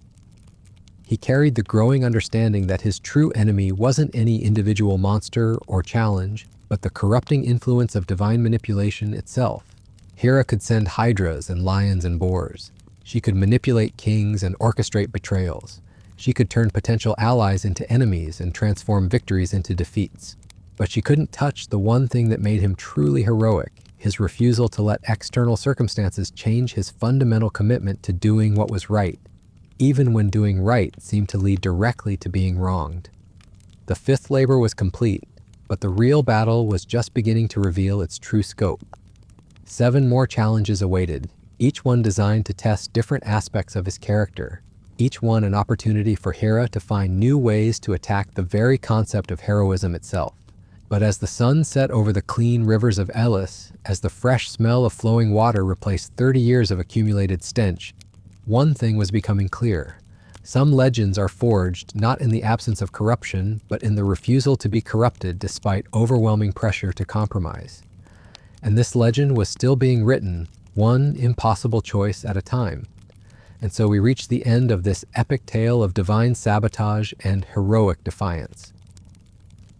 He carried the growing understanding that his true enemy wasn't any individual monster or challenge, but the corrupting influence of divine manipulation itself. Hera could send hydras and lions and boars. She could manipulate kings and orchestrate betrayals. She could turn potential allies into enemies and transform victories into defeats. But she couldn't touch the one thing that made him truly heroic, his refusal to let external circumstances change his fundamental commitment to doing what was right, even when doing right seemed to lead directly to being wronged. The fifth labor was complete, but the real battle was just beginning to reveal its true scope. 7 more challenges awaited, each one designed to test different aspects of his character, each one an opportunity for Hera to find new ways to attack the very concept of heroism itself. But as the sun set over the clean rivers of Elis, as the fresh smell of flowing water replaced 30 years of accumulated stench, one thing was becoming clear. Some legends are forged not in the absence of corruption, but in the refusal to be corrupted despite overwhelming pressure to compromise. And this legend was still being written, one impossible choice at a time. And so we reach the end of this epic tale of divine sabotage and heroic defiance.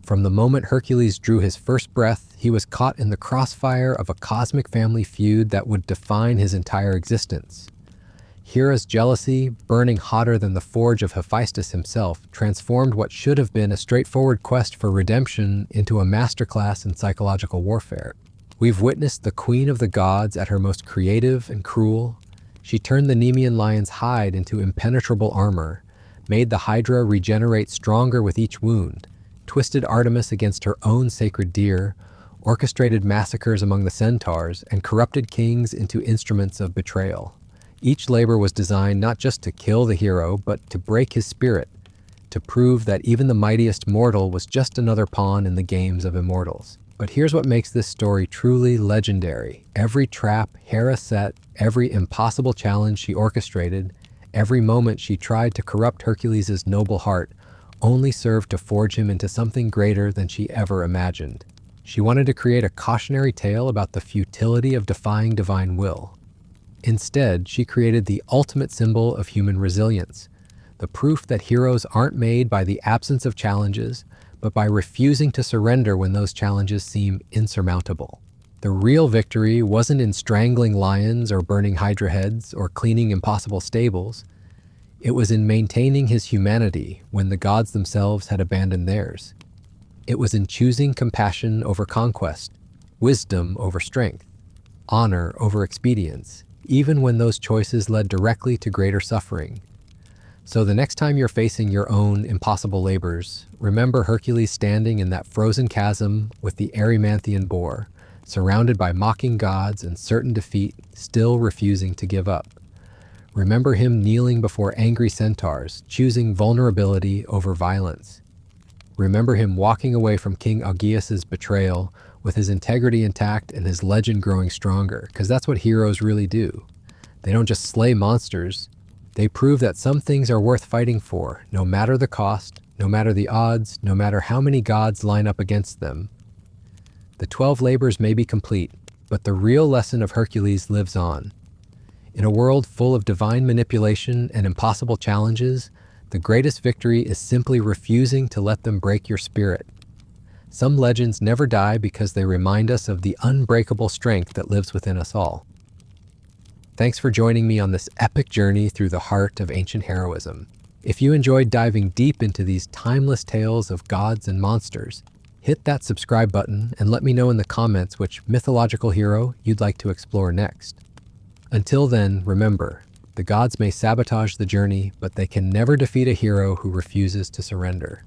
From the moment Hercules drew his first breath, he was caught in the crossfire of a cosmic family feud that would define his entire existence. Hera's jealousy, burning hotter than the forge of Hephaestus himself, transformed what should have been a straightforward quest for redemption into a masterclass in psychological warfare. We've witnessed the queen of the gods at her most creative and cruel. She turned the Nemean lion's hide into impenetrable armor, made the Hydra regenerate stronger with each wound, twisted Artemis against her own sacred deer, orchestrated massacres among the centaurs, and corrupted kings into instruments of betrayal. Each labor was designed not just to kill the hero, but to break his spirit, to prove that even the mightiest mortal was just another pawn in the games of immortals. But here's what makes this story truly legendary. Every trap Hera set, every impossible challenge she orchestrated, every moment she tried to corrupt Hercules' noble heart, only served to forge him into something greater than she ever imagined. She wanted to create a cautionary tale about the futility of defying divine will. Instead, she created the ultimate symbol of human resilience, the proof that heroes aren't made by the absence of challenges, but by refusing to surrender when those challenges seem insurmountable. The real victory wasn't in strangling lions or burning hydra heads or cleaning impossible stables. It was in maintaining his humanity when the gods themselves had abandoned theirs. It was in choosing compassion over conquest, wisdom over strength, honor over expedience, even when those choices led directly to greater suffering. So the next time you're facing your own impossible labors, remember Hercules standing in that frozen chasm with the Erymanthian boar, surrounded by mocking gods and certain defeat, still refusing to give up. Remember him kneeling before angry centaurs, choosing vulnerability over violence. Remember him walking away from King Augeas's betrayal with his integrity intact and his legend growing stronger, because that's what heroes really do. They don't just slay monsters, they prove that some things are worth fighting for, no matter the cost, no matter the odds, no matter how many gods line up against them. The 12 labors may be complete, but the real lesson of Hercules lives on. In a world full of divine manipulation and impossible challenges, the greatest victory is simply refusing to let them break your spirit. Some legends never die because they remind us of the unbreakable strength that lives within us all. Thanks for joining me on this epic journey through the heart of ancient heroism. If you enjoyed diving deep into these timeless tales of gods and monsters, hit that subscribe button and let me know in the comments which mythological hero you'd like to explore next. Until then, remember, the gods may sabotage the journey, but they can never defeat a hero who refuses to surrender.